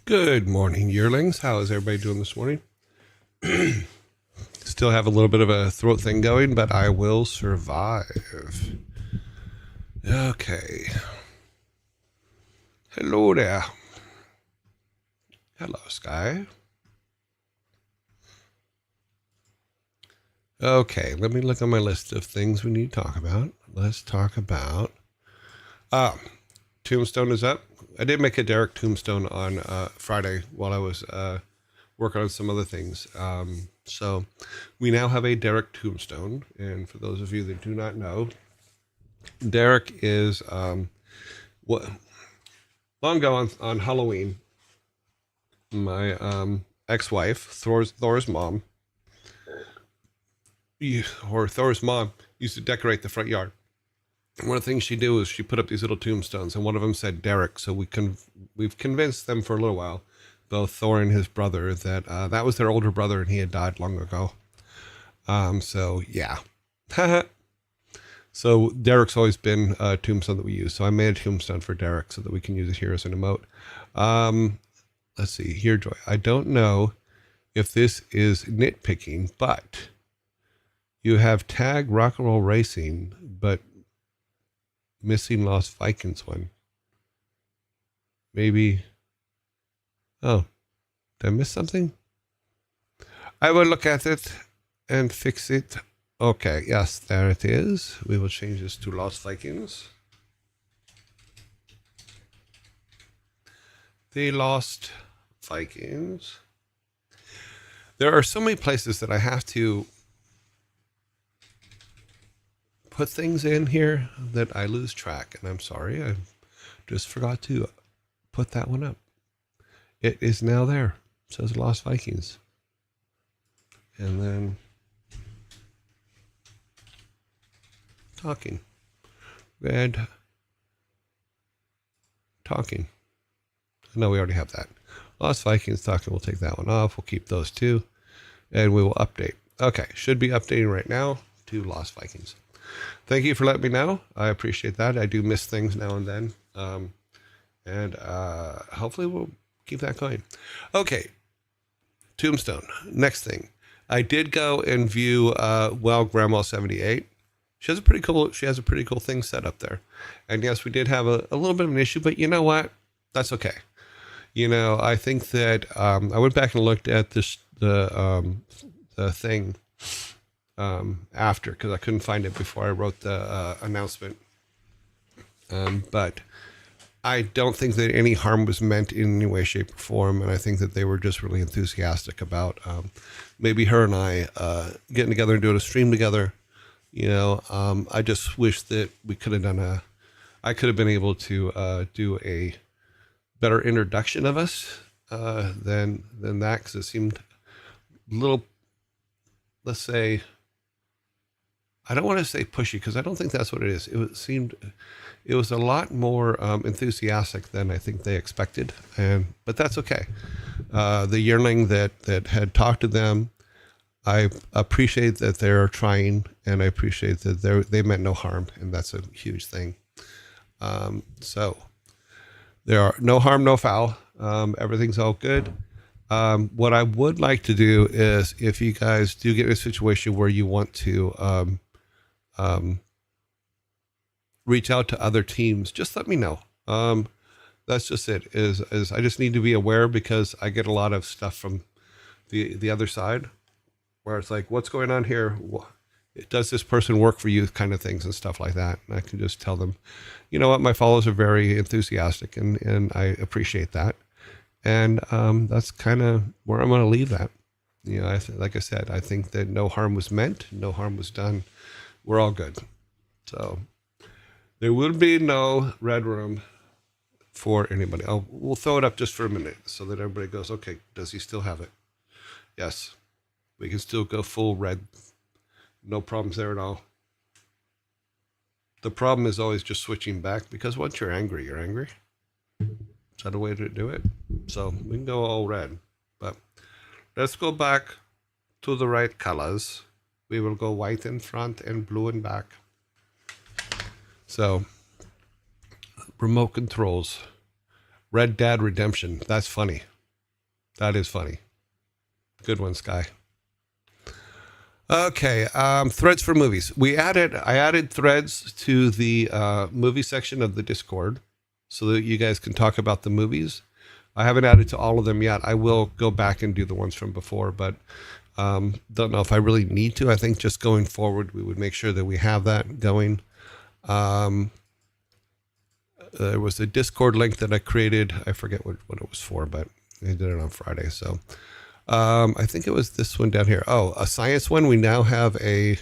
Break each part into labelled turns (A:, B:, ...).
A: Good morning, yearlings. How is everybody doing this morning? Still have a little bit of a throat thing going, but I will survive. Okay. Hello there. Hello, Sky. Okay, let me look on my list of things we need to talk about. Let's talk about... Tombstone is up. I did make a Derek tombstone on Friday while I was working on some other things. So we now have a Derek tombstone. And for those of you that do not know, Derek is what long ago on Halloween, my ex-wife, Thor's mom, or Thor's mom used to decorate the front yard. And one of the things she did was she put up these little tombstones, and one of them said Derek. So we've convinced them for a little while, both Thor and his brother, that that was their older brother, and he had died long ago. So yeah. So Derek's always been a tombstone that we use. So I made a tombstone for Derek so that we can use it here as an emote. Let's see here, Joy. I don't know if this is nitpicking, but you have tag Rock and Roll Racing, but missing Lost Vikings one. Maybe. Oh, did I miss something? I will look at it and fix it. Okay, yes, there it is. We will change this to Lost Vikings. The Lost Vikings. There are so many places that I have to put things in here that I lose track, and I'm sorry, I just forgot to put that one up. It is now there. It says Lost Vikings. And then talking. Red talking. No, we already have that. Lost Vikings talking. We'll take that one off. We'll keep those two. And we will update. Okay, should be updating right now to Lost Vikings. Thank you for letting me know. I appreciate that. I do miss things now and then. And hopefully we'll keep that going. Okay. Tombstone. Next thing. I did go and view Grandma 78. She has a pretty cool thing set up there. And yes, we did have a little bit of an issue, but you know what? That's okay. You know, I think that I went back and looked at the thing after, because I couldn't find it before I wrote the announcement. But I don't think that any harm was meant in any way, shape, or form, and I think that they were just really enthusiastic about maybe her and I getting together and doing a stream together. You know, I just wish that we could have done I could have been able to do a better introduction of us than that, because it seemed a little, let's say, I don't want to say pushy, because I don't think that's what it is. It was a lot more enthusiastic than I think they expected, but that's okay. The yearling that had talked to them, I appreciate that they're trying, and I appreciate that they meant no harm, and that's a huge thing. So there are no harm, no foul. Everything's all good. What I would like to do is, if you guys do get in a situation where you want to reach out to other teams, just let me know. That's just it. Is I just need to be aware, because I get a lot of stuff from the other side, where it's like, what's going on here? Does this person work for you? Kind of things and stuff like that. And I can just tell them, you know what, my followers are very enthusiastic, and I appreciate that. And that's kind of where I'm going to leave that. You know, like I said, I think that no harm was meant, no harm was done. We're all good. So there will be no red room for anybody. We'll throw it up just for a minute so that everybody goes, okay, does he still have it? Yes. We can still go full red. No problems there at all. The problem is always just switching back, because once you're angry, you're angry. Is that a way to do it? So we can go all red. But let's go back to the right colors. We will go white in front and blue in back. So, remote controls. Red Dead Redemption. That's funny. That is funny. Good one, Sky. Okay, threads for movies. I added threads to the movie section of the Discord so that you guys can talk about the movies. I haven't added to all of them yet. I will go back and do the ones from before, but don't know if I really need to. I think just going forward, we would make sure that we have that going. There was a Discord link that I created. I forget what it was for, but I did it on Friday. So I think it was this one down here. Oh, a science one. We now have a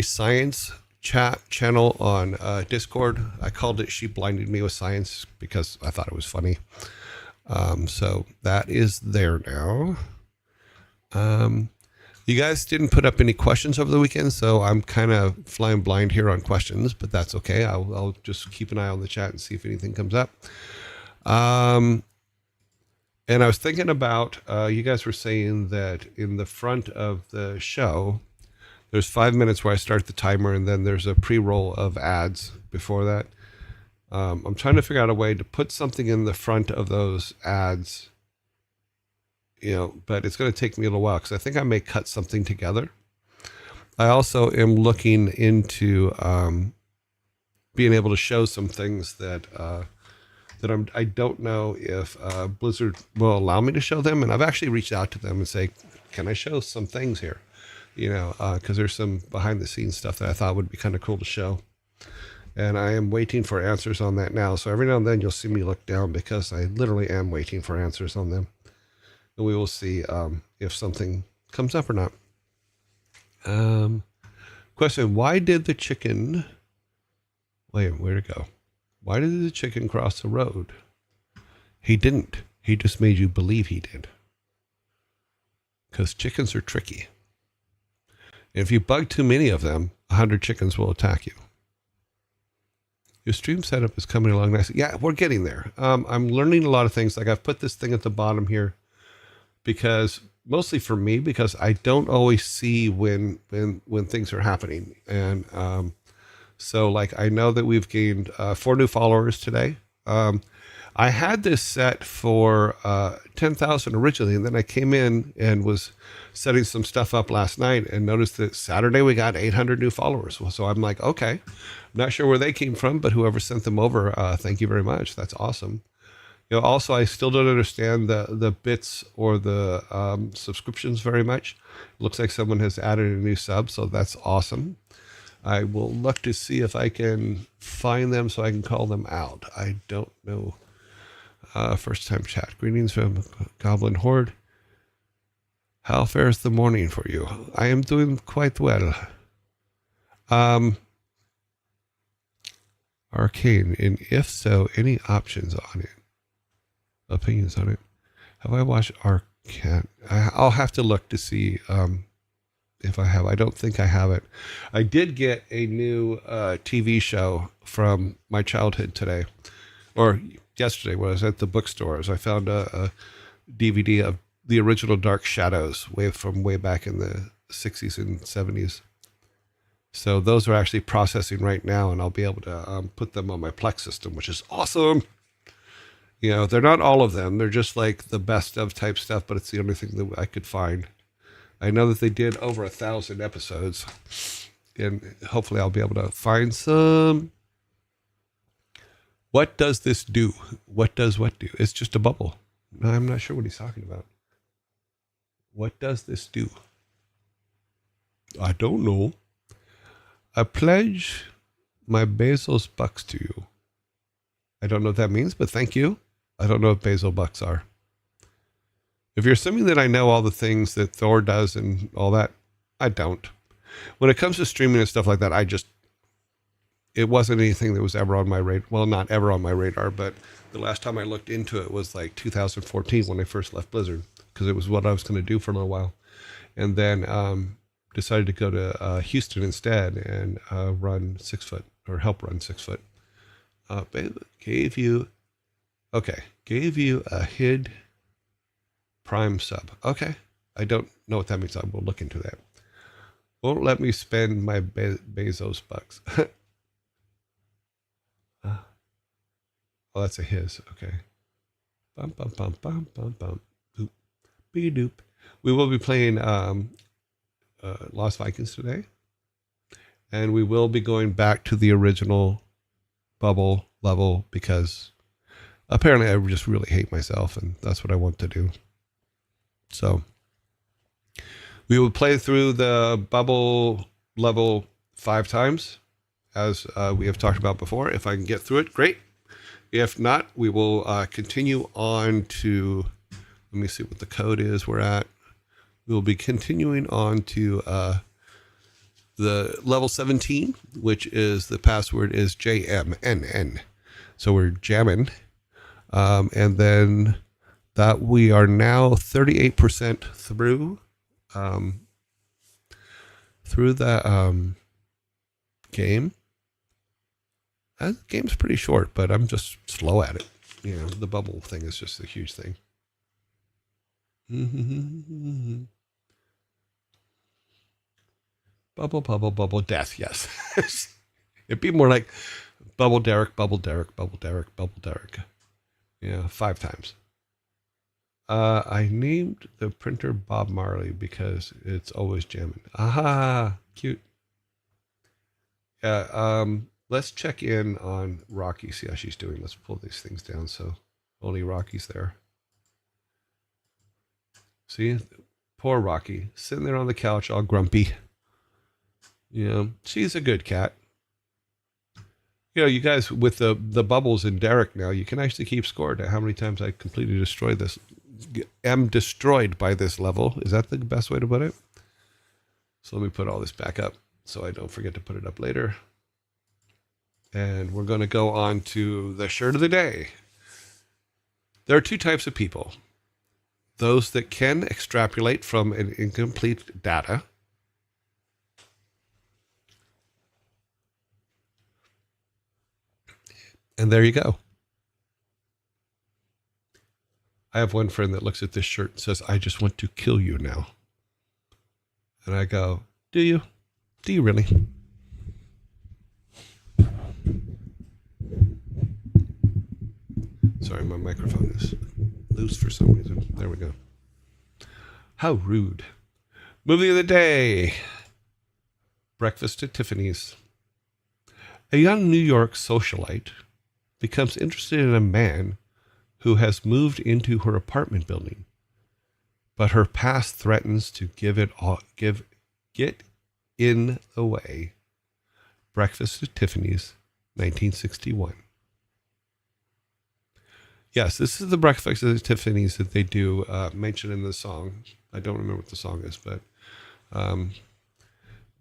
A: science chat channel on Discord. I called it She Blinded Me with Science because I thought it was funny. So that is there now. You guys didn't put up any questions over the weekend, so I'm kind of flying blind here on questions, but that's okay. I'll just keep an eye on the chat and see if anything comes up. And I was thinking about, you guys were saying that in the front of the show, there's 5 minutes where I start the timer, and then there's a pre-roll of ads before that. I'm trying to figure out a way to put something in the front of those ads, but it's going to take me a little while because I think I may cut something together. I also am looking into being able to show some things that I don't know if Blizzard will allow me to show them. And I've actually reached out to them and say, can I show some things here? Because there's some behind the scenes stuff that I thought would be kind of cool to show. And I am waiting for answers on that now. So every now and then you'll see me look down because I literally am waiting for answers on them. And we will see if something comes up or not. Question, why did the chicken... Wait, where'd it go? Why did the chicken cross the road? He didn't. He just made you believe he did. Because chickens are tricky. And if you bug too many of them, 100 chickens will attack you. Your stream setup is coming along nicely. Yeah, we're getting there. I'm learning a lot of things. Like I've put this thing at the bottom here because mostly for me, because I don't always see when things are happening. And so like I know that we've gained 4 new followers today. I had this set for 10,000 originally, and then I came in and was setting some stuff up last night and noticed that Saturday we got 800 new followers. So I'm like, okay, I'm not sure where they came from, but whoever sent them over, thank you very much. That's awesome. Also, I still don't understand the bits or the subscriptions very much. It looks like someone has added a new sub, so that's awesome. I will look to see if I can find them so I can call them out. I don't know. First time chat. Greetings from Goblin Horde. How fares the morning for you? I am doing quite well. Arcane, and if so, any options on it? Opinions on it? Have I watched Arcane? I'll have to look to see if I have. I don't think I have it. I did get a new TV show from my childhood today, or yesterday when I was at the bookstores. I found a DVD of the original Dark Shadows way back in the 60s and 70s. So those are actually processing right now, and I'll be able to put them on my Plex system, which is awesome. They're not all of them. They're just like the best of type stuff, but it's the only thing that I could find. I know that they did over 1,000 episodes, and hopefully I'll be able to find some. What does this do? What does what do? It's just a bubble. No, I'm not sure what he's talking about. What does this do? I don't know. I pledge my Bezos bucks to you. I don't know what that means, but thank you. I don't know what Bezos bucks are. If you're assuming that I know all the things that Thor does and all that, I don't. When it comes to streaming and stuff like that, it wasn't anything that was ever on my radar. Well, not ever on my radar, but the last time I looked into it was like 2014 when I first left Blizzard, because it was what I was going to do for a little while. And then decided to go to Houston instead and run 6 foot, or help run 6 foot. Gave you a HID Prime sub. Okay. I don't know what that means. I will look into that. Won't let me spend my Bezos bucks. Oh, that's a his. Okay. Bum, bum, bum, bum, bum, bum. Oop. Be doop. We will be playing Lost Vikings today, and we will be going back to the original bubble level because apparently I just really hate myself, and that's what I want to do. So we will play through the bubble level 5 times, as we have talked about before. If I can get through it, great. If not, we will continue on to, let me see what the code is we're at. We will be continuing on to the level 17, which is the password is JMNN. So we're jamming. And then that we are now 38% through that game. The game's pretty short, but I'm just slow at it. You know, the bubble thing is just a huge thing. Bubble, bubble, bubble, death. Yes. It'd be more like bubble Derek, bubble Derek, bubble Derek, bubble Derek. Yeah, 5 times. I named the printer Bob Marley because it's always jamming. Aha, cute. Yeah, let's check in on Rocky, see how she's doing. Let's pull these things down so only Rocky's there. See, poor Rocky, sitting there on the couch all grumpy. You know, she's a good cat. You know, you guys, with the bubbles in Derek now, you can actually keep score to how many times I completely destroyed this. Am destroyed by this level. Is that the best way to put it? So let me put all this back up so I don't forget to put it up later. And we're going to go on to the shirt of the day. There are 2 types of people. Those that can extrapolate from an incomplete data. And there you go. I have one friend that looks at this shirt and says, I just want to kill you now. And I go, do you? Do you really? Sorry, my microphone is loose for some reason. There we go. How rude. Movie of the day. Breakfast at Tiffany's. A young New York socialite becomes interested in a man who has moved into her apartment building, but her past threatens to get in the way. Breakfast at Tiffany's, 1961. Yes, this is the Breakfast at Tiffany's that they do mention in the song. I don't remember what the song is,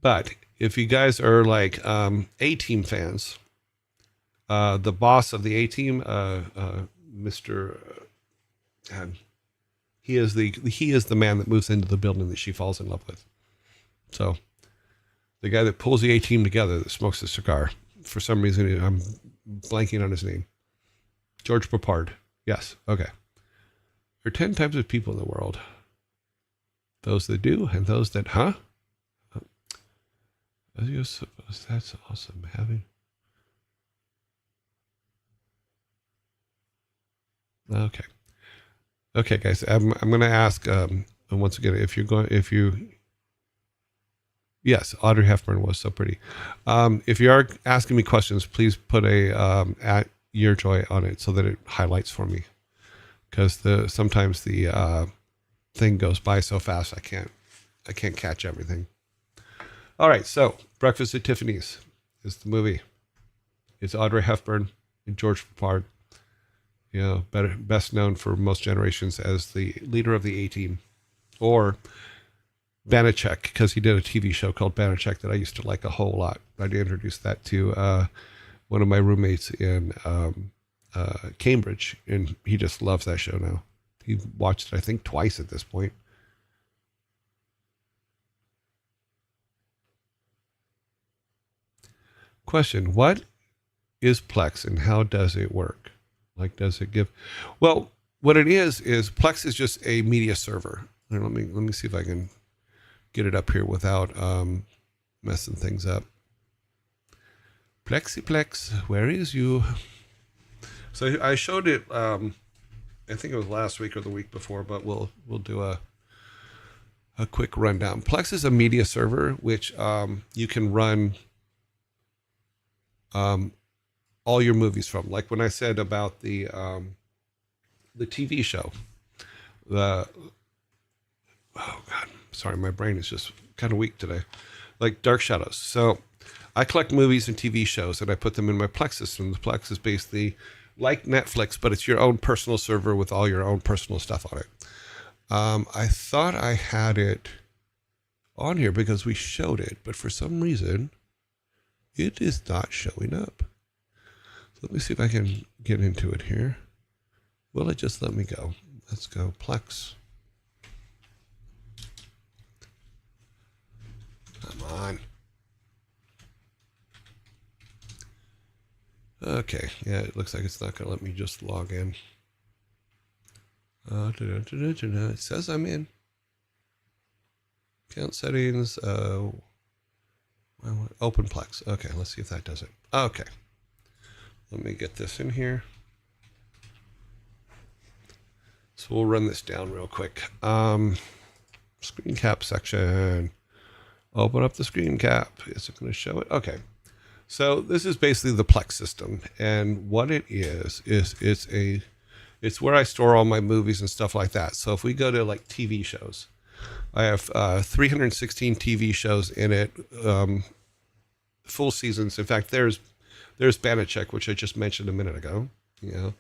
A: but if you guys are like A-Team fans, the boss of the A-Team, Mr. He is the man that moves into the building that she falls in love with. So the guy that pulls the A-Team together, that smokes a cigar, for some reason I'm blanking on his name. George Papard. Yes. Okay. There are 10 types of people in the world. Those that do and those that, huh? That's awesome. Okay, guys. I'm going to ask once again yes, Audrey Hepburn was so pretty. If you are asking me questions, please put a at Year Joy on it so that it highlights for me, because sometimes the thing goes by so fast I can't catch everything. All right, so Breakfast at Tiffany's is the movie. It's Audrey Hepburn and George Papard. You know, best known for most generations as the leader of the A-Team, or Banachek, because he did a TV show called Banachek that I used to like a whole lot. I introduced that to one of my roommates in Cambridge, and he just loves that show now. He watched it, I think, twice at this point. Question: what is Plex and how does it work? Like, does it give? Well, what it is Plex is just a media server. Let me see if I can get it up here without messing things up. Plexiplex, where is you? So I showed it I think it was last week or the week before, but we'll do a quick rundown. Plex is a media server which you can run all your movies from. Like when I said about the TV show, the oh god, sorry, my brain is just kind of weak today. Like Dark Shadows. So I collect movies and TV shows and I put them in my Plex system. The Plex is basically like Netflix, but it's your own personal server with all your own personal stuff on it. I thought I had it on here because we showed it, but for some reason it is not showing up. So let me see if I can get into it here. Will it just let me go? Let's go Plex. Come on. Okay, yeah, it looks like it's not going to let me just log in. It says I'm in. Account settings, open Plex. Okay, let's see if that does it. Okay. Let me get this in here. So we'll run this down real quick. Screen cap section. Open up the screen cap. Is it going to show it? Okay. So this is basically the Plex system, and what it is it's where I store all my movies and stuff like that. So if we go to like TV shows, I have 316 TV shows in it, full seasons. In fact, there's Banachek, which I just mentioned a minute ago. You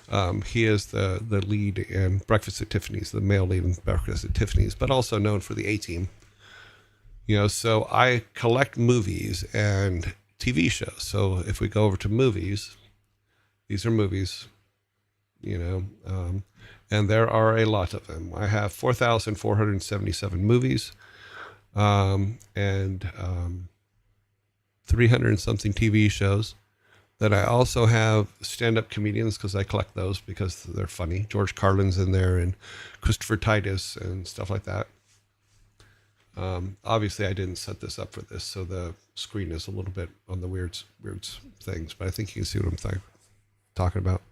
A: know, he is the lead in Breakfast at Tiffany's, the male lead in Breakfast at Tiffany's, but also known for the A-Team. You know, so I collect movies and TV shows. So if we go over to movies, these are movies, you know, and there are a lot of them. I have 4,477 movies, and 300 and something TV shows. Then I also have stand-up comedians because I collect those because they're funny. George Carlin's in there and Christopher Titus and stuff like that. Obviously I didn't set this up for this, so the screen is a little bit on the weird things, but I think you can see what I'm talking about.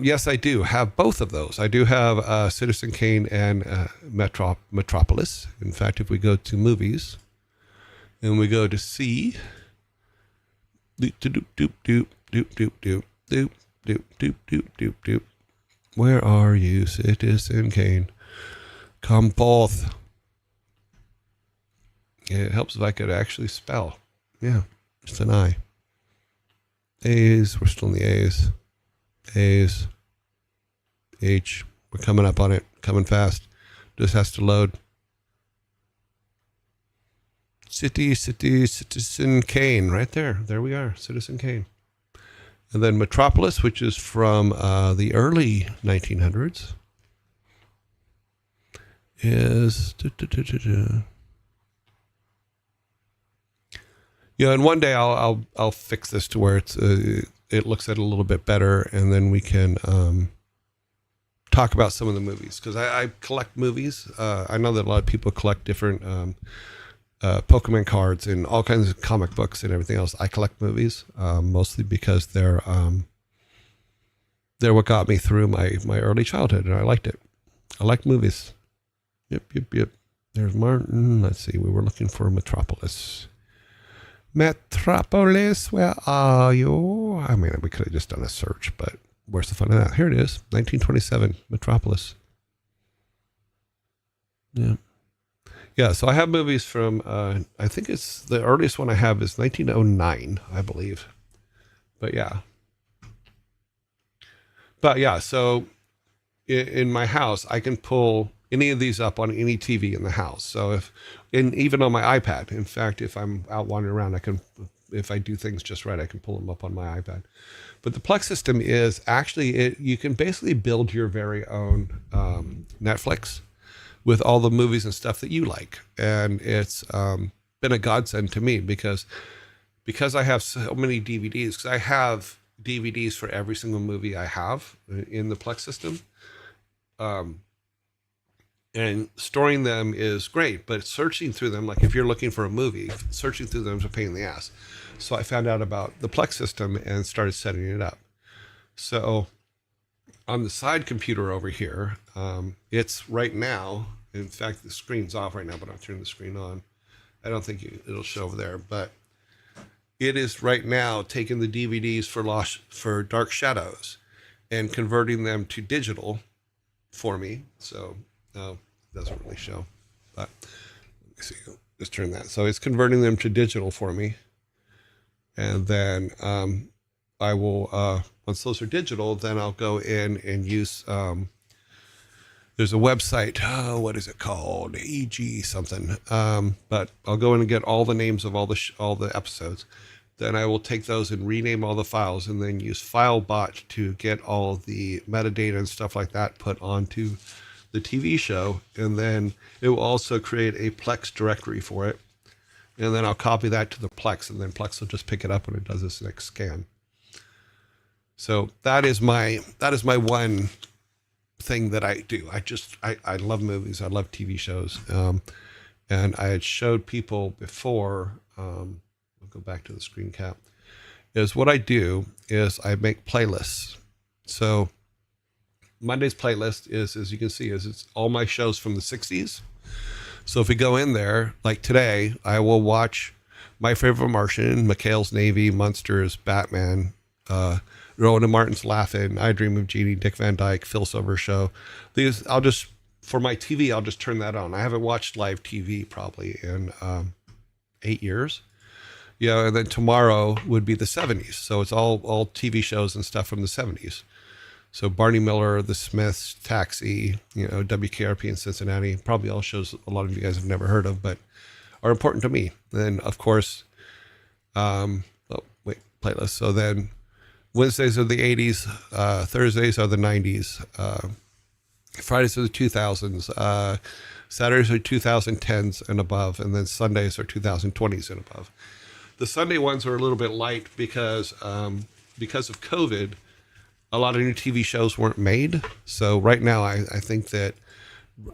A: Yes, I do have both of those. I do have Citizen Kane and Metropolis. In fact, if we go to movies and we go to see, where are you, Citizen Kane? Come forth. It helps if I could actually spell. Yeah, just an I. A's, we're still in the A's. A's. H, we're coming up on it, coming fast. Just has to load. Citizen Kane, right there. There we are, Citizen Kane. And then Metropolis, which is from the early 1900s, is... Yeah, and one day I'll fix this to where it looks at it a little bit better, and then we can talk about some of the movies, because I collect movies. I know that a lot of people collect different Pokemon cards and all kinds of comic books and everything else. I collect movies mostly because they're what got me through my early childhood, and I liked it. I like movies. Yep. There's Martin. Let's see. We were looking for Metropolis. Metropolis, where are you? I mean, we could have just done a search, but where's the fun of that? Here it is, 1927, Metropolis. Yeah, so I have movies from, I think it's, the earliest one I have is 1909, I believe. But yeah, so in my house, I can pull any of these up on any TV in the house. So even on my iPad, in fact, if I'm out wandering around, if I do things just right, I can pull them up on my iPad. But the Plex system is actually, you can basically build your very own Netflix with all the movies and stuff that you like. And it's been a godsend to me because I have so many DVDs, because I have DVDs for every single movie I have in the Plex system. And storing them is great, but searching through them, like if you're looking for a movie, searching through them is a pain in the ass. So I found out about the Plex system and started setting it up. So on the side computer over here, it's right now. In fact, the screen's off right now, but I'll turn the screen on. I don't think it'll show over there, but it is right now taking the DVDs for Dark Shadows and converting them to digital for me. So it doesn't really show, but let me see. Just turn that. So it's converting them to digital for me, and then I will once those are digital, then I'll go in and use. There's a website. What is it called? EG something. But I'll go in and get all the names of all the episodes. Then I will take those and rename all the files, and then use FileBot to get all the metadata and stuff like that put onto the TV show. And then it will also create a Plex directory for it. And then I'll copy that to the Plex, and then Plex will just pick it up when it does its next scan. So that is my one thing that I do. I love movies. I love TV shows. And I had showed people before, I'll go back to the screen cap, is what I do is I make playlists. So Monday's playlist is, as you can see, it's all my shows from the 60s. So if we go in there, like today, I will watch My Favorite Martian, McHale's Navy, Munsters, Batman, Rowan and Martin's Laughing, I Dream of Jeannie, Dick Van Dyke, Phil Silver's Show. These, for my TV, I'll just turn that on. I haven't watched live TV probably in 8 years. Yeah, and then tomorrow would be the 70s. So it's all TV shows and stuff from the 70s. So Barney Miller, The Smiths, Taxi, WKRP in Cincinnati, probably all shows a lot of you guys have never heard of, but are important to me. Then, of course, playlist. So then Wednesdays are the 80s, Thursdays are the 90s, Fridays are the 2000s, Saturdays are 2010s and above, and then Sundays are 2020s and above. The Sunday ones are a little bit light because of COVID, a lot of new TV shows weren't made. So right now, I think that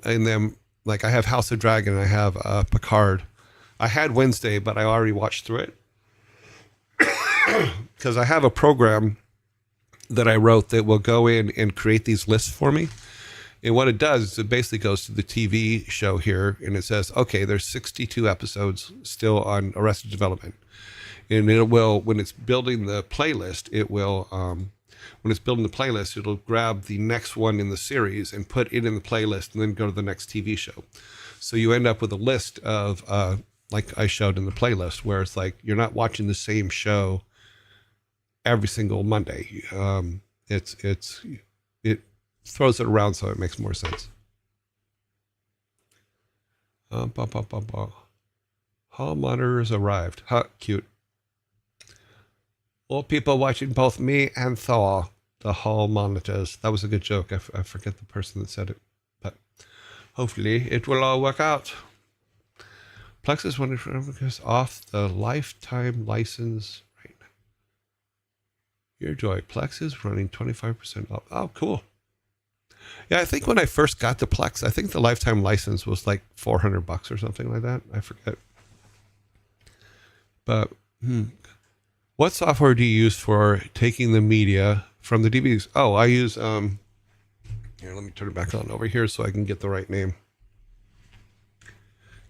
A: in them, like I have House of Dragon, I have Picard. I had Wednesday, but I already watched through it because I have a program that I wrote that will go in and create these lists for me. And what it does is it basically goes to the TV show here, and it says, okay, there's 62 episodes still on Arrested Development. And it will, when it's building the playlist, it'll grab the next one in the series and put it in the playlist and then go to the next TV show. So you end up with a list of, like I showed in the playlist, where it's like you're not watching the same show every single Monday. It throws it around so it makes more sense. Hall monitors arrived. Cute. All people watching both me and Thor, the hall monitors. That was a good joke. I forget the person that said it, but hopefully it will all work out. Plex is wondering because off the lifetime license right now. Your joy. Plex is running 25% off. Oh, cool. Yeah, I think when I first got to Plex, I think the lifetime license was like $400 or something like that. I forget. But what software do you use for taking the media from the DVDs? Oh, I use here. Let me turn it back on over here so I can get the right name,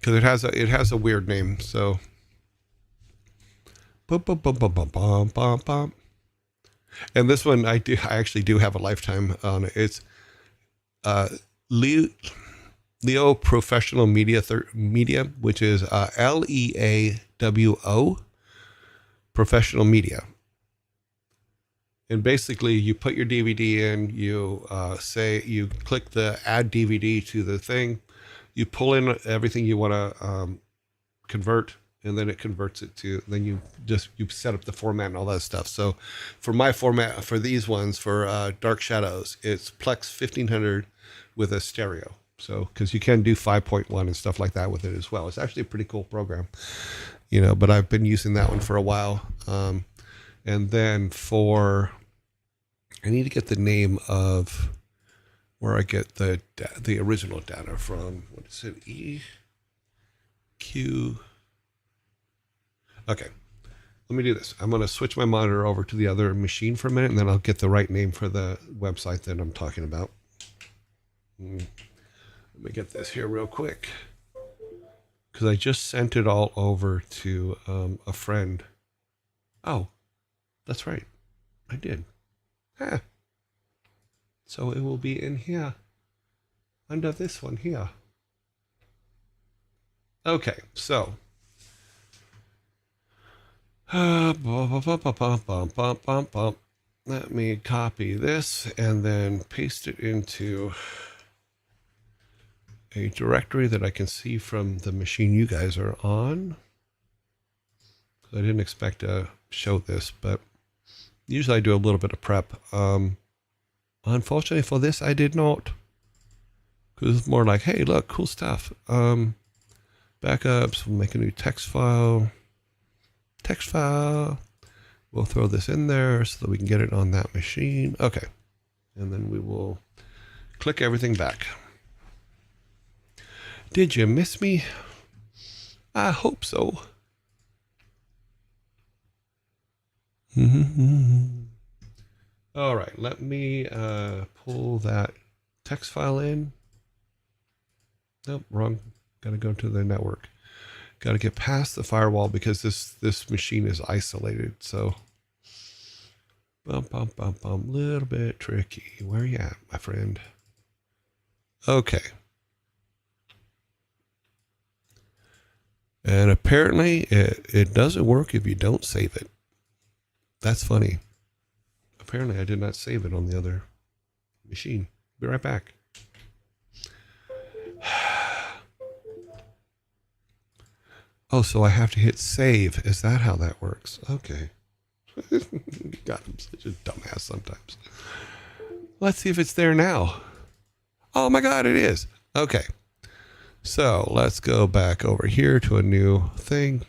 A: because it has a weird name. So, and this one I actually do have a lifetime on it. It's Leo Professional Media, which is LEAWO Professional Media. And basically you put your DVD in, you you click the add DVD to the thing, you pull in everything you want to convert, and then it converts it to, then you set up the format and all that stuff. So for my format, for these ones, for Dark Shadows, it's Plex 1500 with a stereo. So, because you can do 5.1 and stuff like that with it as well. It's actually a pretty cool program, but I've been using that one for a while. And then I need to get the name of where I get the original data from. What is it? EQ. Okay. let me do this. I'm going to switch my monitor over to the other machine for a minute, and then I'll get the right name for the website that I'm talking about. Let me get this here real quick, because I just sent it all over to a friend. Oh, that's right. I did. Ah. So it will be in here, under this one here. Okay, so let me copy this and then paste it into a directory that I can see from the machine you guys are on. I didn't expect to show this, but usually I do a little bit of prep. Unfortunately for this, I did not. Because it's more like, hey, look, cool stuff. Backups, we'll make a new text file. Text file. We'll throw this in there so that we can get it on that machine. Okay. And then we will click everything back. Did you miss me? I hope so. All right, let me pull that text file in. Nope, wrong. Got to go to the network. Got to get past the firewall because this machine is isolated. So, little bit tricky. Where you at, my friend? Okay. And apparently it doesn't work if you don't save it. That's funny. Apparently I did not save it on the other machine. Be right back. Oh, so I have to hit save. Is that how that works? Okay. God, I'm such a dumbass sometimes. Let's see if it's there now. Oh my God, it is. Okay. So let's go back over here to a new thing.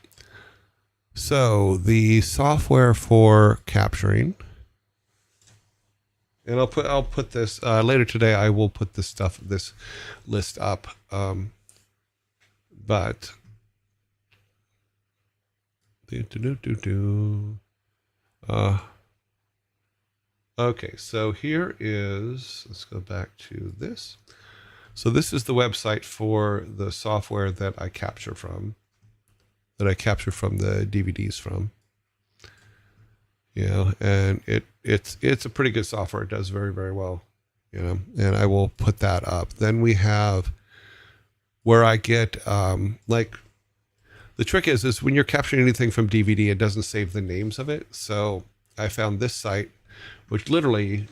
A: So the software for capturing, and I'll put this later today. I will put this list up. But okay, so here is, let's go back to this. So this is the website for the software that I capture from the DVDs from. You know, and it's a pretty good software. It does very, very well, you know, and I will put that up. Then we have where I get like, the trick is when you're capturing anything from DVD, it doesn't save the names of it. So I found this site, which literally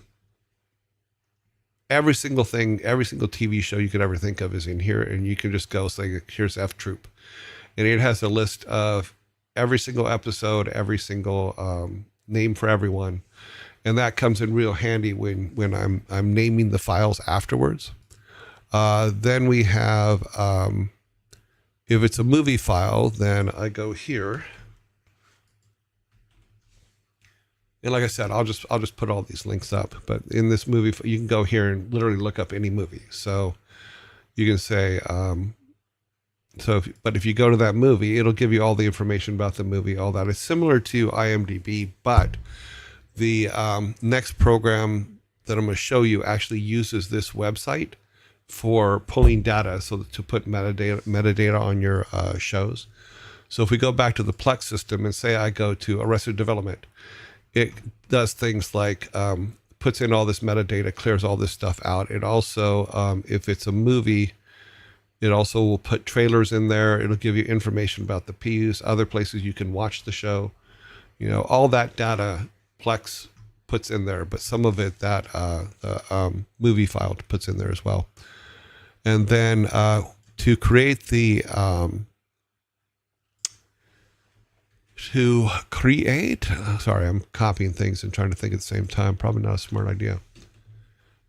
A: every single thing, every single TV show you could ever think of is in here, and you can just go say, here's F Troop, and it has a list of every single episode, every single name for everyone, and that comes in real handy when I'm naming the files afterwards. Then we have if it's a movie file, then I go here. And like I said, I'll just put all these links up. But in this movie, you can go here and literally look up any movie. So you can say, but if you go to that movie, it'll give you all the information about the movie, all that. It's similar to IMDb, but the next program that I'm going to show you actually uses this website for pulling data, so to put metadata on your shows. So if we go back to the Plex system and say I go to Arrested Development, it does things like puts in all this metadata, clears all this stuff out. It also, if it's a movie, it also will put trailers in there. It'll give you information about the P's, other places you can watch the show. You know, all that data Plex puts in there, but some of it that the movie file puts in there as well. And then to create the sorry, I'm copying things and trying to think at the same time. Probably not a smart idea.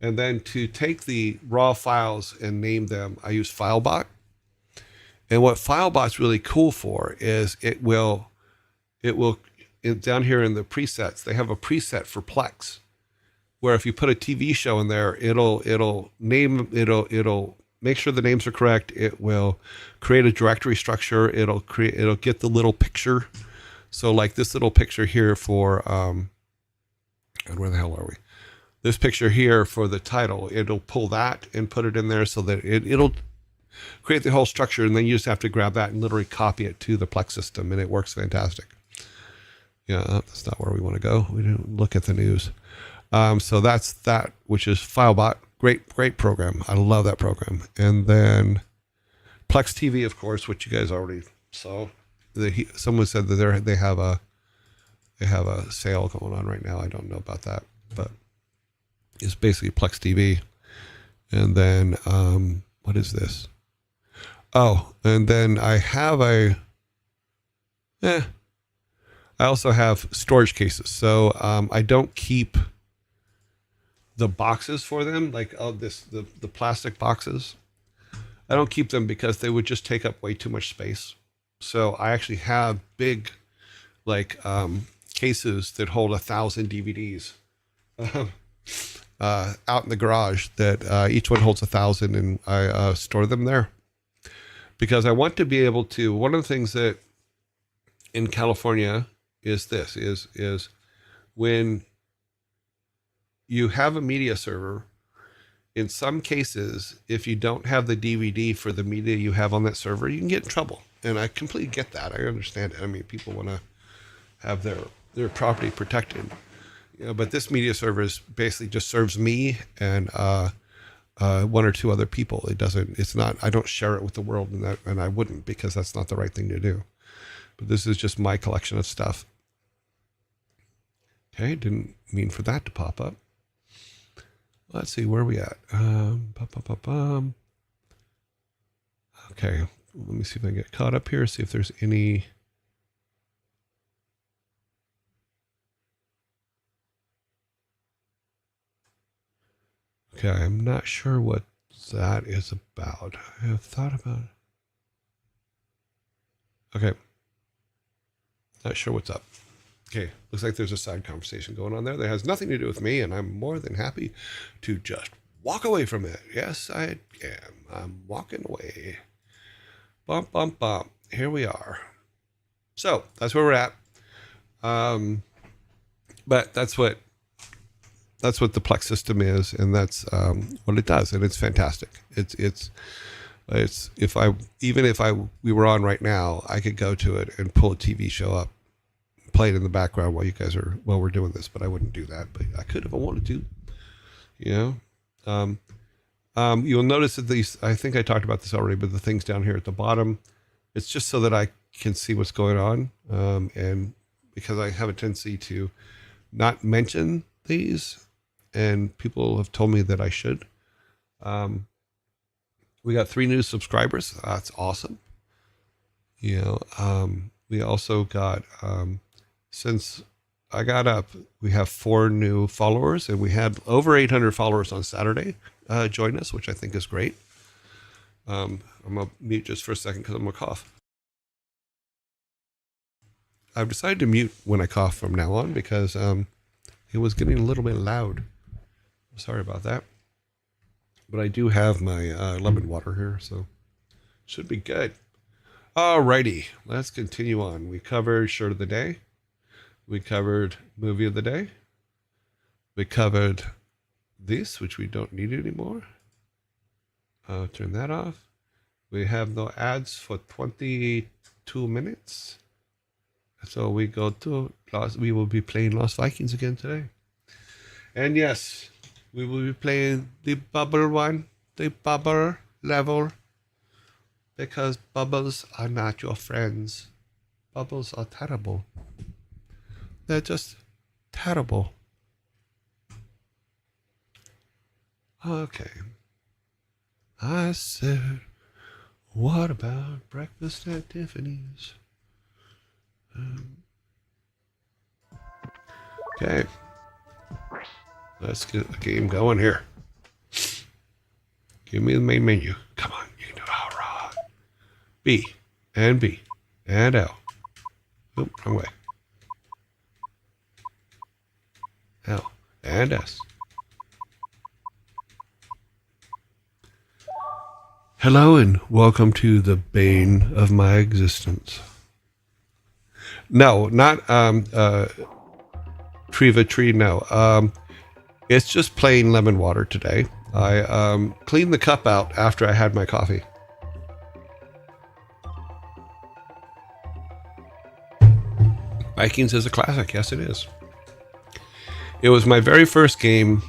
A: And then to take the raw files and name them, I use FileBot. And what FileBot's really cool for is it will down here in the presets, they have a preset for Plex, where if you put a TV show in there, it'll make sure the names are correct. It will create a directory structure. It'll get the little picture. So like this little picture here for, and where the hell are we? This picture here for the title, it'll pull that and put it in there so that it'll create the whole structure, and then you just have to grab that and literally copy it to the Plex system, and it works fantastic. Yeah, that's not where we want to go. We didn't look at the news. So that's that, which is FileBot. Great program. I love that program. And then Plex TV, of course, which you guys already saw. Someone said that they have a sale going on right now. I don't know about that, but it's basically Plex TV. And then what is this? Oh, and then I have I also have storage cases. So I don't keep the boxes for them, like the plastic boxes. I don't keep them because they would just take up way too much space. So I actually have big, like cases that hold 1,000 DVDs out in the garage. That each one holds 1,000, and I store them there because I want to be able to. One of the things that in California is when you have a media server, in some cases, if you don't have the DVD for the media you have on that server, you can get in trouble. And I completely get that. I understand it. I mean, people want to have their property protected. You know, but this media server is basically just serves me and one or two other people. It's not, I don't share it with the world, and I wouldn't, because that's not the right thing to do. But this is just my collection of stuff. Okay, didn't mean for that to pop up. Let's see, where are we at? Okay, let me see if I can get caught up here, see if there's any. Okay, I'm not sure what that is about. I have thought about it. Okay, not sure what's up. Okay, looks like there's a side conversation going on there that has nothing to do with me, and I'm more than happy to just walk away from it. Yes, I am. I'm walking away. Bump, bump, bump. Here we are. So that's where we're at. But that's what the Plex system is, and that's what it does, and it's fantastic. It's if we were on right now, I could go to it and pull a TV show up, play it in the background while we're doing this, but I wouldn't do that. But I could if I wanted to, you know. You'll notice that these, I think I talked about this already, but the things down here at the bottom, it's just so that I can see what's going on. And because I have a tendency to not mention these, and people have told me that I should. We got 3 new subscribers. That's awesome. You know, we also got, since I got up, we have 4 new followers, and we had over 800 followers on Saturday join us, which I think is great. I'm going to mute just for a second because I'm going to cough. I've decided to mute when I cough from now on because it was getting a little bit loud. Sorry about that. But I do have my lemon water here, so should be good. Alrighty, let's continue on. We covered shirt of the day. We covered movie of the day. We covered this, which we don't need anymore. Turn that off. We have no ads for 22 minutes. So we go to we will be playing Lost Vikings again today. And yes, we will be playing the bubble one, the bubble level. Because bubbles are not your friends. Bubbles are terrible. They're just terrible. Okay. I said, what about breakfast at Tiffany's? Okay. Let's get the game going here. Give me the main menu. Come on, you can do it. All right. B and B and L. Oop, wrong way. L and S. Hello and welcome to the bane of my existence. No, not Triva Tree. No, it's just plain lemon water today. I cleaned the cup out after I had my coffee. Vikings is a classic. Yes, it is. It was my very first game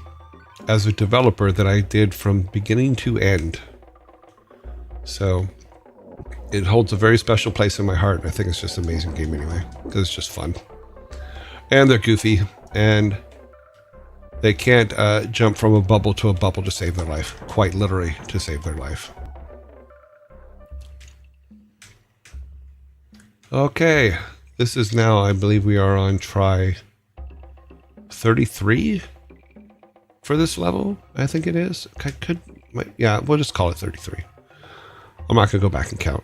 A: as a developer that I did from beginning to end. So it holds a very special place in my heart. I think it's just an amazing game anyway, because it's just fun. And they're goofy, and they can't jump from a bubble to a bubble to save their life. Quite literally to save their life. Okay. This is now, I believe we are on try 33 for this level. I think it is. Yeah, we'll just call it 33. I'm not going to go back and count.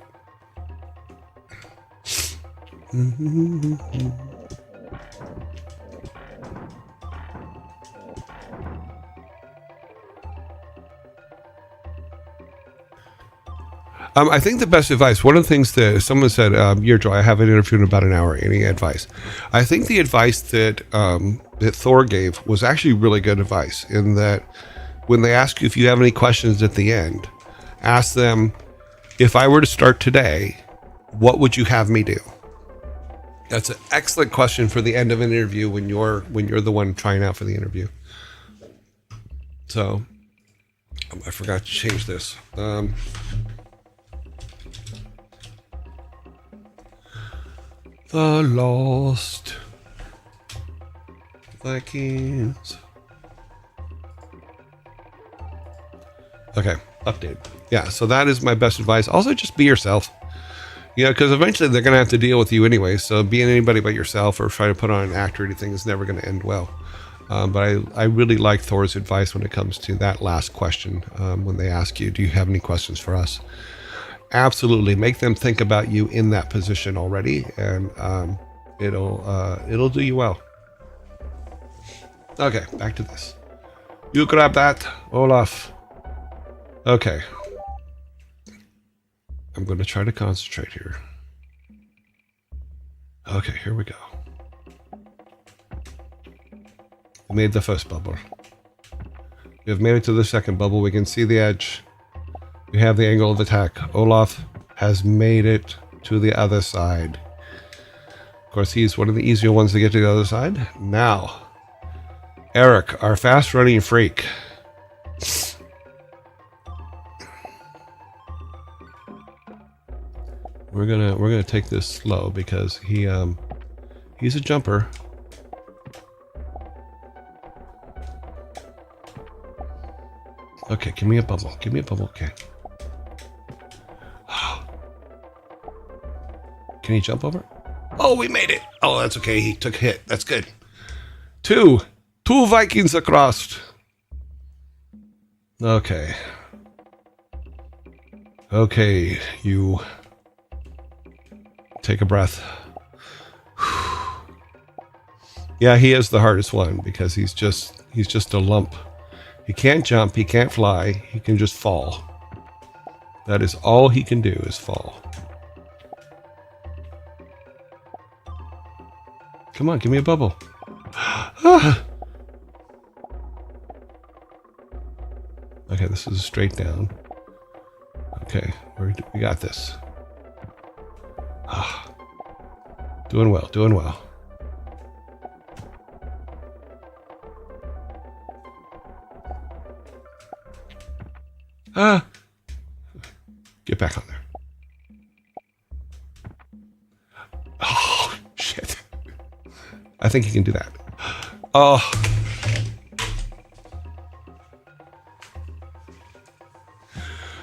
A: I think the best advice, one of the things that someone said, Joy, I have an interview in about an hour. Any advice? I think the advice that Thor gave was actually really good advice, in that when they ask you if you have any questions at the end, ask them, if I were to start today, what would you have me do? That's an excellent question for the end of an interview when you're the one trying out for the interview. So I forgot to change this. The Lost Vikings. Okay, update. Yeah, so that is my best advice. Also, just be yourself. You know, because eventually they're going to have to deal with you anyway. So being anybody but yourself or trying to put on an act or anything is never going to end well. But I really like Thor's advice when it comes to that last question. When they ask you, do you have any questions for us? Absolutely. Make them think about you in that position already, and it'll do you well. Okay, back to this. You grab that, Olaf. Okay. I'm going to try to concentrate here. Okay, here we go. We made the first bubble. We have made it to the second bubble. We can see the edge. We have the angle of attack. Olaf has made it to the other side. Of course, he's one of the easier ones to get to the other side. Now, Eric, our fast-running freak. We're gonna take this slow because he's a jumper. Okay, give me a bubble. Give me a bubble. Okay. Can he jump over? Oh, we made it. Oh, that's okay. He took a hit. That's good. Two Vikings across. Okay. Okay, you take a breath. Yeah, he is the hardest one because he's just a lump. He can't jump, he can't fly, he can just fall. That is all he can do, is fall. Come on, give me a bubble. Okay, this is straight down. Okay, we got this. Doing well, doing well. Get back on there. Oh, shit. I think he can do that. Oh.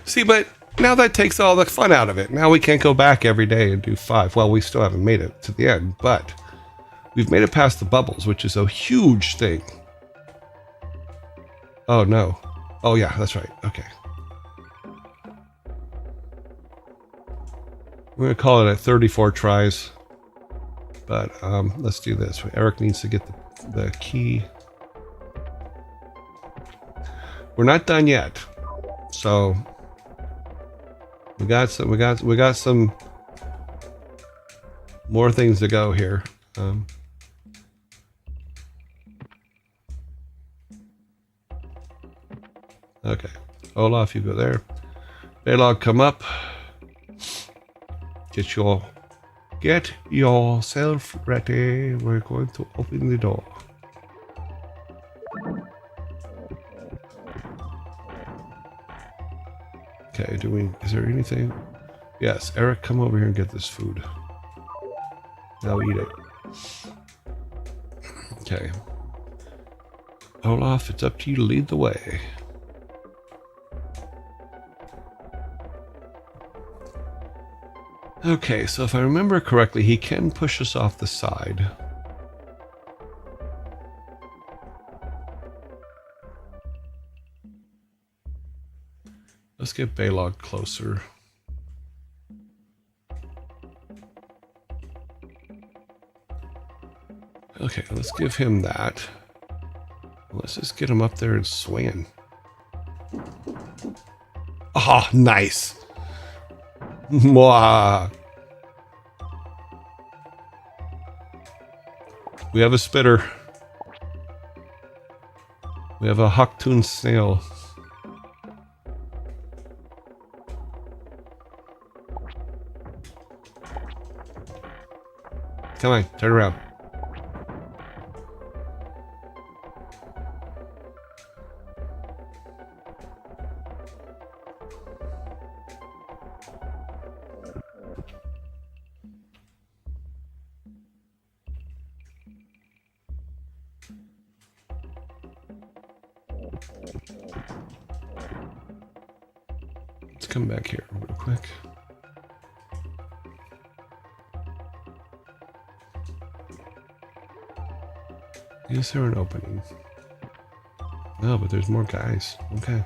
A: See, but now that takes all the fun out of it. Now we can't go back every day and do 5. Well, we still haven't made it to the end, but we've made it past the bubbles, which is a huge thing. Oh, no. Oh, yeah, that's right. Okay. We're going to call it at 34 tries. But let's do this. Eric needs to get the key. We're not done yet. So we got some More things to go here. Okay. Olaf, you go there. Baylog, come up. Get yourself ready. We're going to open the door. Okay, is there anything? Yes, Eric, come over here and get this food. Now eat it. Okay. Olaf, it's up to you to lead the way. Okay, so if I remember correctly, he can push us off the side. Let's get Baylog closer. Okay, let's give him that. Let's just get him up there and swinging. Oh, nice. Mwah. We have a spitter. We have a Hawktoon snail. Come on, turn around. Let's come back here real quick. Is there an opening? No, but there's more guys. Okay.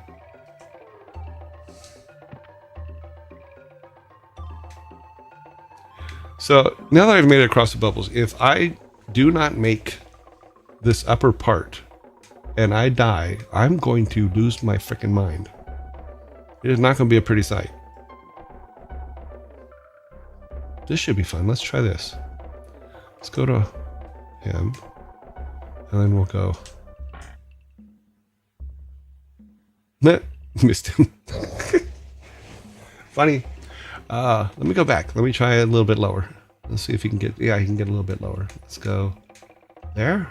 A: So now that I've made it across the bubbles, if I do not make this upper part and I die, I'm going to lose my freaking mind. It is not going to be a pretty sight. This should be fun. Let's try this. Let's go to him. And then we'll go. Missed him. Funny. Let me go back. Let me try a little bit lower. Let's see if he can get. Yeah, he can get a little bit lower. Let's go there.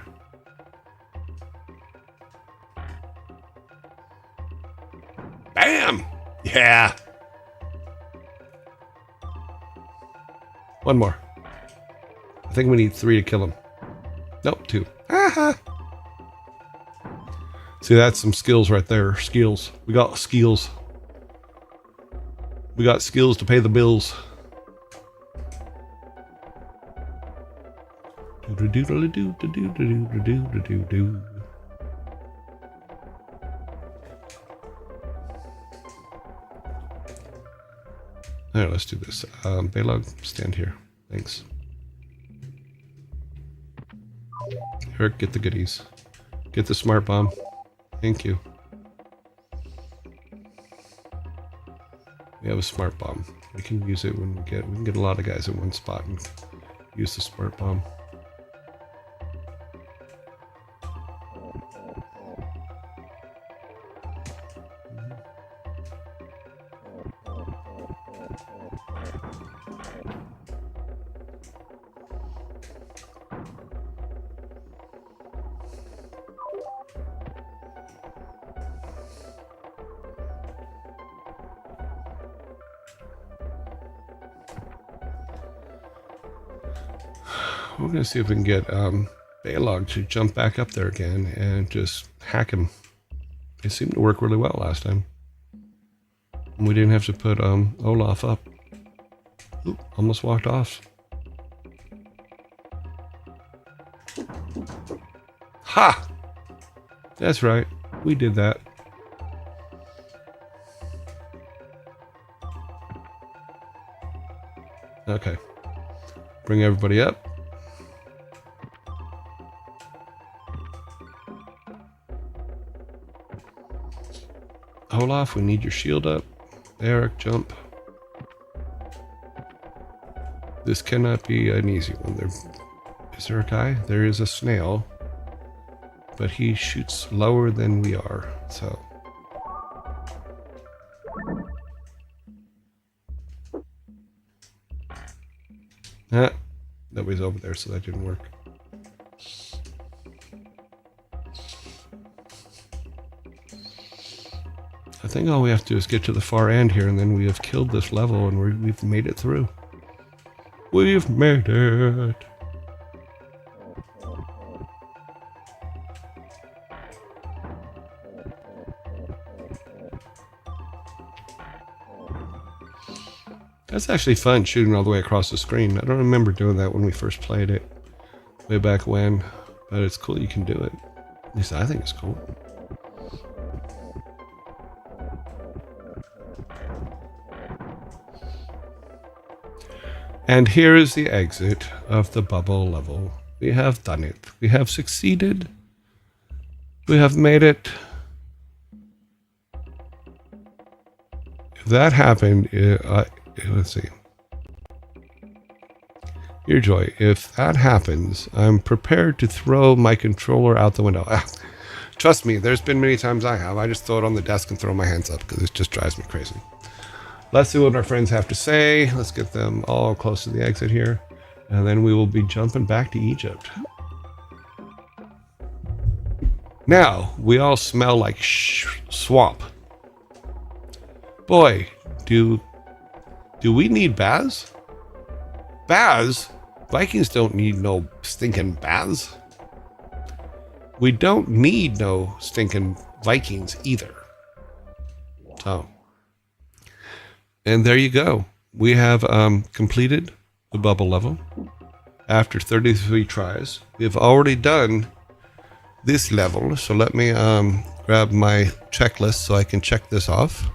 A: Bam! Yeah. One more. I think we need 3 to kill him. Nope, 2. Aha. See, that's some skills right there. Skills. We got skills. We got skills to pay the bills. All right, let's do this. Baylog, stand here. Thanks. Eric, get the goodies. Get the smart bomb. Thank you. We have a smart bomb. We can use it when we can get a lot of guys in one spot and use the smart bomb. We're going to see if we can get Baylog to jump back up there again and just hack him. It seemed to work really well last time. And we didn't have to put Olaf up. Oop, almost walked off. Ha! That's right. We did that. Okay. Bring everybody up. Olaf, we need your shield up. Eric, jump. This cannot be an easy one. Is there a guy? There is a snail, but he shoots lower than we are, so. Nobody's over there, so that didn't work. I think all we have to do is get to the far end here, and then we have killed this level, and we've made it through. We've made it. That's actually fun, shooting all the way across the screen. I don't remember doing that when we first played it, way back when, but it's cool you can do it. At least I think it's cool. And here is the exit of the bubble level. We have done it. We have succeeded. We have made it. If that happened, let's see. Your joy. If that happens, I'm prepared to throw my controller out the window. Trust me, there's been many times I have. I just throw it on the desk and throw my hands up because it just drives me crazy. Let's see what our friends have to say. Let's get them all close to the exit here. And then we will be jumping back to Egypt. Now, we all smell like swamp. Boy, do we need baths? Baths? Vikings don't need no stinking baths. We don't need no stinking Vikings either. So, and there you go. We have completed the bubble level after 33 tries. We've already done this level, so let me grab my checklist so I can check this off.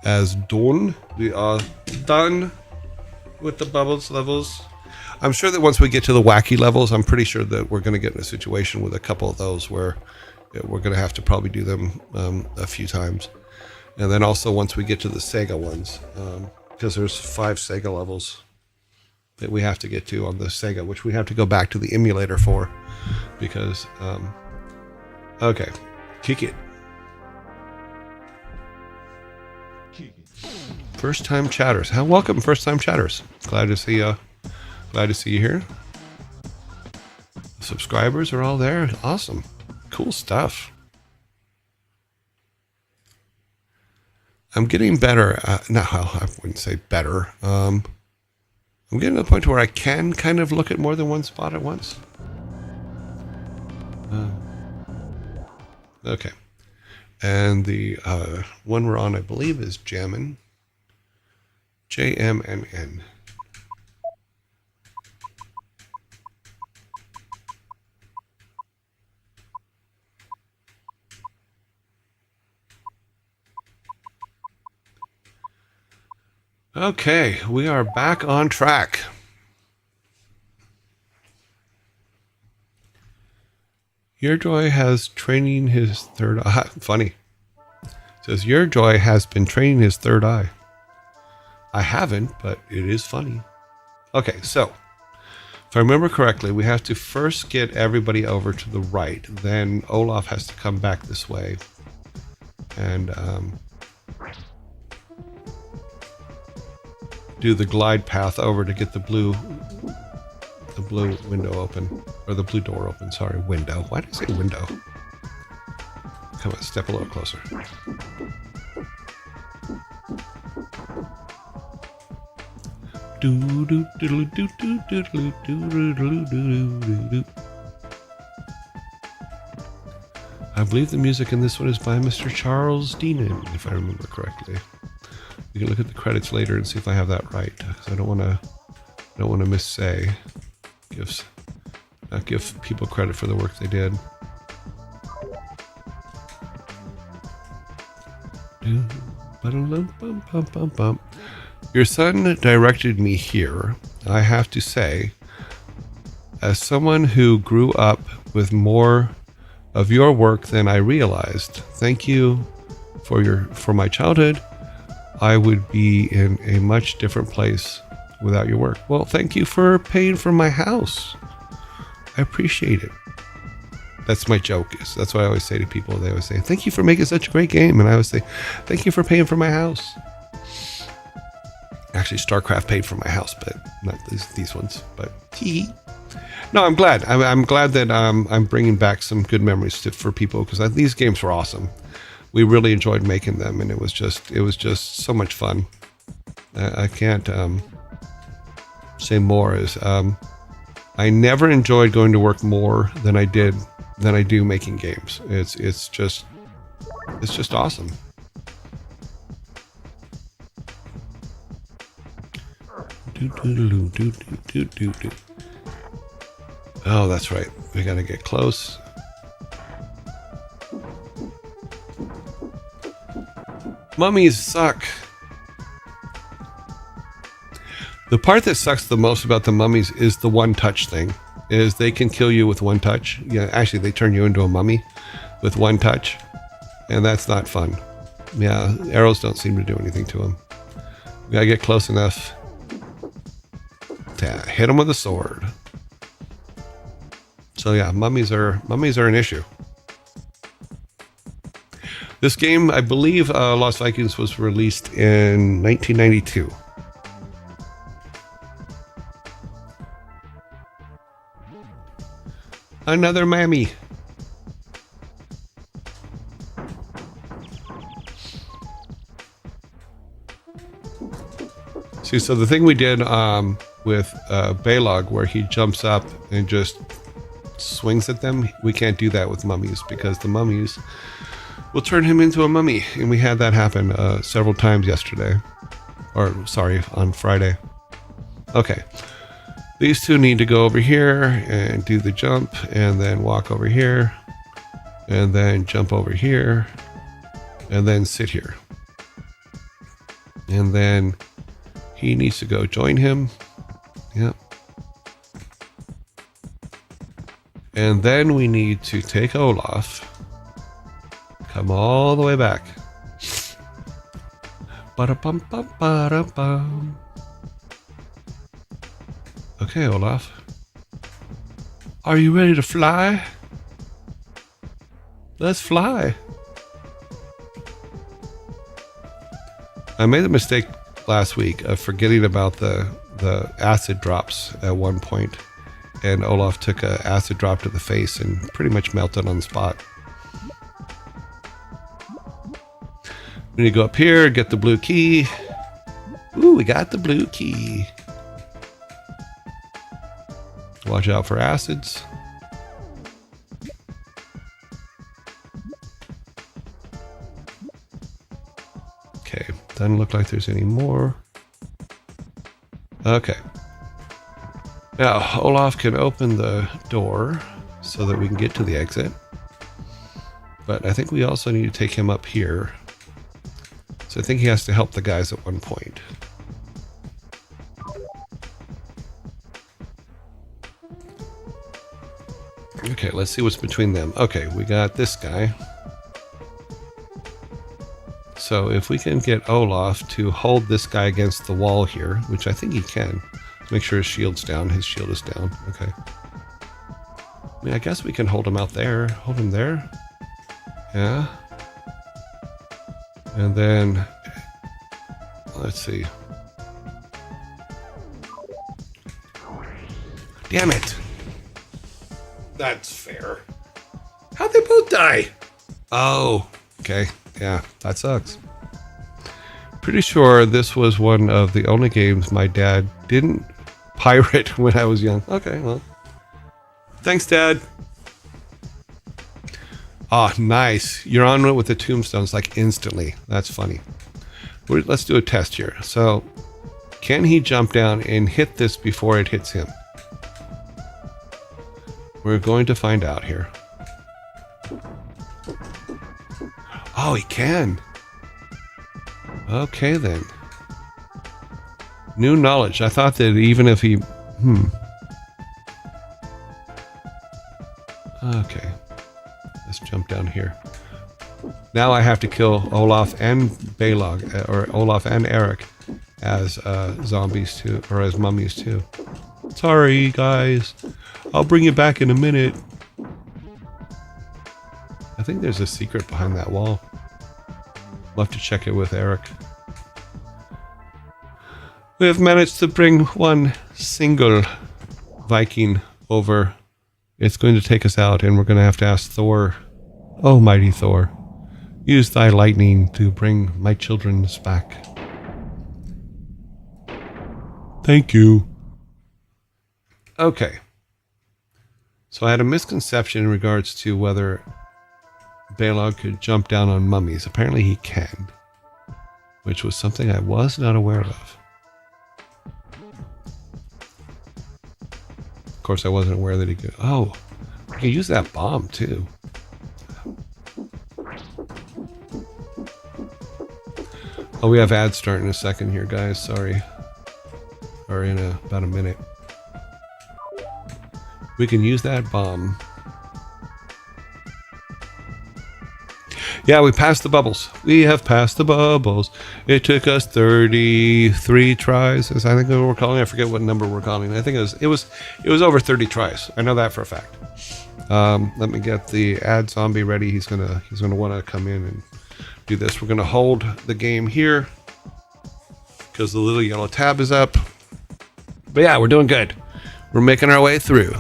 A: As done, we are done with the bubbles levels. I'm sure that once we get to the wacky levels, I'm pretty sure that we're going to get in a situation with a couple of those where we're going to have to probably do them a few times. And then also once we get to the Sega ones, because there's 5 Sega levels that we have to get to on the Sega, which we have to go back to the emulator for, because, okay, kick it. First time chatters. Welcome, first time chatters. Glad to see you here. The subscribers are all there. Awesome. Cool stuff. I'm getting better. No, I wouldn't say better. I'm getting to the point where I can kind of look at more than one spot at once. Okay. And the one we're on, I believe, is Jammin'. JMNN. Okay, we are back on track. Your Joy has training his third eye. Funny. It says Your Joy has been training his third eye. I haven't, but it is funny. Okay, so if I remember correctly, we have to first get everybody over to the right. Then Olaf has to come back this way. And do the glide path over to get the blue window open, or the blue door open. Sorry, window. Why did I say window? Come on, step a little closer. I believe the music in this one is by Mr. Charles Deenan, if I remember correctly. You can look at the credits later and see if I have that right. I don't want to missay. Not give people credit for the work they did. Your son directed me here. I have to say, as someone who grew up with more of your work than I realized, thank you for my childhood. I would be in a much different place without your work. Well, thank you for paying for my house. I appreciate it. That's my joke. That's what I always say to people. They always say, thank you for making such a great game. And I always say, thank you for paying for my house. Actually, StarCraft paid for my house, but not these ones. But no, I'm glad. I'm glad that I'm bringing back some good memories for people, because these games were awesome. We really enjoyed making them, and it was just so much fun. I can't say more. I never enjoyed going to work more than I do making games. It's just awesome. Oh, that's right. We gotta get close. Mummies suck. The part that sucks the most about the mummies is the one-touch thing. Is they can kill you with one touch. Yeah, actually, they turn you into a mummy with one touch, and that's not fun. Yeah, arrows don't seem to do anything to them. We gotta get close enough to hit them with a sword. So yeah, mummies are an issue. This game, I believe, Lost Vikings was released in 1992. Another mammy. See, so the thing we did with Balog, where he jumps up and just swings at them, we can't do that with mummies, because the mummies will turn him into a mummy. And we had that happen several times yesterday. Or, sorry, on Friday. Okay. These two need to go over here and do the jump, and then walk over here, and then jump over here, and then sit here. And then he needs to go join him. Yep. And then we need to take Olaf, come all the way back. Ba-da-bum, bum, ba-da-bum. Okay, Olaf. Are you ready to fly? Let's fly. I made the mistake last week of forgetting about the acid drops at one point, and Olaf took an acid drop to the face and pretty much melted on the spot. We need to go up here, get the blue key. Ooh, we got the blue key. Watch out for acids. Okay, doesn't look like there's any more. Okay. Now, Olaf can open the door so that we can get to the exit. But I think we also need to take him up here. So I think he has to help the guys at one point. Okay, let's see what's between them. Okay, we got this guy. So if we can get Olaf to hold this guy against the wall here, which I think he can. Make sure his shield's down. His shield is down. Okay. I mean, I guess we can hold him out there. Hold him there. Yeah. And then, let's see. Damn it. That's fair. How'd they both die? Oh, okay. Yeah, that sucks. Pretty sure this was one of the only games my dad didn't pirate when I was young. Okay, well. Thanks, Dad. Ah, nice. You're on it with the tombstones like instantly. That's funny. Let's do a test here. So, can he jump down and hit this before it hits him? We're going to find out here. Oh, he can. Okay, then. New knowledge. I thought that even if he... Okay. Let's jump down here. Now I have to kill Olaf and Balog, or Olaf and Eric, as zombies too, or as mummies too. Sorry, guys. I'll bring you back in a minute. I think there's a secret behind that wall. We'll have to check it with Eric. We have managed to bring one single Viking over. It's going to take us out, and we're going to have to ask Thor. Oh, mighty Thor, use thy lightning to bring my children back. Thank you. Okay. So I had a misconception in regards to whether Balog could jump down on mummies. Apparently he can, which was something I was not aware of. Of course, I wasn't aware that he could. Oh, he could use that bomb too. Oh, we have ads starting in a second here, guys. Sorry. Or in about a minute. We can use that bomb. Yeah, we passed the bubbles. We have passed the bubbles. It took us 33 tries, as I think we're calling. I forget what number we're calling. I think it was over 30 tries. I know that for a fact. Let me get the ad zombie ready. He's gonna want to come in and do this. We're gonna hold the game here because the little yellow tab is up. But yeah, we're doing good. We're making our way through.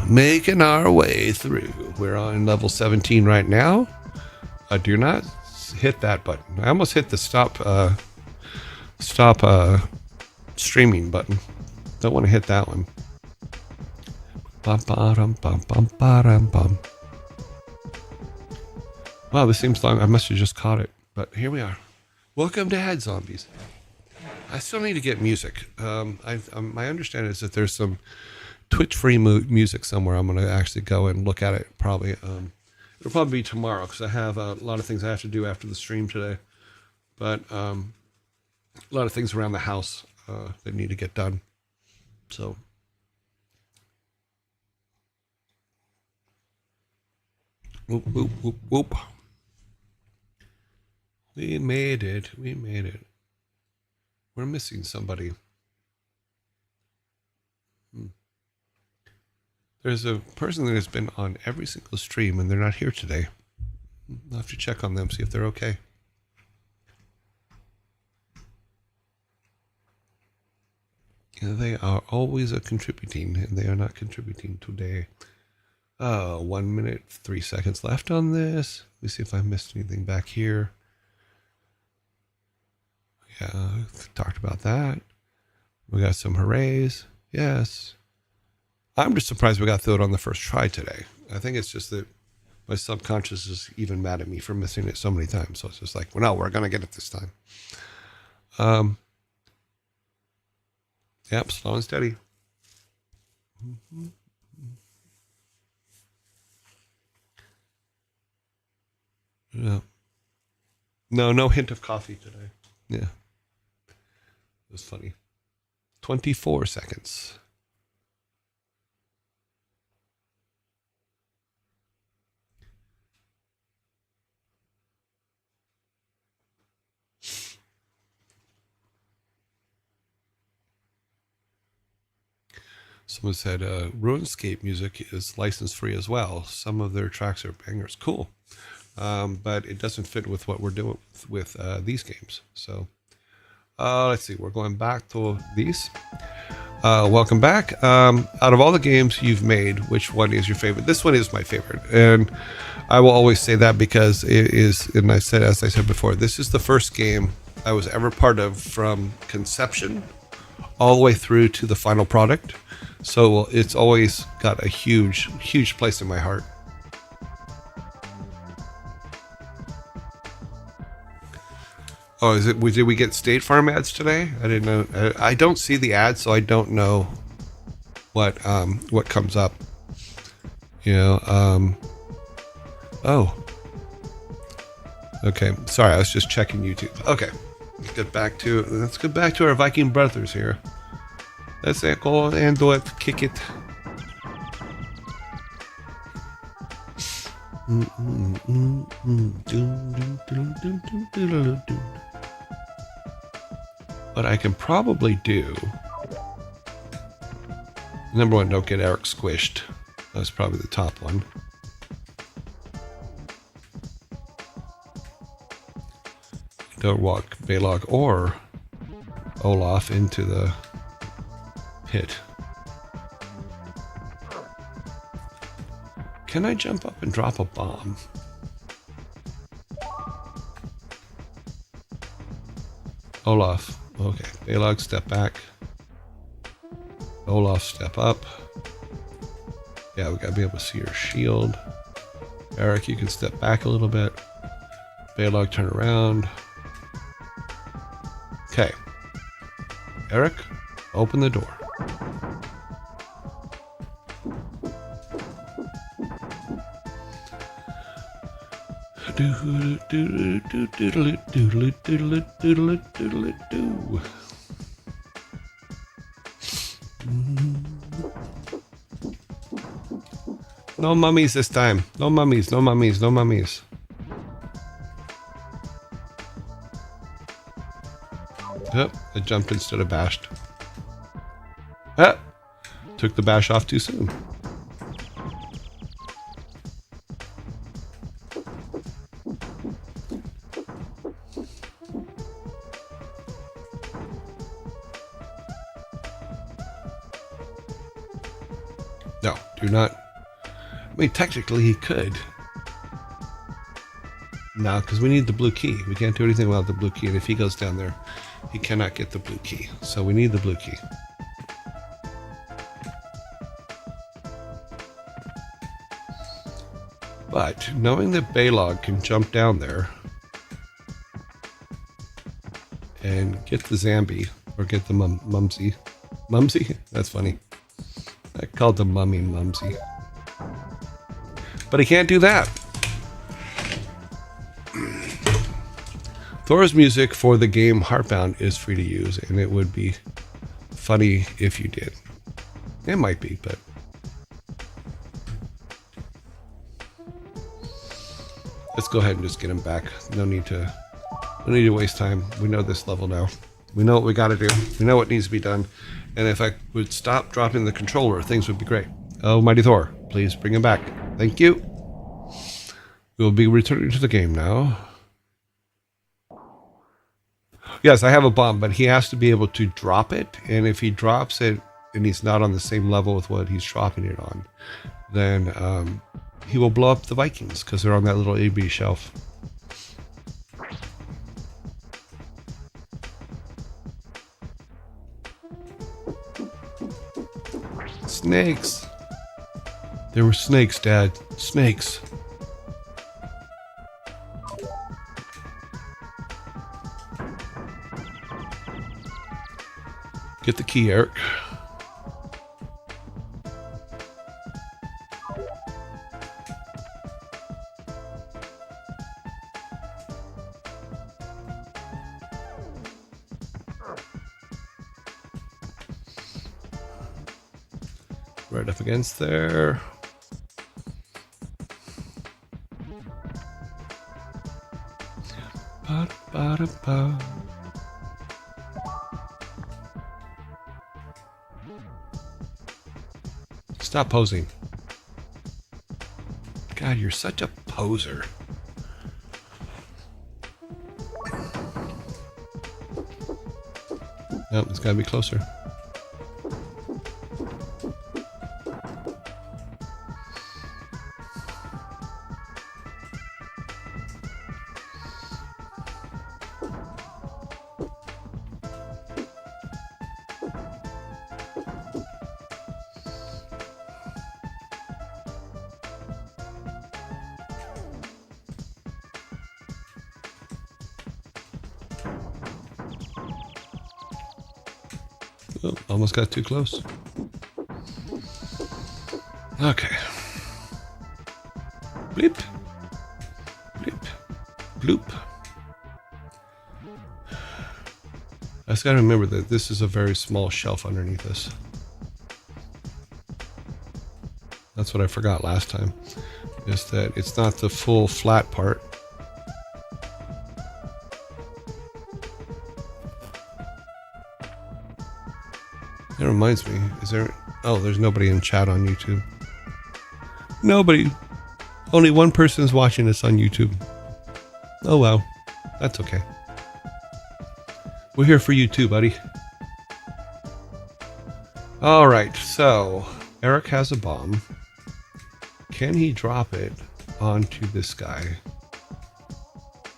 A: We're on level 17 right now. Do not hit that button. I almost hit the stop streaming button. Don't want to hit that one. Wow, this seems long. I must have just caught it. But here we are. Welcome to Ad Zombies. I still need to get music. My understanding is that there's some Twitch-free music somewhere. I'm going to actually go and look at it probably. It'll probably be tomorrow because I have a lot of things I have to do after the stream today. But a lot of things around the house that need to get done. So. Whoop, whoop, whoop, whoop. We made it. We made it. We're missing somebody. There's a person that has been on every single stream and they're not here today. I'll have to check on them, see if they're okay. They are always contributing and they are not contributing today. 1 minute, 3 seconds left on this. Let me see if I missed anything back here. Yeah, talked about that. We got some hoorays. Yes. I'm just surprised we got through it on the first try today. I think it's just that my subconscious is even mad at me for missing it so many times. So it's just like, well, no, we're going to get it this time. Yep, slow and steady. Yeah. No hint of coffee today. Yeah. It was funny. 24 seconds. Someone said RuneScape music is license free as well. Some of their tracks are bangers. Cool. But it doesn't fit with what we're doing with these games. So let's see. We're going back to these. Welcome back. Out of all the games you've made, which one is your favorite? This one is my favorite. And I will always say that because it is, and I said, as I said before, this is the first game I was ever part of from conception all the way through to the final product. So it's always got a huge, huge place in my heart. Oh, is it? Did we get State Farm ads today? I didn't know. I don't see the ads, so I don't know what comes up. You know. Oh. Okay. Sorry, I was just checking YouTube. Okay. Let's get back to our Viking brothers here. Let's go and do it. Kick it. What I can probably do. Number one, don't get Eric squished. That's probably the top one. Don't walk Balog or Olaf into the pit. Can I jump up and drop a bomb? Olaf. Okay. Balog, step back. Olaf, step up. Yeah, we gotta be able to see your shield. Eric, you can step back a little bit. Balog, turn around. Okay. Eric, open the door. No mummies this time. No mummies, no mummies, no mummies. Yep, I jumped instead of bashed. Ah, took the bash off too soon. No, do not. I mean, technically he could. No, because we need the blue key. We can't do anything without the blue key. And if he goes down there, he cannot get the blue key. So we need the blue key. But knowing that Balog can jump down there and get the Zambi, or get the Mumsy. Mumsy? That's funny. I called the mummy Mumsy. But he can't do that. Thor's music for the game Heartbound is free to use, and it would be funny if you did. It might be, but... let's go ahead and just get him back. No need to waste time. We know this level now. We know what we got to do. We know what needs to be done. And if I would stop dropping the controller, things would be great. Oh, Mighty Thor, please bring him back. Thank you. We'll be returning to the game now. Yes, I have a bomb, but he has to be able to drop it. And if he drops it and he's not on the same level with what he's dropping it on, then he will blow up the Vikings because they're on that little AB shelf. Snakes. There were snakes, Dad. Snakes. Get the key, Eric. Right up against there. Ba-da-ba-da-ba. Stop posing. God, you're such a poser. Nope, it's gotta be closer. Oh, almost got too close. Okay. Bleep. Bleep. Bloop. I just gotta remember that this is a very small shelf underneath us. That's what I forgot last time, is that it's not the full flat part. That reminds me, is there... Oh, there's nobody in chat on YouTube. Nobody. Only one person is watching this on YouTube. Oh well, that's okay. We're here for you too, buddy. All right, so Eric has a bomb. Can he drop it onto this guy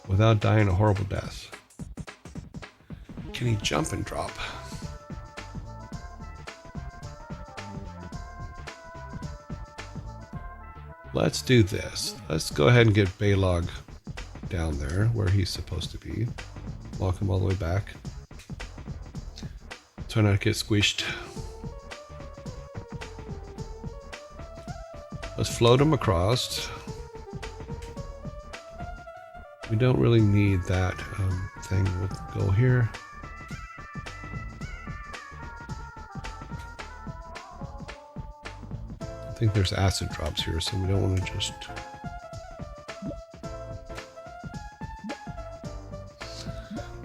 A: without dying a horrible death? Can he jump and drop? Let's do this. Let's go ahead and get Baylog down there where he's supposed to be. Walk him all the way back. Try not to get squished. Let's float him across. We don't really need that thing. We'll go here. I think there's acid drops here, so we don't want to just...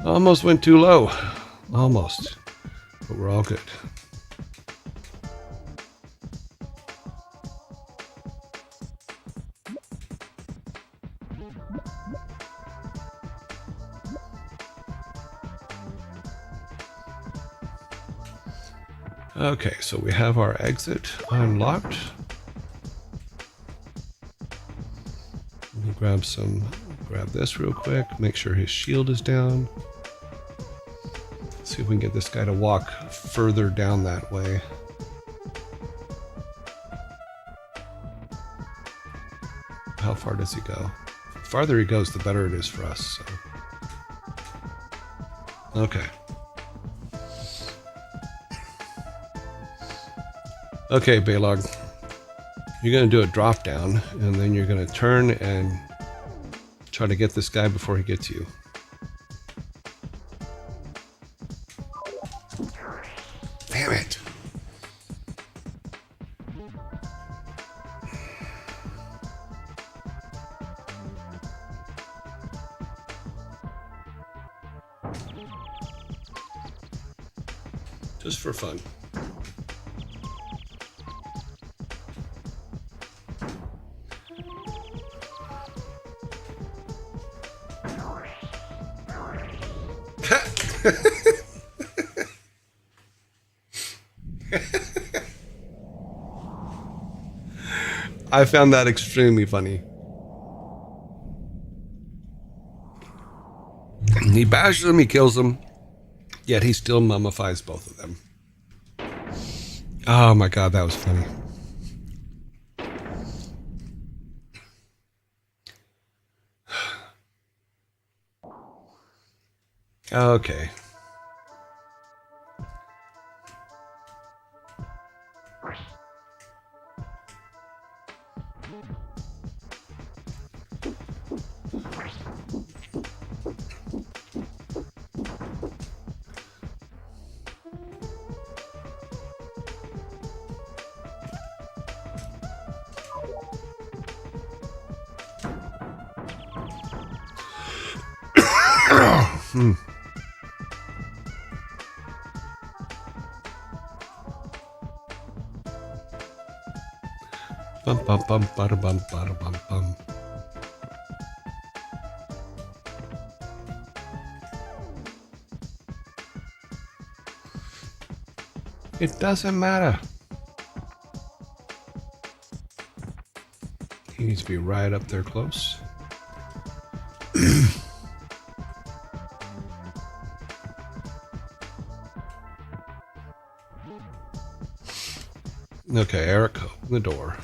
A: Almost went too low. Almost. But we're all good. Okay, so we have our exit unlocked. Let me grab this real quick, make sure his shield is down. See if we can get this guy to walk further down that way. How far does he go? The farther he goes, the better it is for us. So. Okay. Okay, Baylog. You're going to do a drop down, and then you're going to turn and try to get this guy before he gets you. Damn it. Just for fun. I found that extremely funny. He bashes him, he kills him, yet he still mummifies both of them. Oh my god, that was funny. Okay. Bum bum bum bada bum bada bum bum. It doesn't matter. He needs to be right up there close. Okay, Eric, open the door.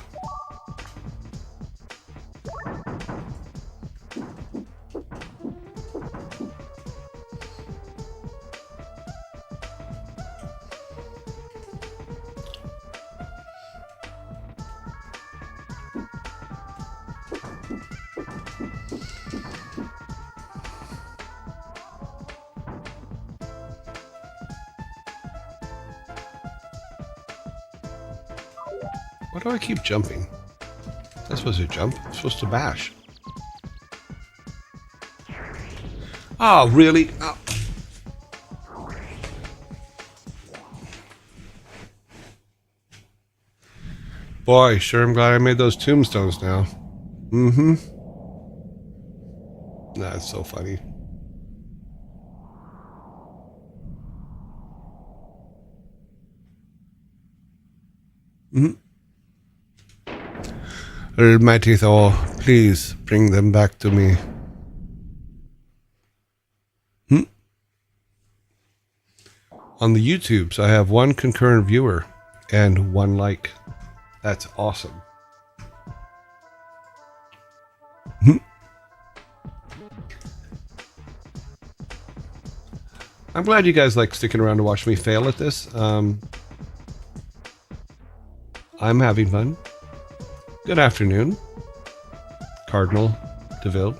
A: Why do I keep jumping? I'm not supposed to jump. I'm supposed to bash. Oh, really? Oh. Boy, sure am glad I made those tombstones now. Mm-hmm. That's so funny. Mm-hmm. Almighty Thor, please bring them back to me. Hmm? On the YouTubes, I have 1 concurrent viewer and 1 like. That's awesome. I'm glad you guys like sticking around to watch me fail at this. I'm having fun. Good afternoon, Cardinal DeVille.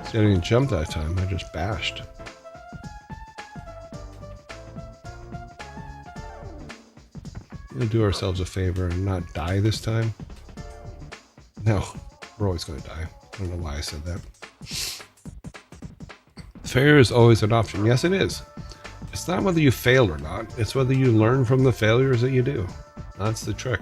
A: See, I didn't jump that time. I just bashed. We'll do ourselves a favor and not die this time. No, we're always going to die. I don't know why I said that. Failure is always an option. Yes, it is. It's not whether you fail or not. It's whether you learn from the failures that you do. That's the trick.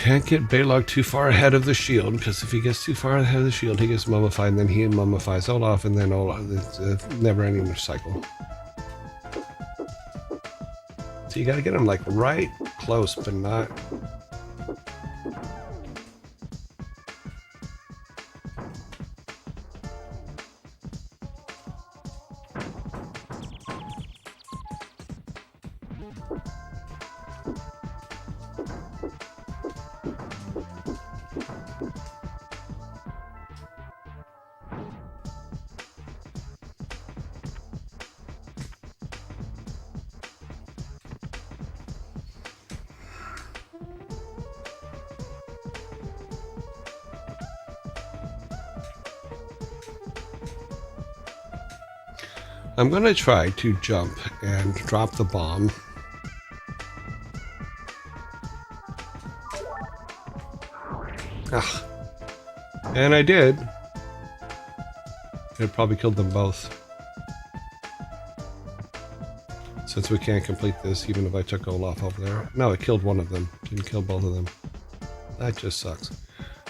A: Can't get Balog too far ahead of the shield, because if he gets too far ahead of the shield, he gets mummified, and then he mummifies Olaf, and then Olaf. It's a never-ending cycle. So you got to get him like right close, but not. I'm going to try to jump and drop the bomb. Ah. And I did. It probably killed them both. Since we can't complete this, even if I took Olaf over there. No, it killed one of them. Didn't kill both of them. That just sucks.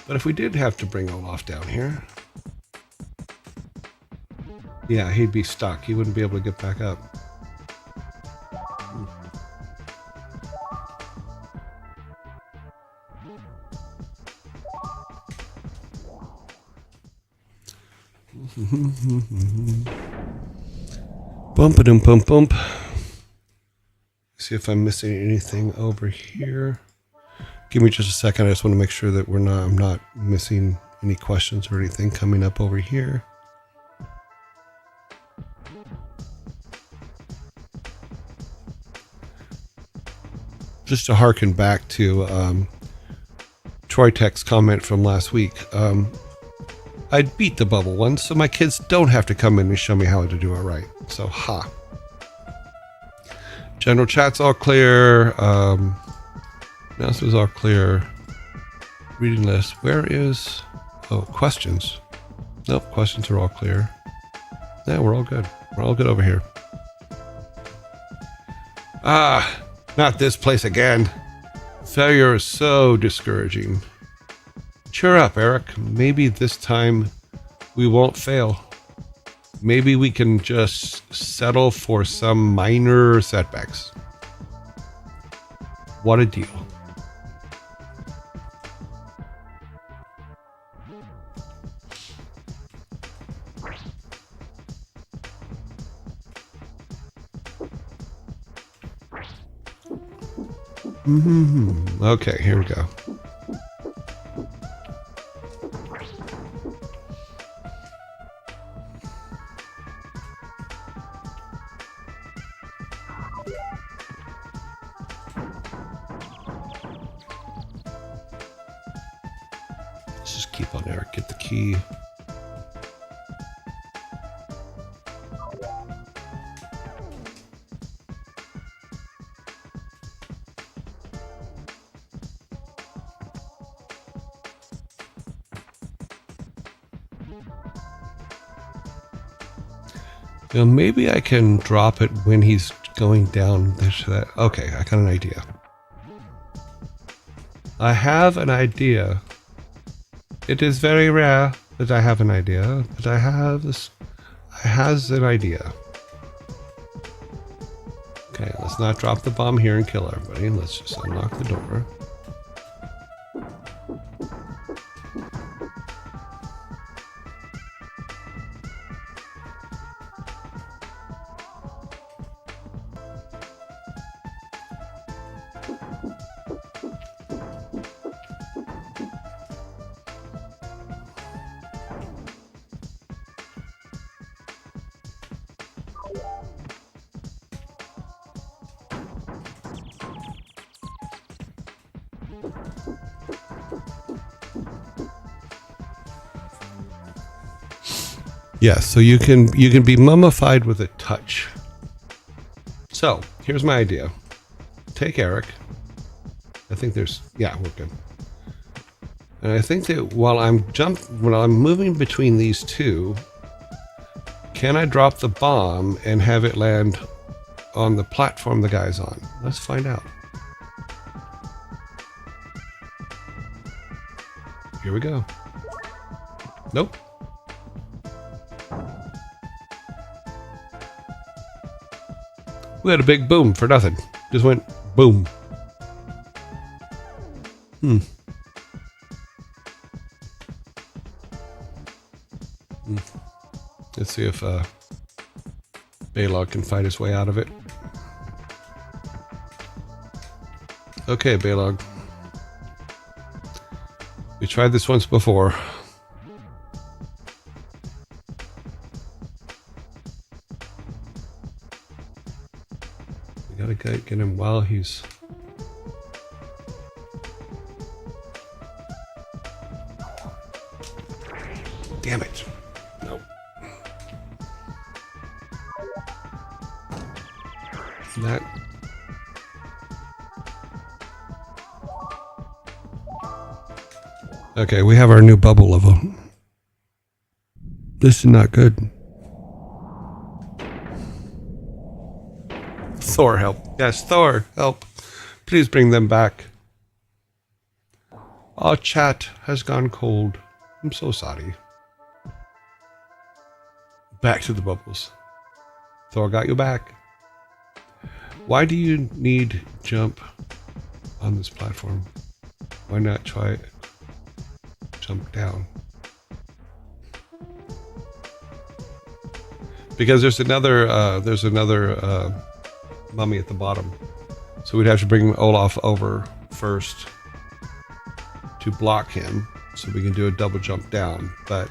A: But if we did have to bring Olaf down here... Yeah, he'd be stuck. He wouldn't be able to get back up. Bump-a-dum-bump-bump. See if I'm missing anything over here. Give me just a second. I just want to make sure that I'm not missing any questions or anything coming up over here. Just to harken back to Troy Tech's comment from last week, I'd beat the bubble once, so my kids don't have to come in and show me how to do it right. So, ha. General chat's all clear. Announcements all clear. Reading list. Where is... Oh, questions. Nope, questions are all clear. Yeah, we're all good. We're all good over here. Ah, not this place again. Failure is so discouraging. Cheer up, Eric. Maybe this time we won't fail. Maybe we can just settle for some minor setbacks. What a deal. Okay, here we go. Let's just keep on Eric. Get the key. You know, maybe I can drop it when he's going down this that. Okay, I got an idea. I have an idea. It is very rare that I have an idea, but I have this. I has an idea. Okay, let's not drop the bomb here and kill everybody. Let's just unlock the door. Yes, so you can be mummified with a touch. So here's my idea. Take Eric. I think there's we're good. And I think that while I'm moving between these two, can I drop the bomb and have it land on the platform the guy's on? Let's find out. Here we go. Nope. We had a big boom for nothing. Just went boom. Let's see if Balog can fight his way out of it. Okay, Balog. We tried this once before. We gotta get him while he's... Damn it. Nope. That... Okay, we have our new bubble level. This is not good. Thor, help. Yes, Thor, help. Please bring them back. Our chat has gone cold. I'm so sorry. Back to the bubbles. Thor got you back. Why do you need jump on this platform? Why not try jump down? Because there's another mummy at the bottom, so we'd have to bring Olaf over first to block him, so we can do a double jump down. But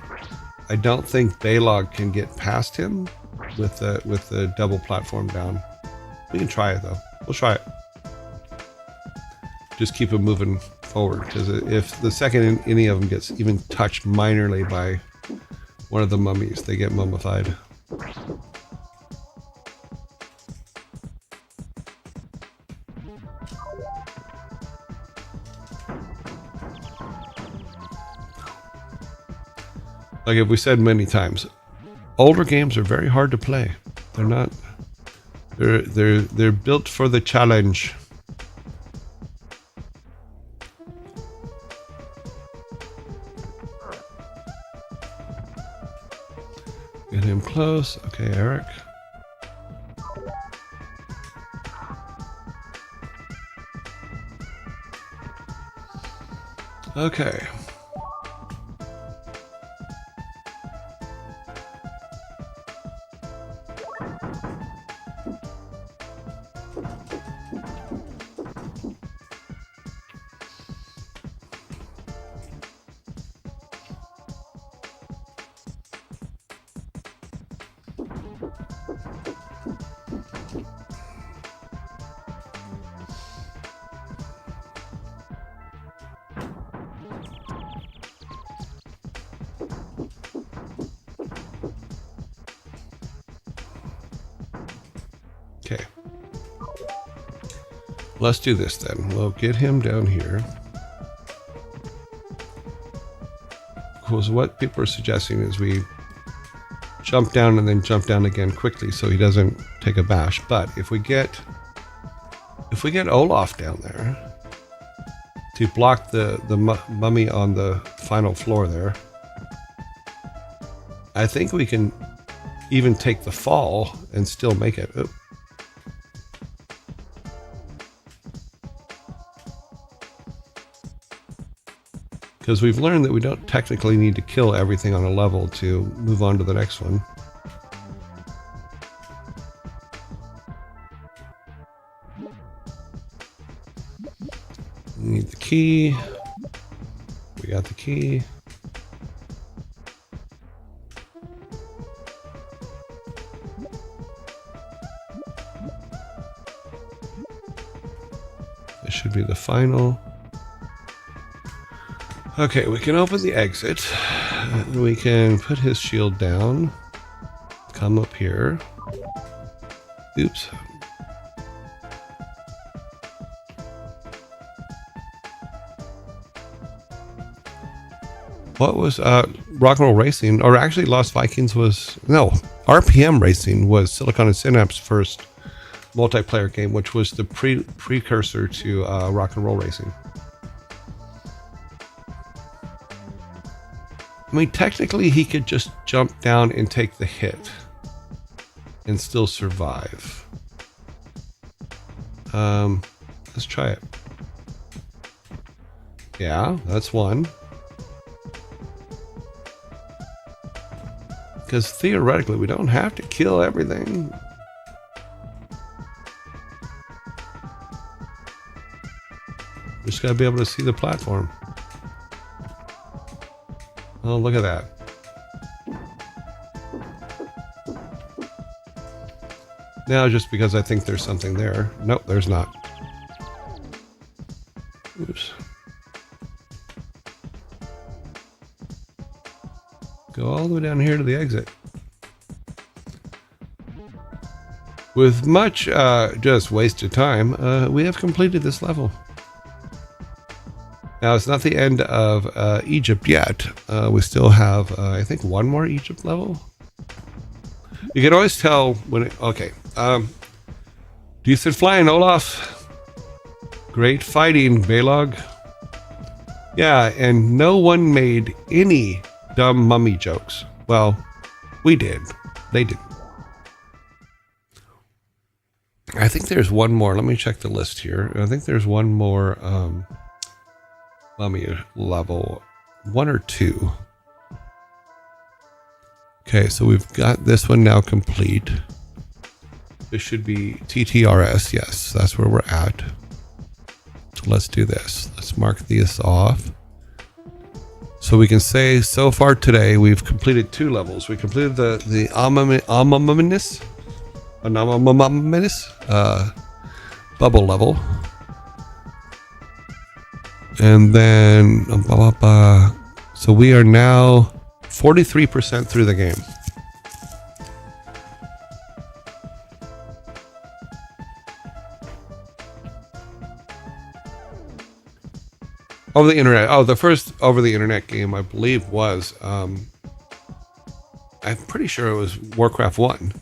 A: I don't think Balog can get past him with the double platform down. We can try it though. We'll try it. Just keep him moving forward, because if the second any of them gets even touched minorly by one of the mummies, they get mummified. Like if we said many times, older games are very hard to play. They're not. They're built for the challenge. Get him close. Okay, Eric. Okay. Okay. Let's do this then. We'll get him down here. Because what people are suggesting is we jump down and then jump down again quickly so he doesn't take a bash. But if we get Olaf down there to block the mummy on the final floor there, I think we can even take the fall and still make it. Oop. Because we've learned that we don't technically need to kill everything on a level to move on to the next one. We need the key. We got the key. This should be the final. Okay, we can open the exit. We can put his shield down. Come up here. Oops. What was Rock and Roll Racing, or actually Lost Vikings was, no, RPM Racing was Silicon and Synapse's first multiplayer game, which was the precursor to Rock and Roll Racing. I mean, technically he could just jump down and take the hit and still survive. Let's try it. Yeah, that's one. Because theoretically, we don't have to kill everything. We just gotta be able to see the platform. Oh, look at that. Now, just because I think there's something there. Nope, there's not. Oops. Go all the way down here to the exit. With much just wasted time, we have completed this level. Now, it's not the end of Egypt yet. We still have, I think, one more Egypt level. You can always tell when it... Okay. Decent flying, Olaf. Great fighting, Balog. Yeah, and no one made any dumb mummy jokes. Well, we did. They didn't. I think there's one more. Let me check the list here. I think there's one more mummy level. One or two. Okay, so we've got this one now complete. This should be TTRS. Yes, that's where we're at. So let's do this. Let's mark these off. So we can say so far today we've completed two levels. We completed the bubble level. And then so we are now 43% through the game. Over the internet. Oh, the first over the internet game I believe was I'm pretty sure it was Warcraft 1.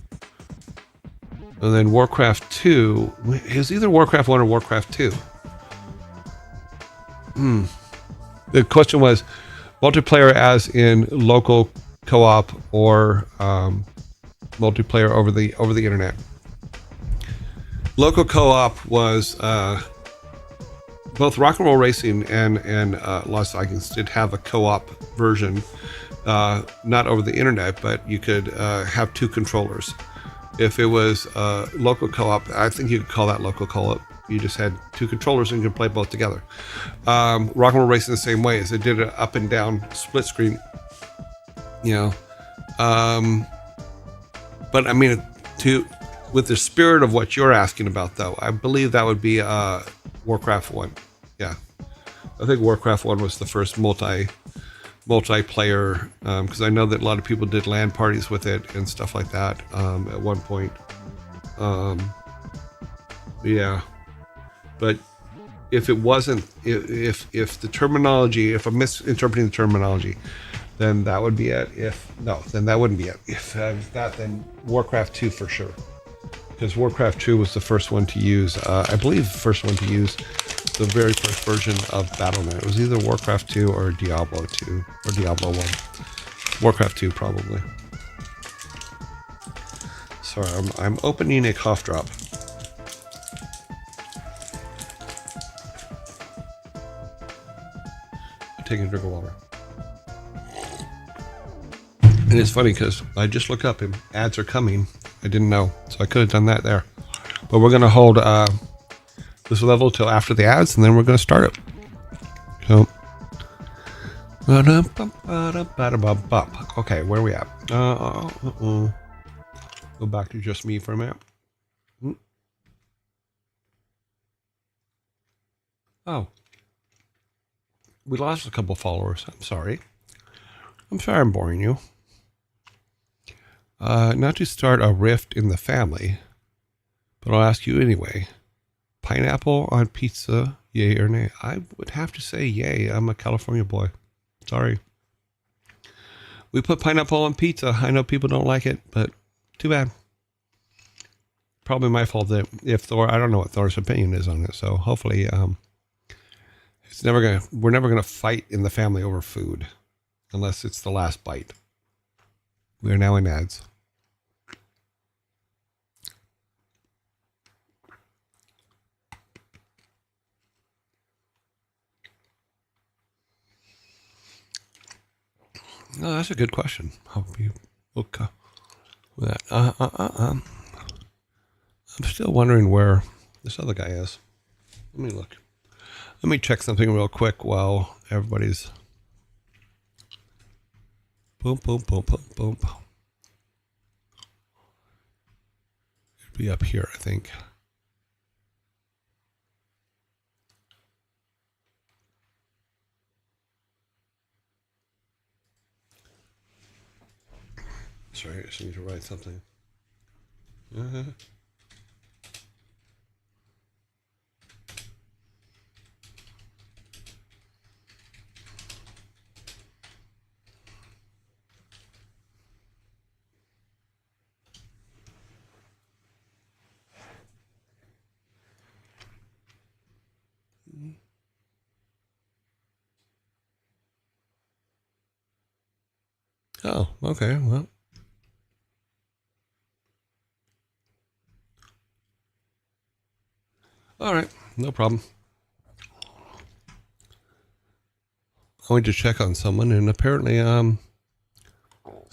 A: And then Warcraft 2, it was either Warcraft 1 or Warcraft 2. The question was multiplayer as in local co-op or multiplayer over the internet. Local co-op was both Rock and Roll Racing and Lost Vikings did have a co-op version, not over the internet, but you could have two controllers. If it was local co-op, I think you could call that local co-op. You just had two controllers and you could play both together. Rock and Roll Racing the same way, as it did an up and down split screen. You know, but I mean, with the spirit of what you're asking about, though, I believe that would be Warcraft 1. Yeah, I think Warcraft 1 was the first multiplayer, because I know that a lot of people did LAN parties with it and stuff like that at one point. Yeah, but if it wasn't, if the terminology, if I'm misinterpreting the terminology, then that would be it. If no, then that wouldn't be it. If that, then Warcraft 2 for sure, because Warcraft 2 was the first one to use, I believe, the first one to use the very first version of Battle.net. It was either Warcraft 2 or Diablo 2 or Diablo 1. Warcraft 2 probably. Sorry, I'm opening a cough drop. Taking a drink of water. And it's funny because I just looked up and ads are coming. I didn't know, so I could have done that there. But we're going to hold this level till after the ads, and then we're going to start it. So, okay, where are we at? Go back to just me for a minute. Oh. We lost a couple followers. I'm sorry. I'm boring you. Not to start a rift in the family, but I'll ask you anyway. Pineapple on pizza, yay or nay? I would have to say yay. I'm a California boy. Sorry. We put pineapple on pizza. I know people don't like it, but too bad. Probably my fault that if Thor, I don't know what Thor's opinion is on it, so hopefully, we're never gonna fight in the family over food, unless it's the last bite. We are now in ads. No, that's a good question. Hope you look with that. I'm still wondering where this other guy is. Let me look. Let me check something real quick while everybody's boom. It'd be up here, I think. Sorry, I just need to write something. Oh, okay, well. All right, no problem. I went to check on someone, and apparently,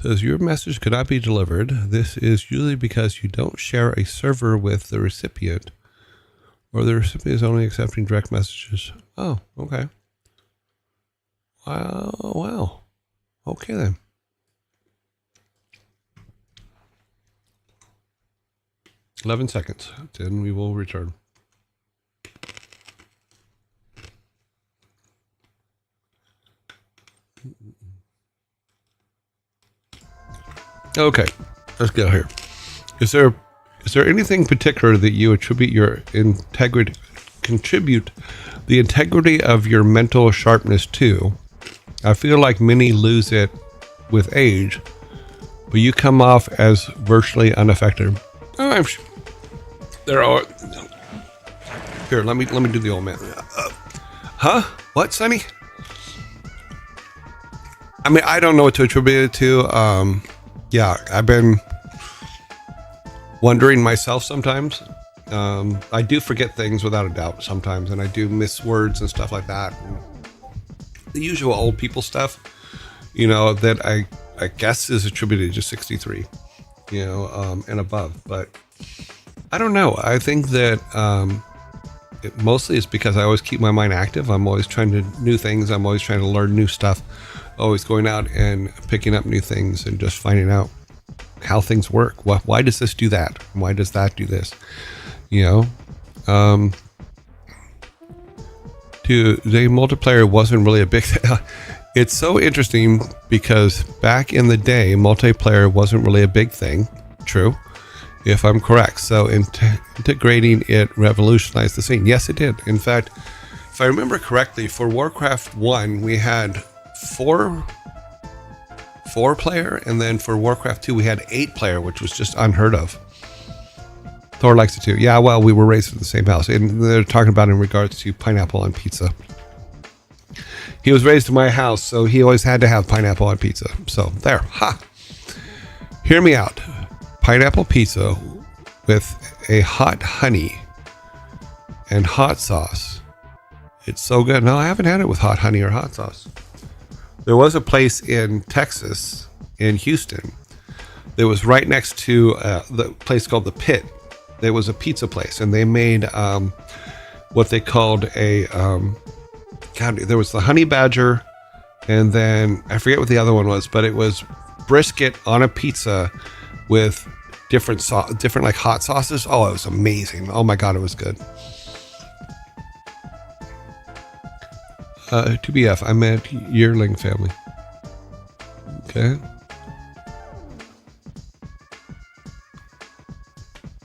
A: says your message could not be delivered. This is usually because you don't share a server with the recipient, or the recipient is only accepting direct messages. Oh, okay. Wow. Okay then. $11 seconds. Then we will return. Okay, let's go here. Is there anything particular that you attribute your contribute the integrity of your mental sharpness to? I feel like many lose it with age, but you come off as virtually unaffected. Oh, there are. Here, let me do the old man. Huh? What, Sonny? I mean, I don't know what to attribute it to. Yeah, I've been wondering myself sometimes. I do forget things without a doubt sometimes, and I do miss words and stuff like that. And the usual old people stuff, that I guess is attributed to 63, and above. But I don't know. I think that it mostly is because I always keep my mind active. I'm always trying to new things. I'm always trying to learn new stuff. Always going out and picking up new things and just finding out how things work. Why does this do that? Why does that do this? The multiplayer wasn't really a big thing. It's so interesting because back in the day, multiplayer wasn't really a big thing. True. if I'm correct. So integrating it revolutionized the scene. Yes, it did. In fact, if I remember correctly, for Warcraft 1, we had four player, and then for Warcraft 2, we had 8 player, which was just unheard of. Thor likes it too. Yeah, well, we were raised in the same house. And they're talking about in regards to pineapple on pizza. He was raised in my house, so he always had to have pineapple on pizza. So there, ha. Hear me out. Pineapple pizza with a hot honey and hot sauce. It's so good. No, I haven't had it with hot honey or hot sauce. There was a place in Texas, in Houston, that was right next to the place called The Pit. There was a pizza place, and they made what they called a God, there was the honey badger, and then I forget what the other one was, but it was brisket on a pizza with different like hot sauces. Oh, it was amazing. Oh my God, it was good. 2BF, I meant yearling family. Okay.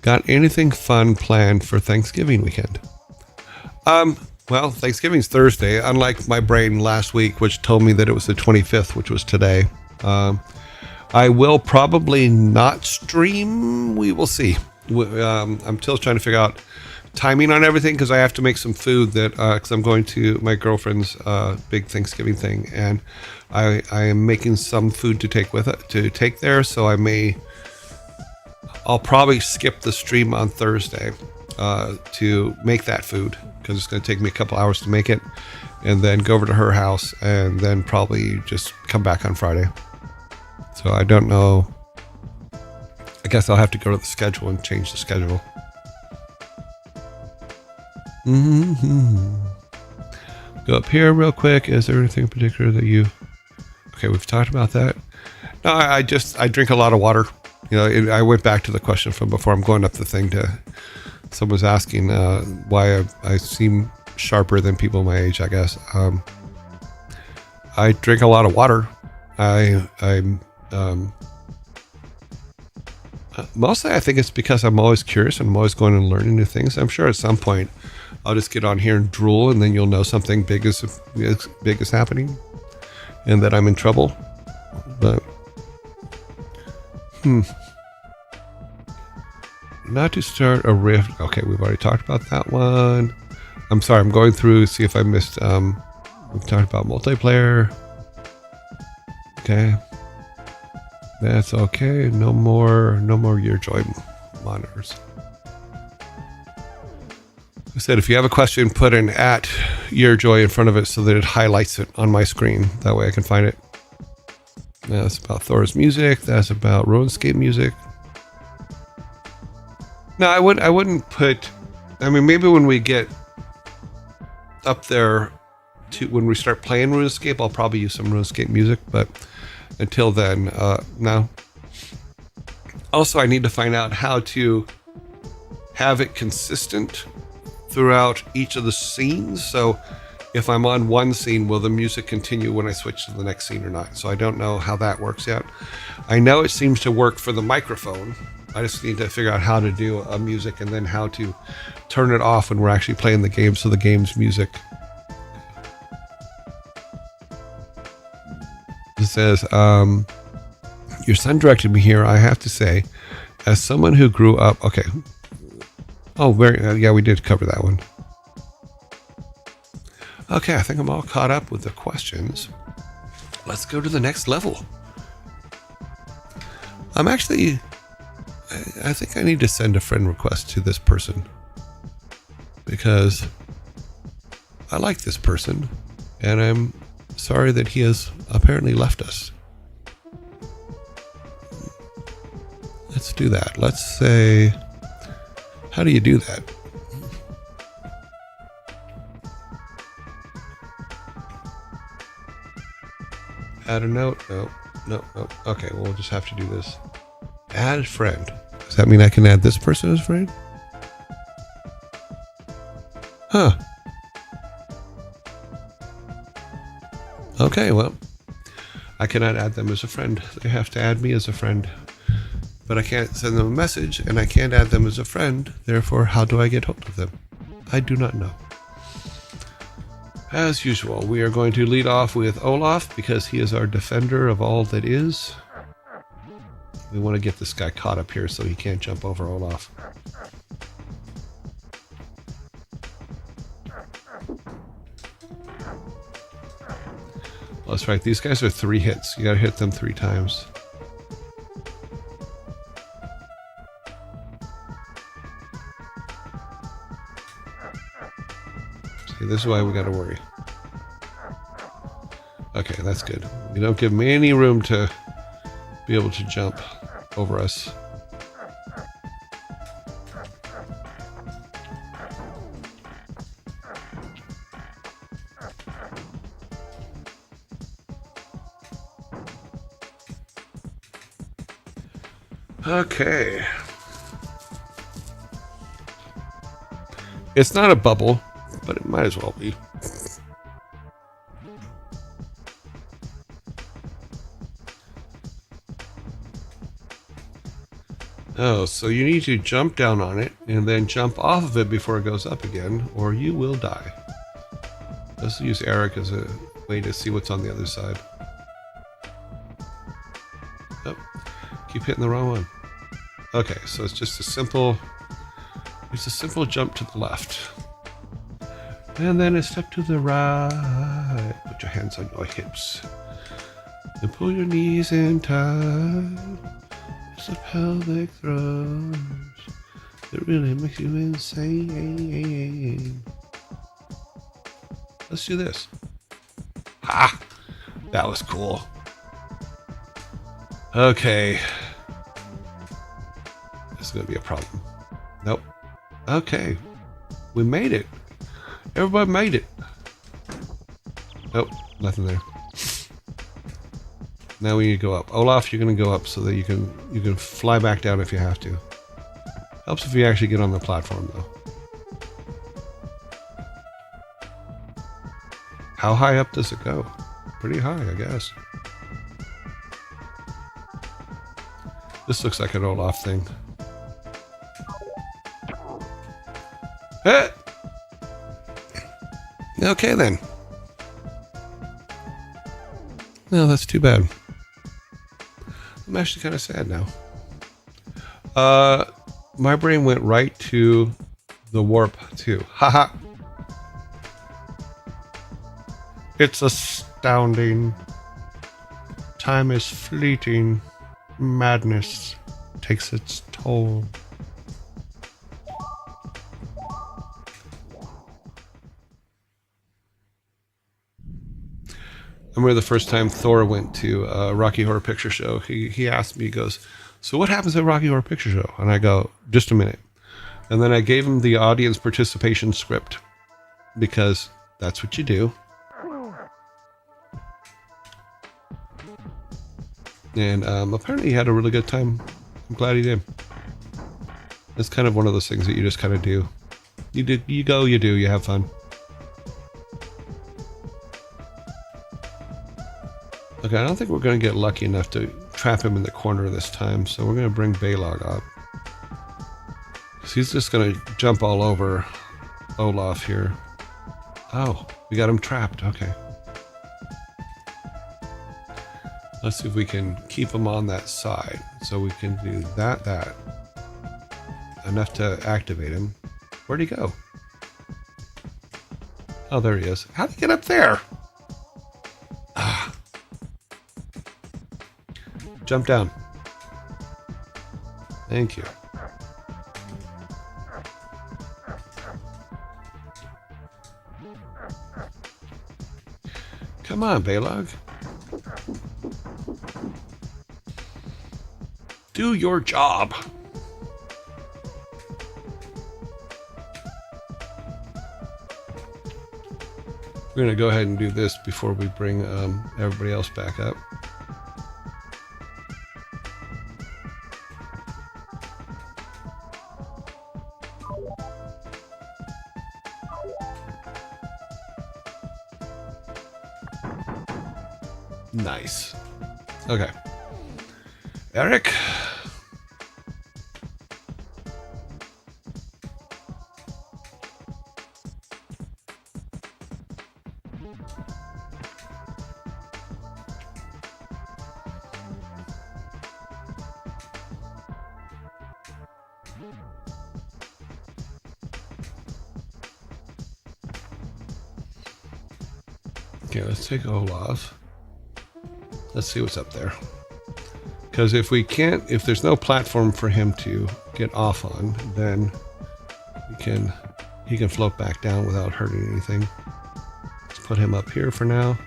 A: Got anything fun planned for Thanksgiving weekend? Well, Thanksgiving's Thursday, unlike my brain last week, which told me that it was the 25th, which was today. I will probably not stream. We will see. I'm still trying to figure out timing on everything, because I have to make some food that, because I'm going to my girlfriend's big Thanksgiving thing, and I am making some food to take there, so I'll probably skip the stream on Thursday to make that food, because it's going to take me a couple hours to make it, and then go over to her house, and then probably just come back on Friday. So I don't know. I guess I'll have to go to the schedule and change the schedule. Go up here real quick. Is there anything in particular that you... Okay, we've talked about that. No, I drink a lot of water. You know, I went back to the question from before. I'm going up the thing to... Someone's asking why I seem sharper than people my age, I guess. I drink a lot of water. Mostly I think it's because I'm always curious and I'm always going and learning new things. I'm sure at some point I'll just get on here and drool, and then you'll know something big is happening and that I'm in trouble. But not to start a rift. Okay, we've already talked about that one. I'm sorry, I'm going through, see if I missed we've talked about multiplayer. Okay. That's okay. No more YourJoy monitors. I said, if you have a question, put an @YourJoy in front of it so that it highlights it on my screen. That way I can find it. That's about Thor's music. That's about RuneScape music. No, I wouldn't put... I mean, maybe when we get up there to when we start playing RuneScape, I'll probably use some RuneScape music, but until then, no. Also, I need to find out how to have it consistent throughout each of the scenes. So if I'm on one scene, will the music continue when I switch to the next scene or not? So I don't know how that works yet. I know it seems to work for the microphone. I just need to figure out how to do a music and then how to turn it off when we're actually playing the game, so the game's music. It says, your son directed me here. I have to say, as someone who grew up... Okay. Oh, yeah, we did cover that one. Okay, I think I'm all caught up with the questions. Let's go to the next level. I'm actually... I think I need to send a friend request to this person, because I like this person, and I'm sorry that he has apparently left us. Let's do that. Let's say, how do you do that? Add a note? No. Okay, well, we'll just have to do this. Add friend. Does that mean I can add this person as a friend? Huh. Okay, well, I cannot add them as a friend. They have to add me as a friend. but I can't send them a message, and I can't add them as a friend. Therefore, how do I get hold of them? I do not know. As usual, we are going to lead off with Olaf because he is our defender of all that is. We want to get this guy caught up here so he can't jump over Olaf. That's right, these guys are 3 hits. You gotta hit them 3 times. See, this is why we gotta worry. Okay, that's good. We don't give him any room to be able to jump over us. Okay. It's not a bubble, but it might as well be. Oh, so you need to jump down on it and then jump off of it before it goes up again, or you will die. Let's use Eric as a way to see what's on the other side. Oh, keep hitting the wrong one. Okay, so it's just a simple jump to the left. And then a step to the right. Put your hands on your hips. And pull your knees in tight. It's the pelvic thrust that really makes you insane. Let's do this. Ha! That was cool. Okay. This is going to be a problem. Nope. Okay. We made it. Everybody made it. Nope. Nothing there. Now we need to go up. Olaf, you're going to go up so that you can fly back down if you have to. Helps if you actually get on the platform, though. How high up does it go? Pretty high, I guess. This looks like an Olaf thing. Okay, then. No, that's too bad. I'm actually kind of sad now. My brain went right to the warp too. Haha. It's astounding. Time is fleeting. Madness takes its toll. I remember the first time Thor went to Rocky Horror Picture Show, he asked me, he goes, so what happens at Rocky Horror Picture Show? And I go, just a minute. And then I gave him the audience participation script because that's what you do. And apparently he had a really good time. I'm glad he did. It's kind of one of those things that you just kind of do. You go, you do, you have fun. Okay, I don't think we're going to get lucky enough to trap him in the corner this time, so we're going to bring Balog up. So he's just going to jump all over Olaf here. Oh, we got him trapped. Okay. Let's see if we can keep him on that side. So we can do that. Enough to activate him. Where'd he go? Oh, there he is. How'd he get up there? Jump down. Thank you. Come on, Balog. Do your job. We're going to go ahead and do this before we bring everybody else back up. Nice. Okay. Eric, Okay, let's take Olaf. Let's see what's up there. Because if there's no platform for him to get off on, then he can float back down without hurting anything. Let's put him up here for now.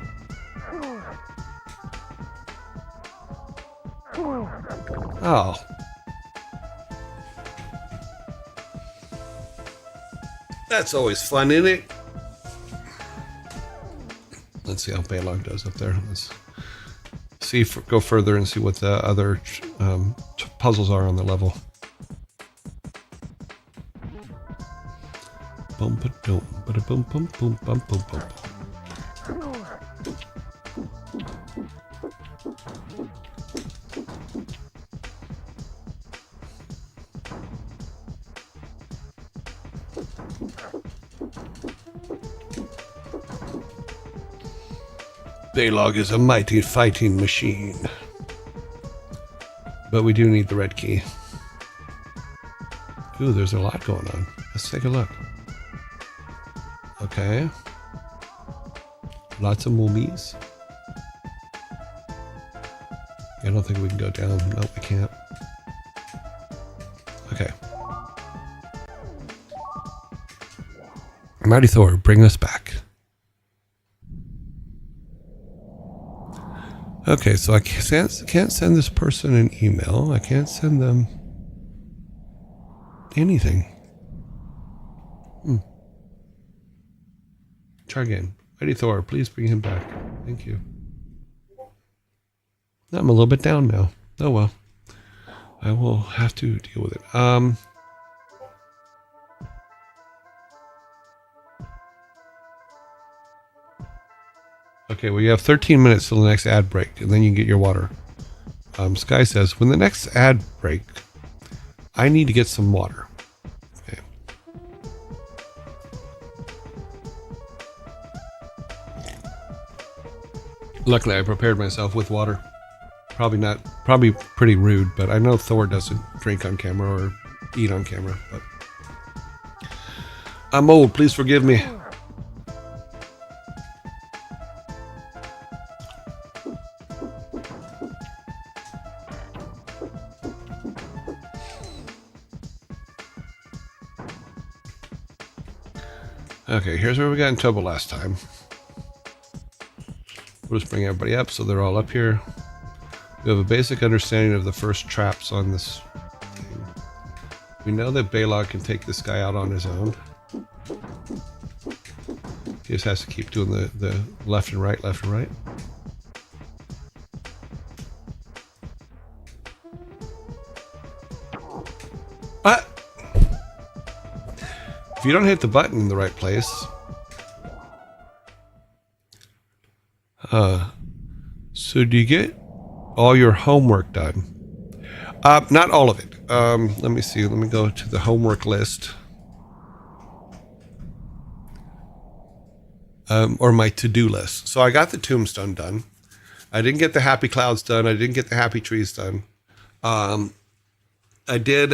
A: Oh. That's always fun, isn't it? Let's see how Balog does up there. Let's see, go further and see what the other puzzles are on the level. Boom, boom, boom, boom, boom, boom, boom, boom. Balog is a mighty fighting machine. But we do need the red key. Ooh, there's a lot going on. Let's take a look. Okay. Lots of mummies. I don't think we can go down. No, we can't. Okay. Mighty Thor, bring us back. Okay, so I can't send this person an email. I can't send them anything. Try again. Mighty Thor, please bring him back. Thank you. I'm a little bit down now. Oh well. I will have to deal with it. Okay, well, you have 13 minutes till the next ad break, and then you can get your water. Sky says, when the next ad break, I need to get some water. Okay. Luckily, I prepared myself with water. Probably pretty rude, but I know Thor doesn't drink on camera or eat on camera, but I'm old, please forgive me. Okay, here's where we got in trouble last time. We'll just bring everybody up so they're all up here. We have a basic understanding of the first traps on this thing. We know that Balog can take this guy out on his own. He just has to keep doing the left and right, left and right. What? If you don't hit the button in the right place, so do you get all your homework done? Not all of it. Let me see. Let me go to the homework list. Or my to-do list. So I got the tombstone done. I didn't get the happy clouds done. I didn't get the happy trees done. I did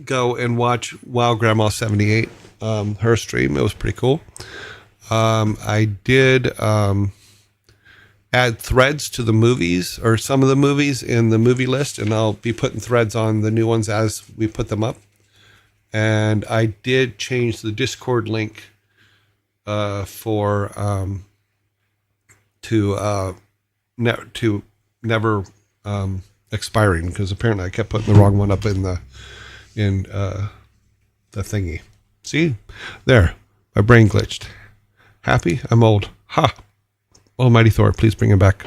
A: go and watch Wow Grandma 78, her stream. It was pretty cool. I did add threads to the movies, or some of the movies in the movie list, and I'll be putting threads on the new ones as we put them up. And I did change the Discord link to never expiring, because apparently I kept putting the wrong one up in the thingy. See there, my brain glitched. Happy? I'm old. Ha! Almighty Thor, please bring him back.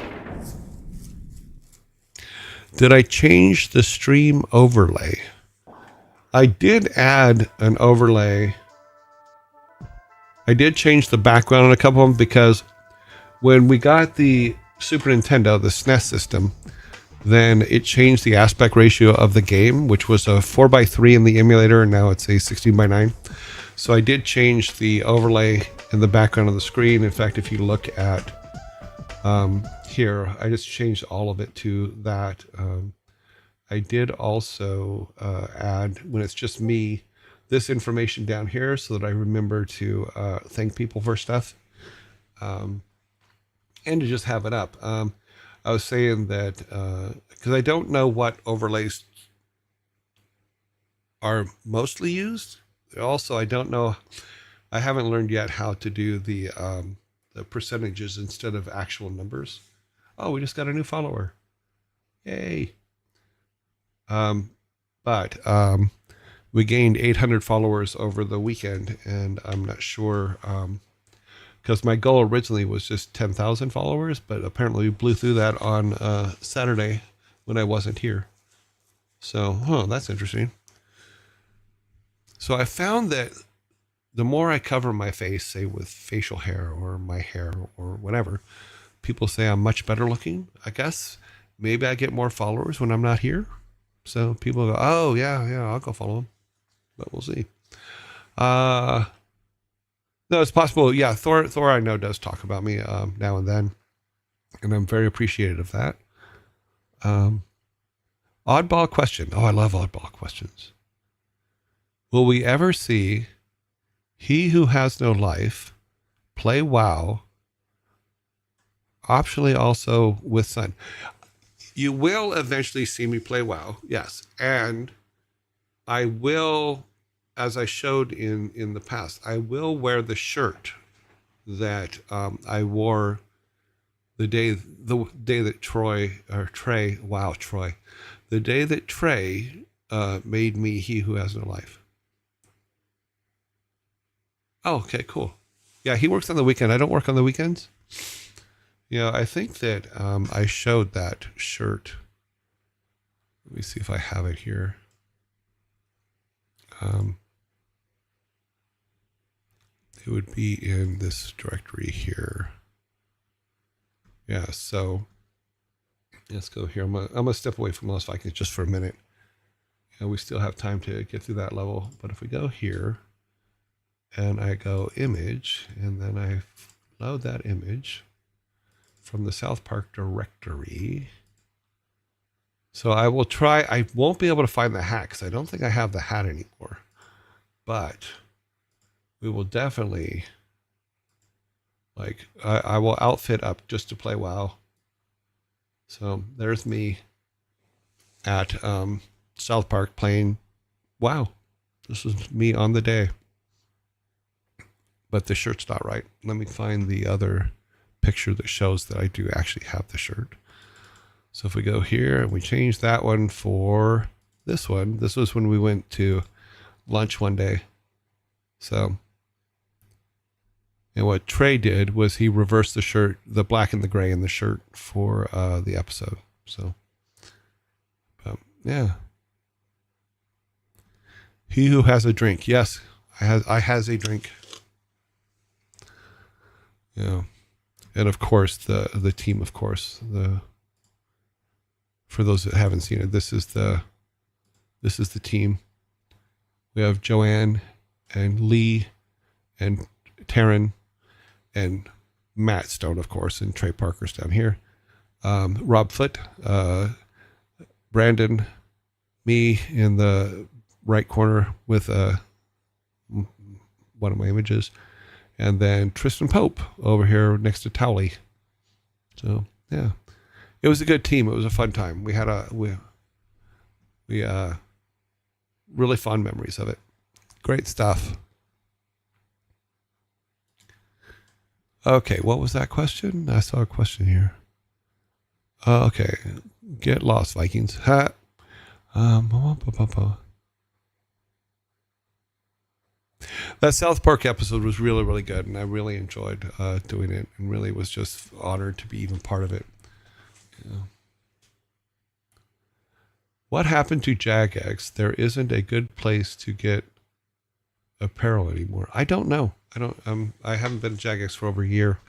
A: Did I change the stream overlay? I did add an overlay. I did change the background on a couple of them, because when we got the Super Nintendo, the SNES system, then it changed the aspect ratio of the game, which was a 4:3 in the emulator, and now it's a 16:9. So I did change the overlay in the background of the screen. In fact, if you look at here, I just changed all of it to that. I did also add, when it's just me, this information down here so that I remember to thank people for stuff, and to just have it up. I was saying that because I don't know what overlays are mostly used. Also, I don't know. I haven't learned yet how to do the percentages instead of actual numbers. Oh, we just got a new follower. Yay. But we gained 800 followers over the weekend, and I'm not sure, because my goal originally was just 10,000 followers, but apparently we blew through that on Saturday when I wasn't here. So, that's interesting. So I found that the more I cover my face, say with facial hair or my hair or whatever, people say I'm much better looking. I guess maybe I get more followers when I'm not here. So people go, oh yeah, I'll go follow them, but we'll see. No, it's possible. Yeah, Thor I know does talk about me now and then, and I'm very appreciative of that. Oddball question. Oh, I love oddball questions. Will we ever see He Who Has No Life play WoW, optionally also with Sun? You will eventually see me play WoW, yes. And I will, as I showed in the past, I will wear the shirt that I wore the day that Troy, the day that Trey made me He Who Has No Life. Oh, okay, cool. Yeah, he works on the weekend. I don't work on the weekends. Yeah, I think that I showed that shirt. Let me see if I have it here. It would be in this directory here. Yeah, so let's go here. I'm gonna step away from Lost Vikings just for a minute. We still have time to get through that level. But if we go here and I go image, and then I load that image from the South Park directory. So I will try. I won't be able to find the hat because I don't think I have the hat anymore. But we will definitely, I will outfit up just to play WoW. So there's me at South Park playing WoW. This is me on the day. But the shirt's not right. Let me find the other picture that shows that I do actually have the shirt. So if we go here and we change that one for this one, this was when we went to lunch one day. So, and what Trey did was he reversed the shirt, the black and the gray in the shirt for the episode. So, yeah. He who has a drink. Yes, I has a drink. Yeah. And of course, the team, of course, for those that haven't seen it, this is the team. We have Joanne and Lee and Taryn and Matt Stone, of course, and Trey Parker's down here. Rob Foote, Brandon, me in the right corner with one of my images, and then Tristan Pope over here next to Towley. So yeah, it was a good team. It was a fun time. We had really fond memories of it. Great stuff. Okay, what was that question? I saw a question here. Okay, get Lost Vikings. That South Park episode was really, really good, and I really enjoyed doing it, and really was just honored to be even part of it. Yeah. What happened to Jagex? There isn't a good place to get apparel anymore. I don't know. I haven't been to Jagex for over a year,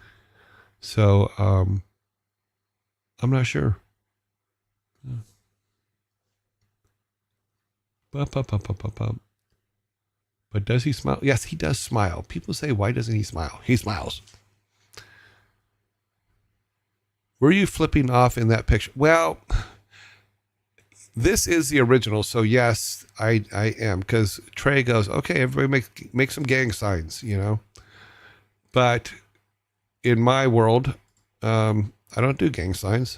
A: so I'm not sure. But does he smile? Yes, he does smile. People say, why doesn't he smile? He smiles. Were you flipping off in that picture? Well, this is the original, so yes, I am, because Trey goes, okay, everybody make some gang signs, you know. But in my world, I don't do gang signs,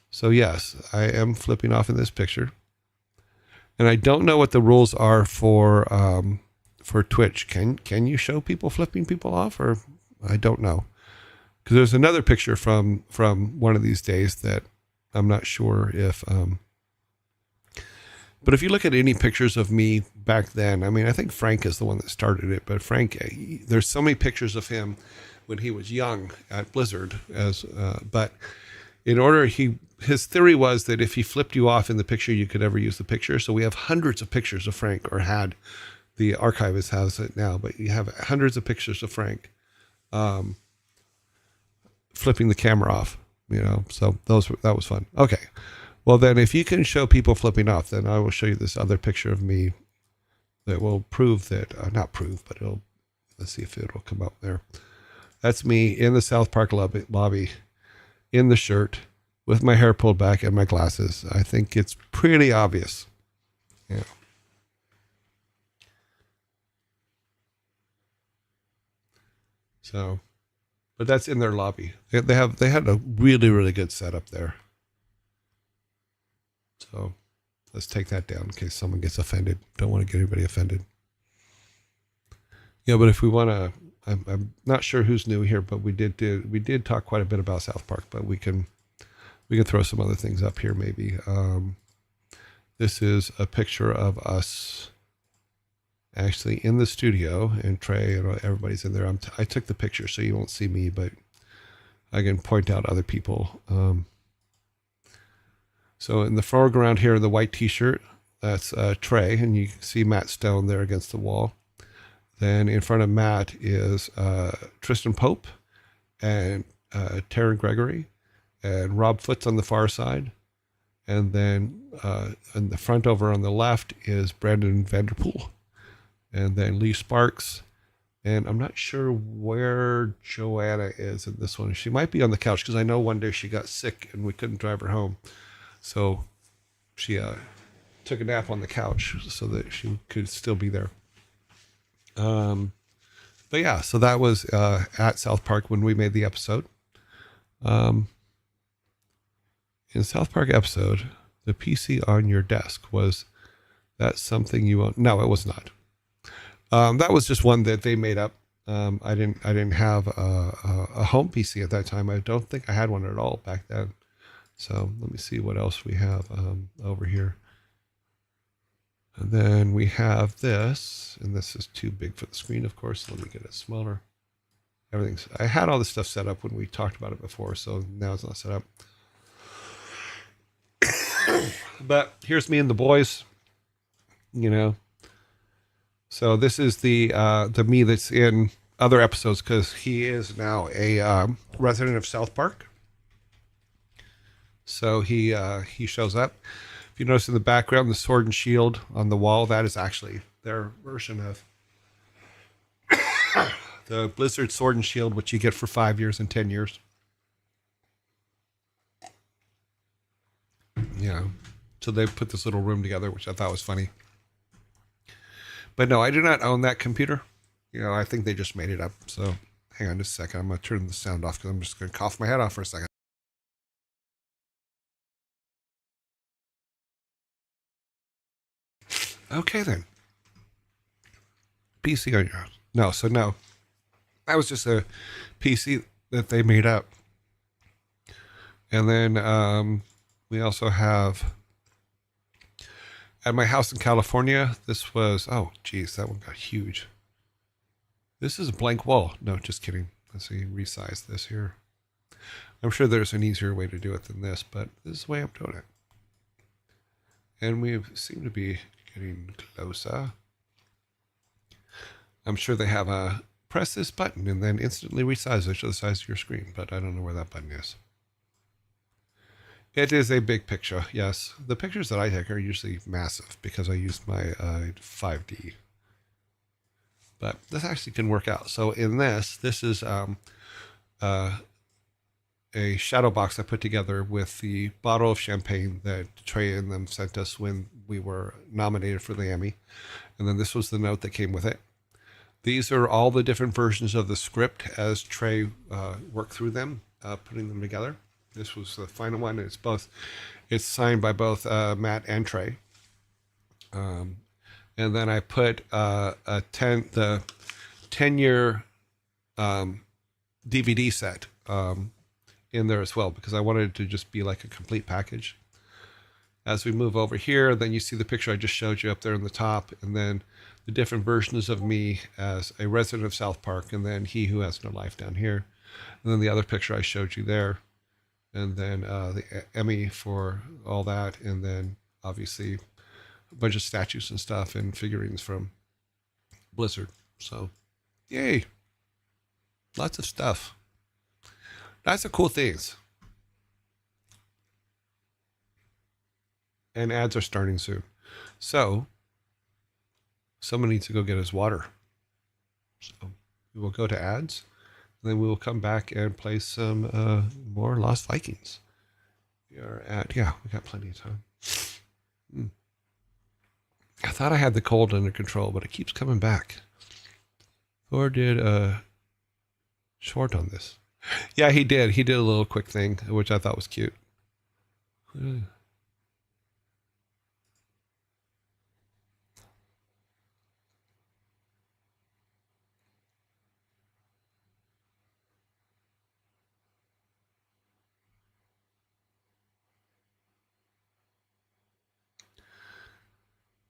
A: so yes, I am flipping off in this picture, and I don't know what the rules are for Twitch. Can you show people flipping people off, or I don't know, because there's another picture from one of these days that I'm not sure if. But if you look at any pictures of me back then, I mean, I think Frank is the one that started it, but Frank, there's so many pictures of him when he was young at Blizzard but in order, his theory was that if he flipped you off in the picture, you could ever use the picture. So we have hundreds of pictures of Frank, or had. The archivist has it now, but you have hundreds of pictures of Frank, flipping the camera off, you know, so that was fun. Okay. Well, then if you can show people flipping off, then I will show you this other picture of me that will prove that, not prove, but let's see if it'll come up there. That's me in the South Park lobby, in the shirt, with my hair pulled back and my glasses. I think it's pretty obvious. Yeah. So, but that's in their lobby. They had a really, really good setup there. So let's take that down in case someone gets offended. Don't want to get anybody offended. Yeah, but if we want to, I'm not sure who's new here, but we did talk quite a bit about South Park, but we can throw some other things up here maybe. This is a picture of us actually in the studio, and Trey and everybody's in there. I took the picture, so you won't see me, but I can point out other people. So in the foreground here, the white T-shirt, that's Trey, and you can see Matt Stone there against the wall. Then in front of Matt is Tristan Pope and Taryn Gregory, and Rob Foote's on the far side. And then in the front over on the left is Brandon Vanderpool, and then Lee Sparks. And I'm not sure where Joanna is in this one. She might be on the couch, because I know one day she got sick and we couldn't drive her home. So she took a nap on the couch so that she could still be there. But yeah, so that was at South Park when we made the episode. In South Park episode, the PC on your desk, was that something you own? No, it was not. That was just one that they made up. I didn't have a home PC at that time. I don't think I had one at all back then. So let me see what else we have over here. And then we have this, and this is too big for the screen, of course. Let me get it smaller. I had all this stuff set up when we talked about it before, so now it's not set up. But here's me and the boys, you know. So this is the me that's in other episodes, because he is now a resident of South Park. So he shows up. If you notice in the background, the sword and shield on the wall, that is actually their version of the Blizzard sword and shield, which you get for 5 years and 10 years. Yeah. So they put this little room together, which I thought was funny. But no, I do not own that computer. You know, I think they just made it up. So hang on just a second. I'm going to turn the sound off, because I'm just going to cough my head off for a second. Okay, then. PC on your house. No, so no. That was just a PC that they made up. And then we also have, at my house in California, this was, oh, geez, that one got huge. This is a blank wall. No, just kidding. Let's see, resize this here. I'm sure there's an easier way to do it than this, but this is the way I'm doing it. And we seem to be getting closer. I'm sure they have a press this button and then instantly resize it to the size of your screen, but I don't know where that button is. It is a big picture, yes. The pictures that I take are usually massive because I use my 5D. but this actually can work out. So in this is a shadow box I put together with the bottle of champagne that Trey and them sent us when we were nominated for the Emmy. And then this was the note that came with it. These are all the different versions of the script as Trey worked through them, putting them together. This was the final one. It's signed by both Matt and Trey. And then I put the 10-year DVD set in there as well, because I wanted it to just be like a complete package. As we move over here, then you see the picture I just showed you up there in the top, and then the different versions of me as a resident of South Park, and then He Who Has No Life down here, and then the other picture I showed you there, and then the Emmy for all that, and then obviously a bunch of statues and stuff and figurines from Blizzard. So, yay! Lots of stuff. That's the cool things. And ads are starting soon. So, someone needs to go get his water. So, we will go to ads. And then we will come back and play some more Lost Vikings. We got plenty of time. I thought I had the cold under control, but it keeps coming back. Or did Short on this? Yeah, he did. He did a little quick thing, which I thought was cute.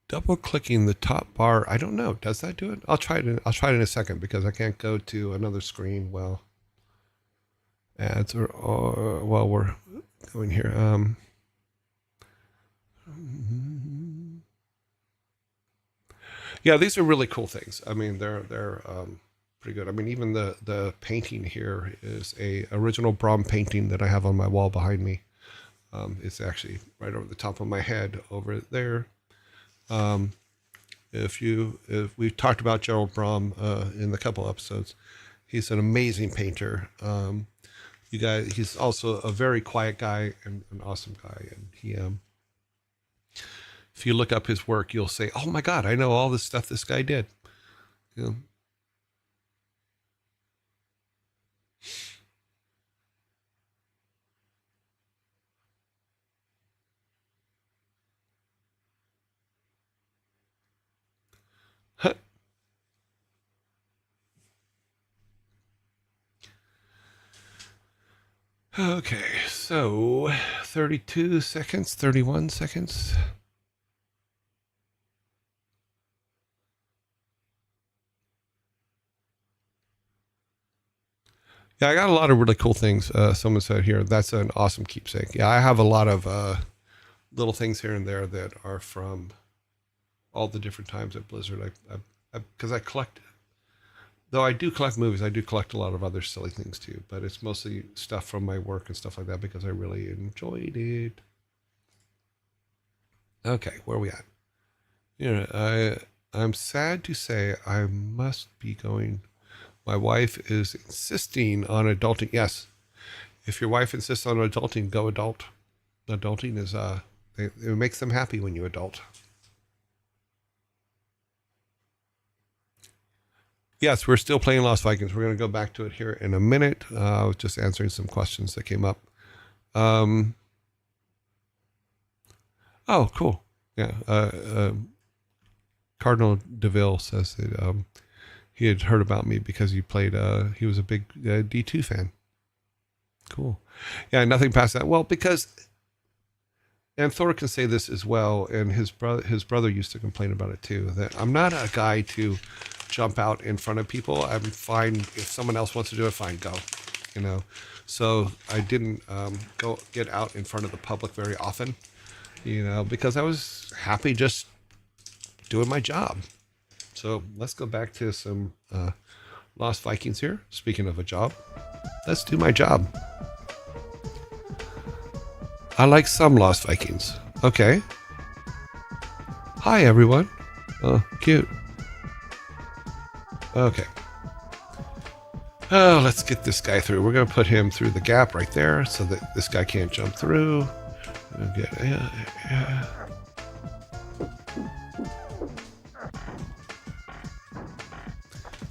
A: Double clicking the top bar. I don't know. Does that do it? I'll try it in a second, because I can't go to another screen while ads are while we're going here. Yeah, these are really cool things. I mean, they're pretty good. I mean, even the painting here is a original Brahm painting that I have on my wall behind me. It's actually right over the top of my head over there. If we've talked about Gerald Brahm in the couple episodes, he's an amazing painter. He's also a very quiet guy and an awesome guy. And he, if you look up his work, you'll say, "Oh my God, I know all this stuff this guy did." You know? Okay, so 32 seconds, 31 seconds. Yeah, I got a lot of really cool things. Someone said here, that's an awesome keepsake. Yeah, I have a lot of little things here and there that are from all the different times at Blizzard. Because I collect, though I do collect movies, I do collect a lot of other silly things too. But it's mostly stuff from my work and stuff like that, because I really enjoyed it. Okay, where are we at? I'm sad to say I must be going. My wife is insisting on adulting. Yes, if your wife insists on adulting, go adult. Adulting is it makes them happy when you adult. Yes, we're still playing Lost Vikings. We're going to go back to it here in a minute. I was just answering some questions that came up. Oh, cool. Yeah. Cardinal DeVille says that he had heard about me because he was a big D2 fan. Cool. Yeah, nothing past that. Well, because, and Thor can say this as well, and his brother used to complain about it too, that I'm not a guy to jump out in front of people. I'm fine if someone else wants to do it, fine, go. So I didn't go get out in front of the public very often, because I was happy just doing my job. So let's go back to some Lost Vikings here. Speaking of a job, let's do my job. I like some Lost Vikings. Okay. Hi, everyone. Oh, cute. Okay. Oh, let's get this guy through. We're going to put him through the gap right there so that this guy can't jump through. Okay. Yeah.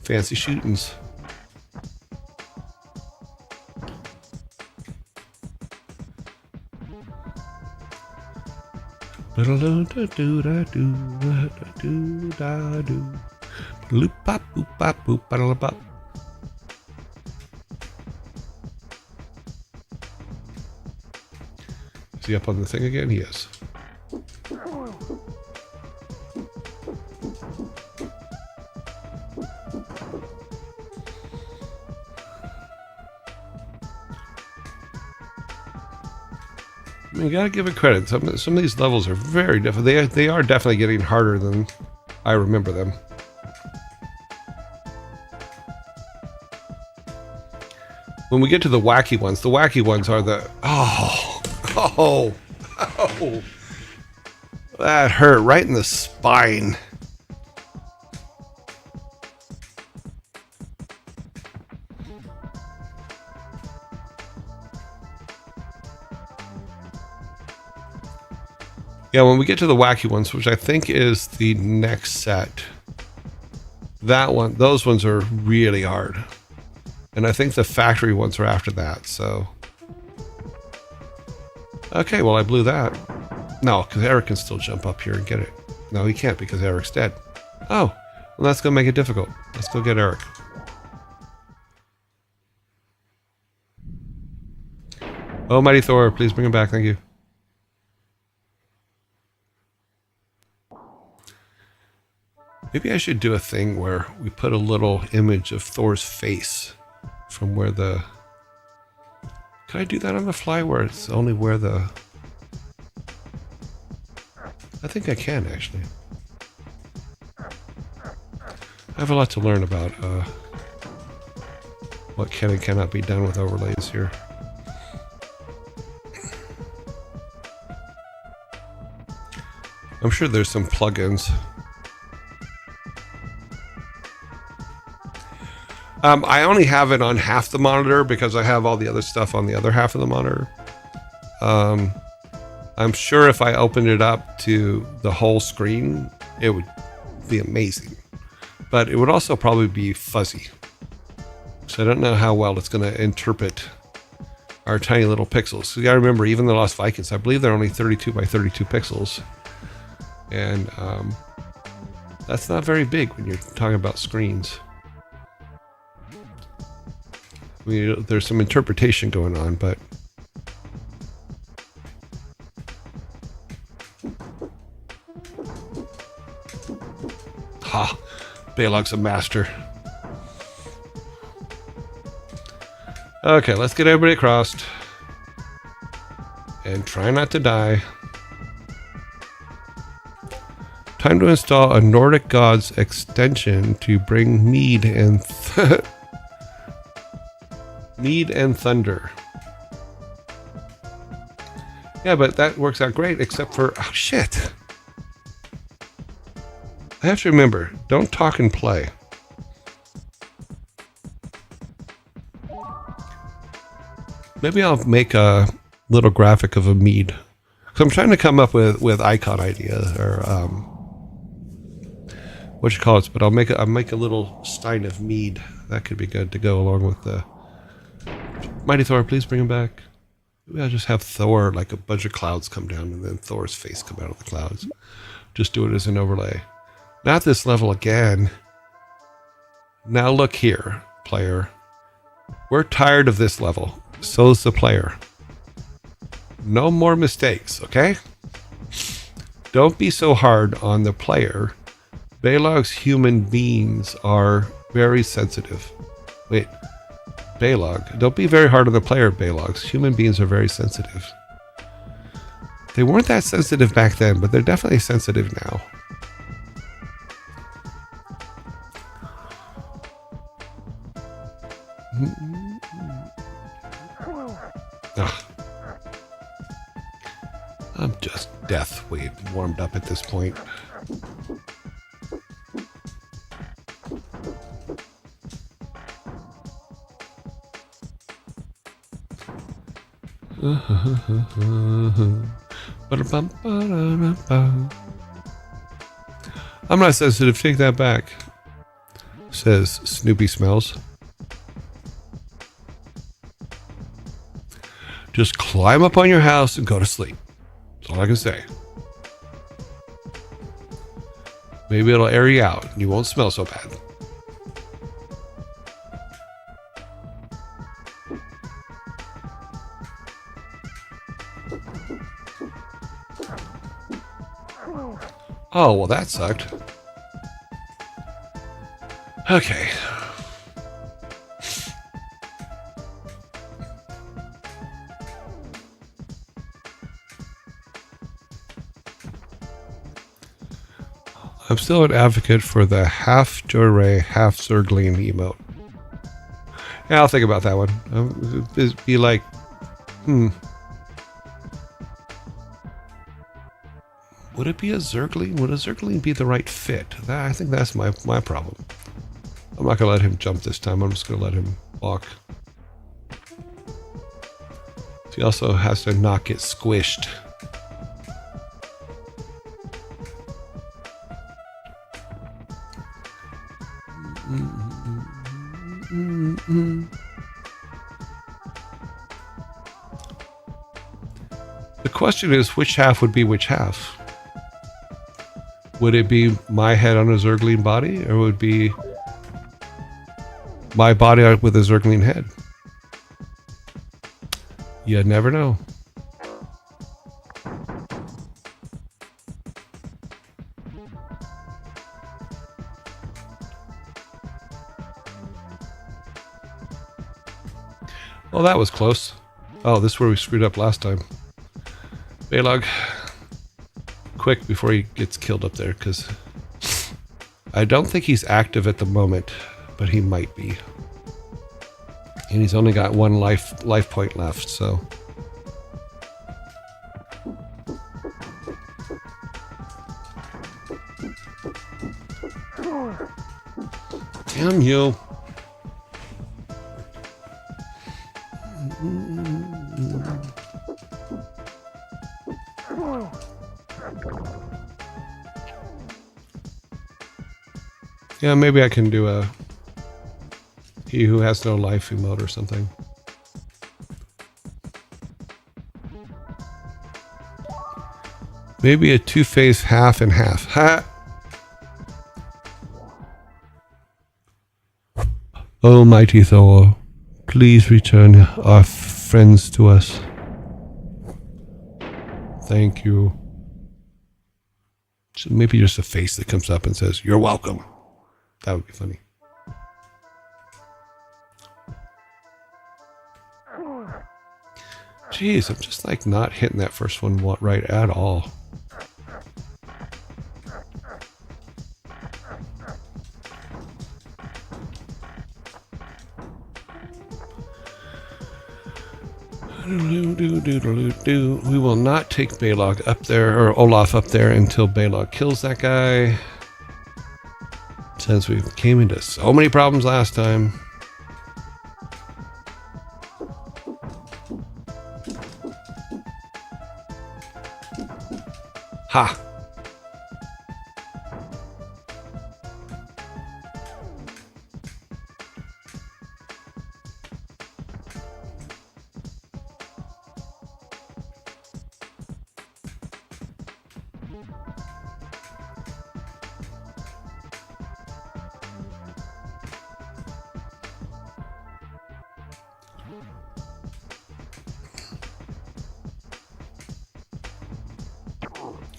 A: Fancy shootings. Is he up on the thing again? He is. I mean, you gotta give it credit. Some of these levels are very difficult. They are definitely getting harder than I remember them. When we get to the wacky ones are the oh, that hurt right in the spine. Yeah, when we get to the wacky ones, which I think is the next set, those ones are really hard. And I think the factory ones are after that, so. Okay, well, I blew that. No, because Eric can still jump up here and get it. No, he can't because Eric's dead. Oh, well, that's going to make it difficult. Let's go get Eric. Oh, Mighty Thor, please bring him back. Thank you. Maybe I should do a thing where we put a little image of Thor's face from where the... Can I do that on the fly where it's only where the... I think I can, actually. I have a lot to learn about what can and cannot be done with overlays here. I'm sure there's some plugins. I only have it on half the monitor because I have all the other stuff on the other half of the monitor. I'm sure if I opened it up to the whole screen, it would be amazing. But it would also probably be fuzzy. So I don't know how well it's going to interpret our tiny little pixels. So you got to remember, even the Lost Vikings, I believe they're only 32 by 32 pixels. And that's not very big when you're talking about screens. I mean, there's some interpretation going on, but... Ha! Balog's a master. Okay, let's get everybody across. And try not to die. Time to install a Nordic Gods extension to bring mead and... Mead and Thunder. Yeah, but that works out great, except for... Oh, shit. I have to remember, don't talk and play. Maybe I'll make a little graphic of a mead. So I'm trying to come up with icon ideas, or... what you call it, but I'll make a little stein of mead. That could be good to go along with the... Mighty Thor, please bring him back. Maybe I'll just have Thor, like a bunch of clouds come down and then Thor's face come out of the clouds. Just do it as an overlay. Not this level again. Now look here, player. We're tired of this level. So's the player. No more mistakes, okay? Don't be so hard on the player. Balog's human beings are very sensitive. Wait. Balog. Don't be very hard on the player, Balog's. Human beings are very sensitive. They weren't that sensitive back then, but they're definitely sensitive now. Ugh. I'm just death warmed up at this point. I'm not sensitive. Take that back. Says Snoopy smells. Just climb up on your house and go to sleep. That's all I can say. Maybe it'll air you out and you won't smell so bad. Oh, well, that sucked. Okay. I'm still an advocate for the half Joy, half Zergling emote. Yeah, I'll think about that one. Be like, would it be a Zergling? Would a Zergling be the right fit? I think that's my problem. I'm not going to let him jump this time. I'm just going to let him walk. He also has to not get squished. The question is, which half would be which half? Would it be my head on a Zergling body, or would it be my body with a Zergling head? You never know. Well, that was close. Oh, this is where we screwed up last time. Balog, quick before he gets killed up there, because I don't think he's active at the moment, but he might be. And he's only got one life point left, so. Damn you. Yeah, maybe I can do a he who has no life emote or something. Maybe a two-phase half and half. Ha! Almighty Thor, please return our friends to us. Thank you. So maybe just a face that comes up and says, "You're welcome." That would be funny. Jeez, I'm just like not hitting that first one right at all. We will not take Balog up there, or Olaf up there, until Balog kills that guy. Since we came into so many problems last time. Ha!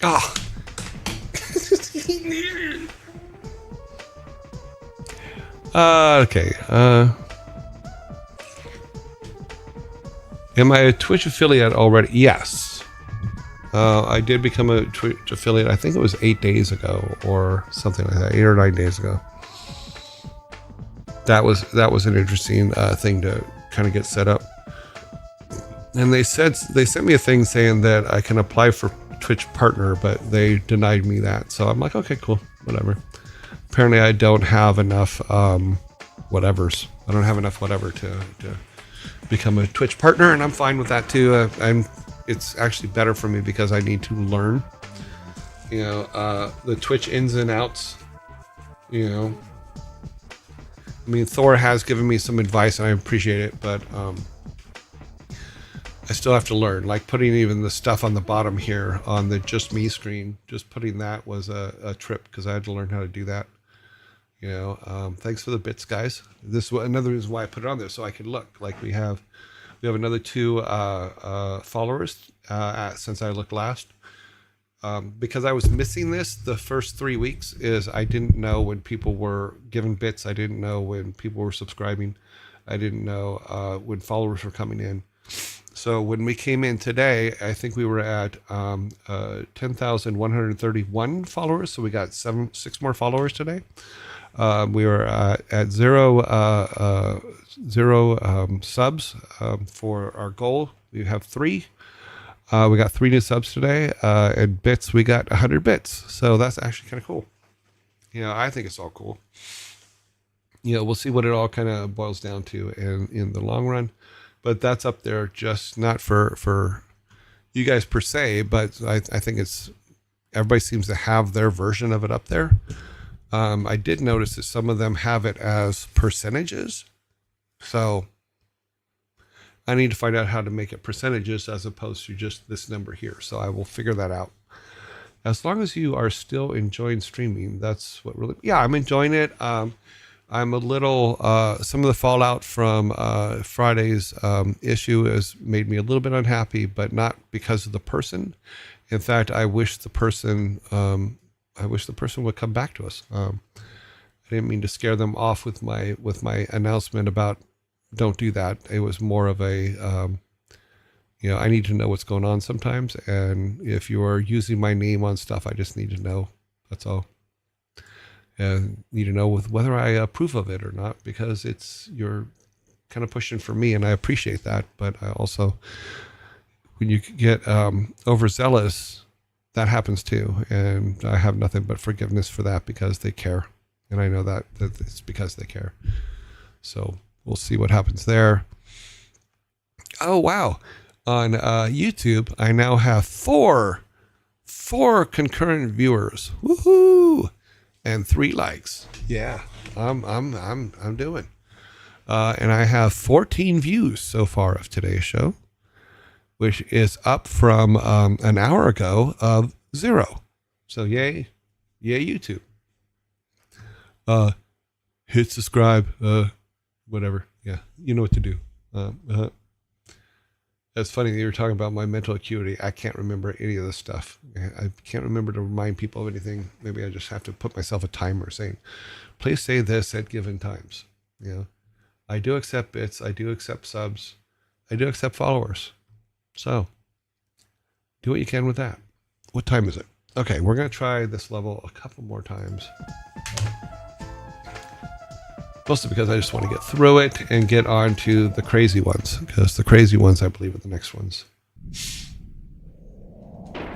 A: Oh. Okay. Am I a Twitch affiliate already? Yes. I did become a Twitch affiliate. I think it was 8 days ago or something like that. 8 or 9 days ago. That was an interesting thing to kind of get set up. And they sent me a thing saying that I can apply for Twitch partner, but they denied me that. So I'm like, okay, cool, whatever. Apparently I don't have enough whatevers. I don't have enough whatever to become a Twitch partner, and I'm fine with that too. It's actually better for me because I need to learn, the Twitch ins and outs. I mean, Thor has given me some advice, and I appreciate it, but I still have to learn. Like putting even the stuff on the bottom here on the just me screen, just putting that was a trip because I had to learn how to do that. Thanks for the bits, guys. This is another reason why I put it on there, so I could look. Like we have another 2 followers since I looked last. Because I was missing this the first 3 weeks, is I didn't know when people were giving bits. I didn't know when people were subscribing. I didn't know when followers were coming in. So when we came in today, I think we were at 10,131 followers. So we got 6 more followers today. We were at zero subs for our goal. We have 3. We got 3 new subs today, and bits, we got 100 bits. So that's actually kind of cool. I think it's all cool. We'll see what it all kind of boils down to in the long run. But that's up there, just not for you guys per se, but I think everybody seems to have their version of it up there. I did notice that some of them have it as percentages. So I need to find out how to make it percentages as opposed to just this number here. So I will figure that out. As long as you are still enjoying streaming, that's what really, I'm enjoying it. I'm a little, some of the fallout from Friday's issue has made me a little bit unhappy, but not because of the person. In fact, I wish the person would come back to us. I didn't mean to scare them off with my announcement about don't do that. It was more of a, I need to know what's going on sometimes. And if you are using my name on stuff, I just need to know. That's all. And need to know whether I approve of it or not, because you're kind of pushing for me, and I appreciate that. But I also, when you get overzealous, that happens too. And I have nothing but forgiveness for that because they care. And I know that it's because they care. So we'll see what happens there. Oh, wow. On YouTube, I now have four concurrent viewers. Woohoo! And 3 likes. Yeah, I'm doing. And I have 14 views so far of today's show, which is up from an hour ago of 0. So yay YouTube. Hit subscribe. Whatever. Yeah, you know what to do. It's funny that you were talking about my mental acuity. I can't remember any of this stuff. I can't remember to remind people of anything. Maybe I just have to put myself a timer saying, please say this at given times. I do accept bits. I do accept subs. I do accept followers. So do what you can with that. What time is it? Okay, we're going to try this level a couple more times. Mostly because I just want to get through it and get on to the crazy ones, because the crazy ones, I believe, are the next ones.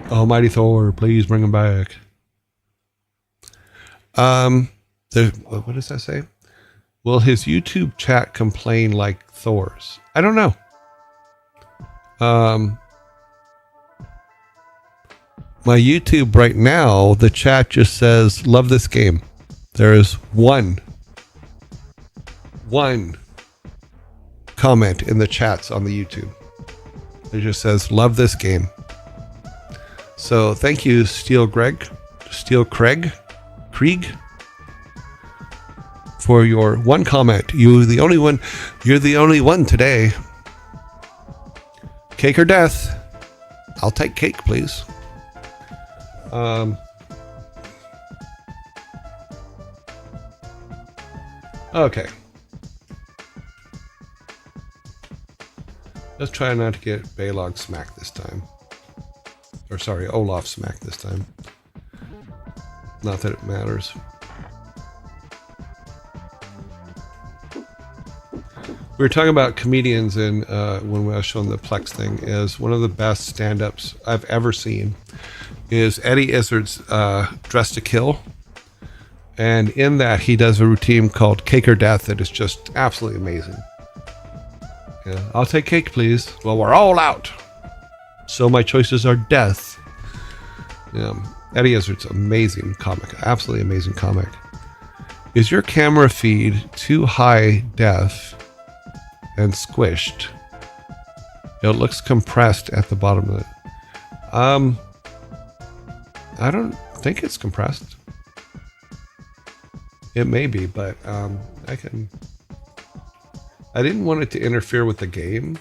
A: Almighty Thor, please bring him back. What does that say? Will his YouTube chat complain like Thor's? I don't know. My YouTube right now, the chat just says, love this game. There is one comment in the chats on the YouTube. It just says, love this game. So thank you, Krieg, for your one comment. You're the only one today. Cake or death? I'll take cake, please. Okay. Let's try not to get Balog smacked this time. Or sorry, Olaf smacked this time. Not that it matters. We were talking about comedians, and when I was showing the Plex thing, is one of the best stand-ups I've ever seen is Eddie Izzard's Dressed to Kill. And in that, he does a routine called Cake or Death that is just absolutely amazing. Yeah, I'll take cake, please. Well, we're all out. So my choices are death. Eddie Izzard's amazing comic. Absolutely amazing comic. Is your camera feed too high def and squished? It looks compressed at the bottom of it. I don't think it's compressed. It may be, but I didn't want it to interfere with the game.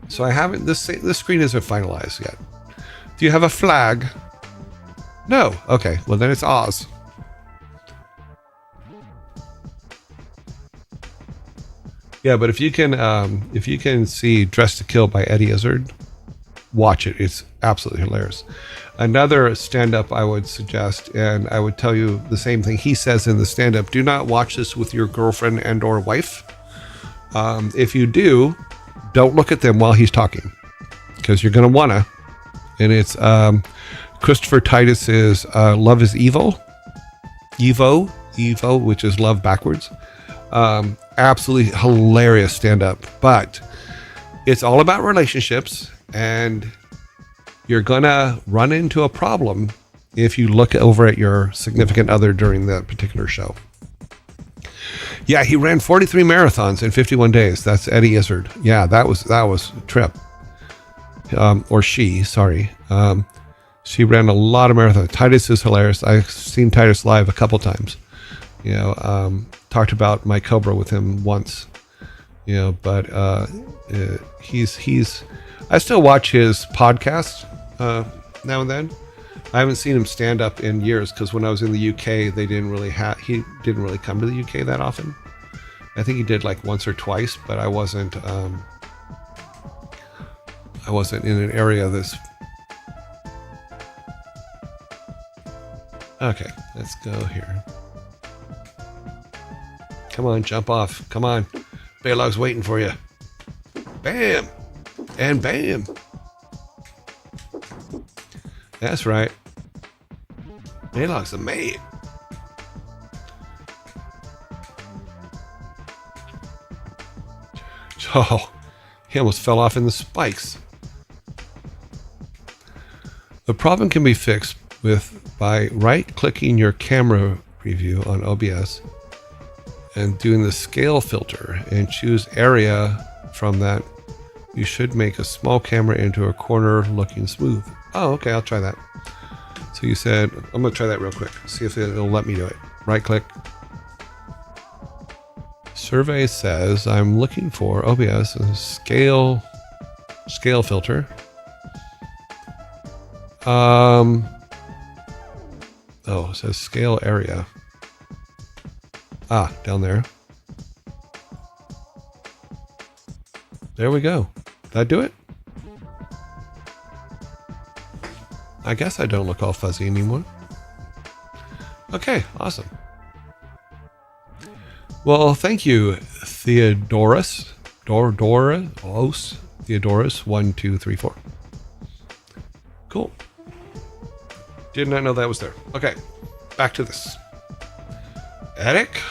A: So I haven't, this screen isn't finalized yet. Do you have a flag? No. Okay, well then it's Oz. Yeah, but if you can see Dressed to Kill by Eddie Izzard, watch it. It's absolutely hilarious. Another stand-up I would suggest, and I would tell you the same thing he says in the stand-up, do not watch this with your girlfriend and or wife. If you do, don't look at them while he's talking, because you're going to want to. And it's Christopher Titus's Love is Evil. Evo, which is love backwards. Absolutely hilarious stand-up. But it's all about relationships, and you're going to run into a problem if you look over at your significant other during that particular show. Yeah, he ran 43 marathons in 51 days. That's Eddie Izzard. Yeah, that was a trip. Or she, sorry. She ran a lot of marathons. Titus is hilarious. I've seen Titus live a couple times. Talked about my Cobra with him once. But he's. I still watch his podcast now and then. I haven't seen him stand up in years because when I was in the UK, he didn't really come to the UK that often. I think he did like once or twice, but I wasn't in an area this. Okay, let's go here. Come on, jump off. Come on. Baylog's waiting for you. Bam! And bam! That's right. Baylog's the man. Oh, he almost fell off in the spikes. The problem can be fixed by right-clicking your camera preview on OBS and doing the scale filter and choose area from that. You should make a small camera into a corner looking smooth. Oh, okay, I'll try that. So you said, I'm going to try that real quick. See if it'll let me do it. Right click. Survey says I'm looking for OBS scale filter. Oh, it says scale area. Down there. There we go. Did I do it? I guess I don't look all fuzzy anymore. Okay, awesome. Well, thank you, Theodorus. Theodorus 1, 2, 3, 4. Cool. Did not know that was there. Okay, back to this. Attic.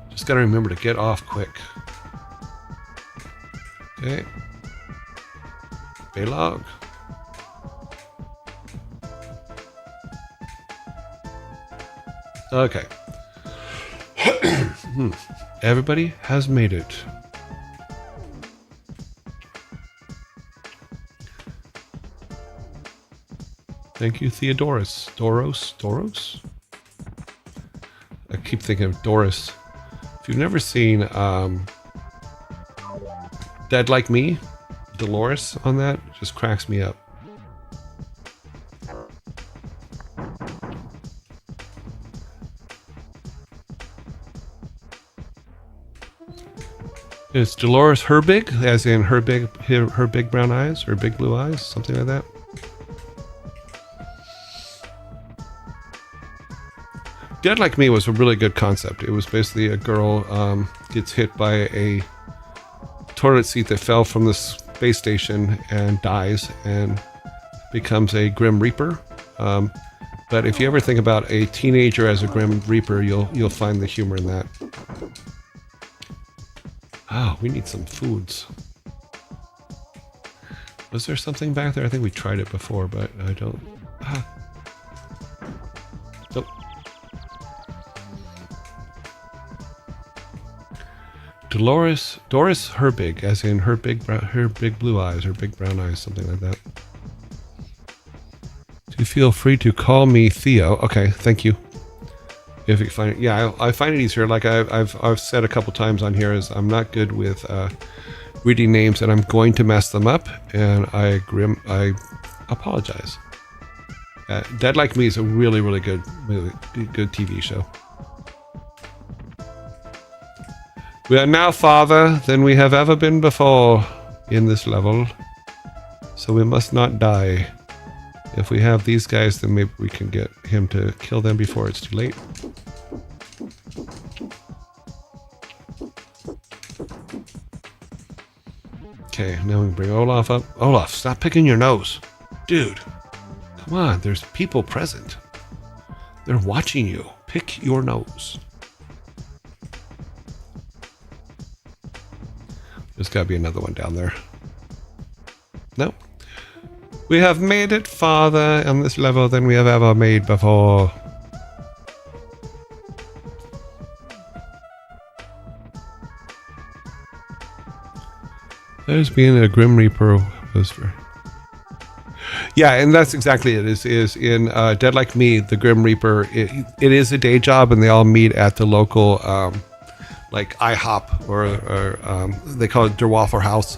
A: Just gotta remember to get off quick. Okay. Baylog. Okay. Everybody has made it. Thank you, Theodorus. Doros? I keep thinking of Doris. If you've never seen Dead Like Me, Dolores on that, just cracks me up. Is Dolores Herbig, as in her big brown eyes, her big blue eyes, something like that? Dead Like Me was a really good concept. It was basically a girl gets hit by a toilet seat that fell from the space station and dies and becomes a Grim Reaper. But if you ever think about a teenager as a Grim Reaper, you'll find the humor in that. Oh, we need some foods. Was there something back there? I think we tried it before, but I don't... Ah. Nope. Doris Herbig, as in her big blue eyes, her big brown eyes, something like that. Do feel free to call me Theo. Okay, thank you. If you find it, yeah, I find it easier. Like I've said a couple times on here, is I'm not good with reading names, and I'm going to mess them up, and I apologize. Dead Like Me is a really, really good TV show. We are now farther than we have ever been before in this level, so we must not die. If we have these guys, then maybe we can get him to kill them before it's too late. Okay, now we can bring Olaf up. Olaf, stop picking your nose. Dude, come on, there's people present. They're watching you. Pick your nose. There's got to be another one down there. Nope. We have made it farther on this level than we have ever made before. There's being a Grim Reaper whisper. Yeah, and that's exactly it. Is in Dead Like Me, the Grim Reaper, it is a day job, and they all meet at the local like IHOP or they call it Der Waffle House.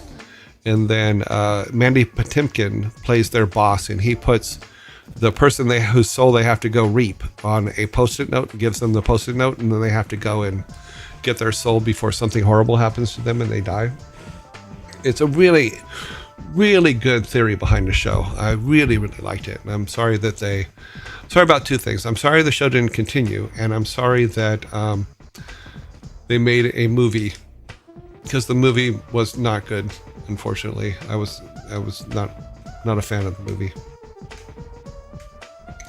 A: And then Mandy Patinkin plays their boss, and he puts the person whose soul they have to go reap on a post-it note, gives them the post-it note, and then they have to go and get their soul before something horrible happens to them and they die. It's a really, really good theory behind the show. I really, really liked it. And I'm sorry about two things. I'm sorry the show didn't continue, and I'm sorry that they made a movie, because the movie was not good. Unfortunately, I was not a fan of the movie.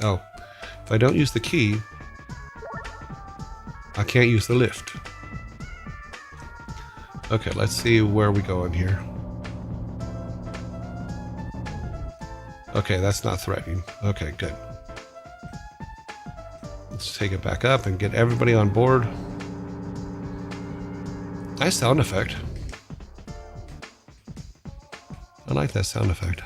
A: Oh, if I don't use the key, I can't use the lift. Okay, let's see where we go in here. Okay, that's not threatening. Okay, good. Let's take it back up and get everybody on board. Nice sound effect. I like that sound effect.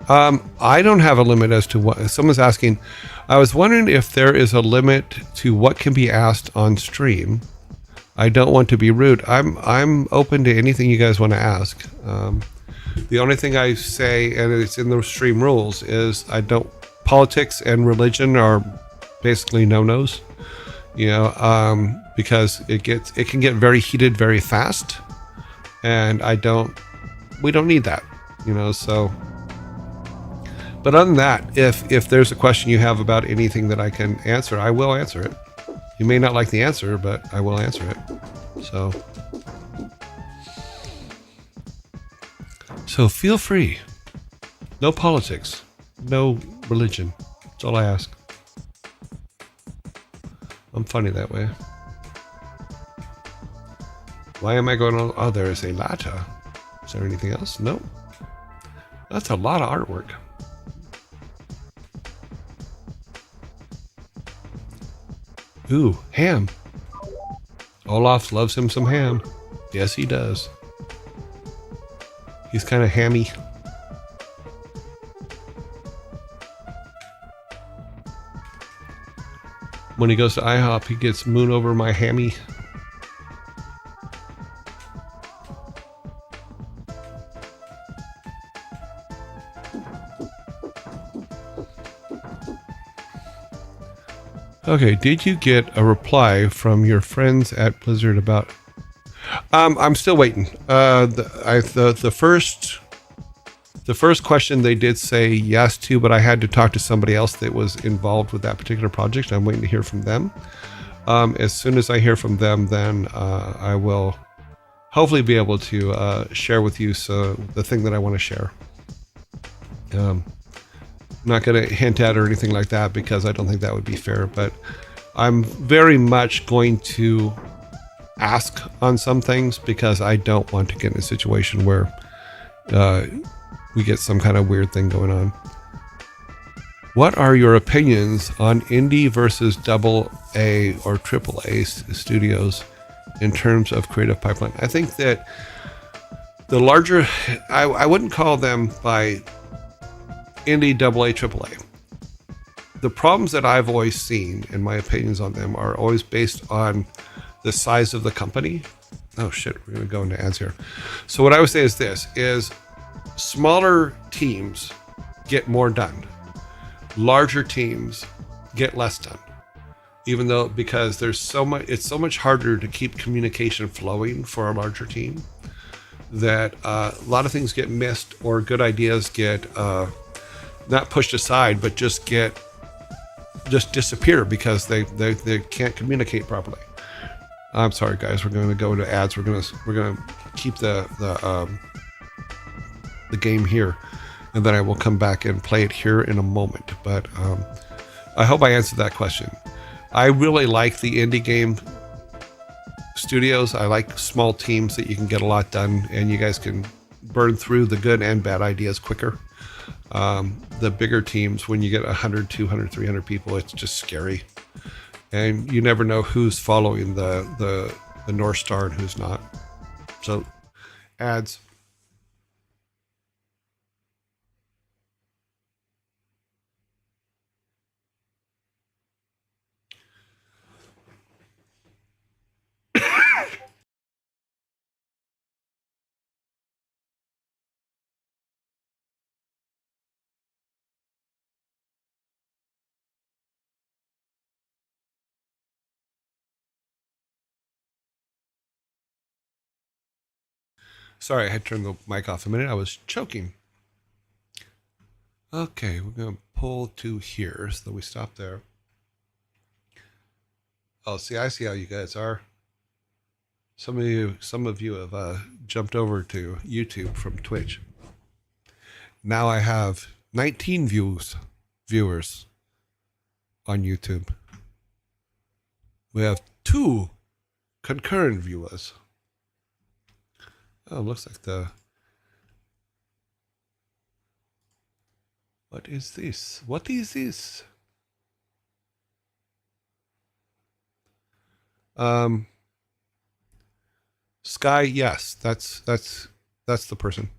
A: I don't have a limit as to what someone's asking. I was wondering if there is a limit to what can be asked on stream. I don't want to be rude. I'm open to anything you guys want to ask. The only thing I say, and it's in the stream rules, is politics and religion are basically no-nos. You know, because it can get very heated very fast, and we don't need that, you know. So, but other than that, if there's a question you have about anything that I can answer, I will answer it. You may not like the answer, but I will answer it. So feel free. No politics, no religion. That's all I ask. I'm funny that way. Why am I going on? Oh, there is a ladder. Is there anything else? No. That's a lot of artwork. Ooh, ham. Olaf loves him some ham. Yes, he does. He's kind of hammy. When he goes to IHOP, he gets moon over my hammy. Okay, did you get a reply from your friends at Blizzard about... I'm still waiting. The first question they did say yes to, but I had to talk to somebody else that was involved with that particular project. I'm waiting to hear from them. As soon as I hear from them, then I will hopefully be able to share with you the thing that I want to share. not going to hint at or anything like that because I don't think that would be fair. But I'm very much going to ask on some things because I don't want to get in a situation where we get some kind of weird thing going on. What are your opinions on indie versus AA or AAA studios in terms of creative pipeline? I think that the larger, I wouldn't call them by indie, AA, AAA. The problems that I've always seen, and my opinions on them, are always based on the size of the company. Oh shit, we're going to go into ads here. So what I would say is this, is smaller teams get more done. Larger teams get less done. Even though, because there's so much, it's so much harder to keep communication flowing for a larger team that a lot of things get missed, or good ideas get not pushed aside, but just disappear because they can't communicate properly. I'm sorry, guys. We're going to go into ads. We're going to keep the game here, and then I will come back and play it here in a moment. But I hope I answered that question. I really like the indie game studios. I like small teams that you can get a lot done, and you guys can burn through the good and bad ideas quicker. The bigger teams, when you get 100, 200, 300 people, it's just scary. And you never know who's following the North Star and who's not. So, ads. Sorry, I had turned the mic off a minute. I was choking. Okay, we're going to pull to here so that we stop there. Oh, see, I see how you guys are. Some of you have jumped over to YouTube from Twitch. Now I have 19 viewers on YouTube. We have 2 concurrent viewers. Oh, looks like what is this? What is this? Sky, yes, that's the person.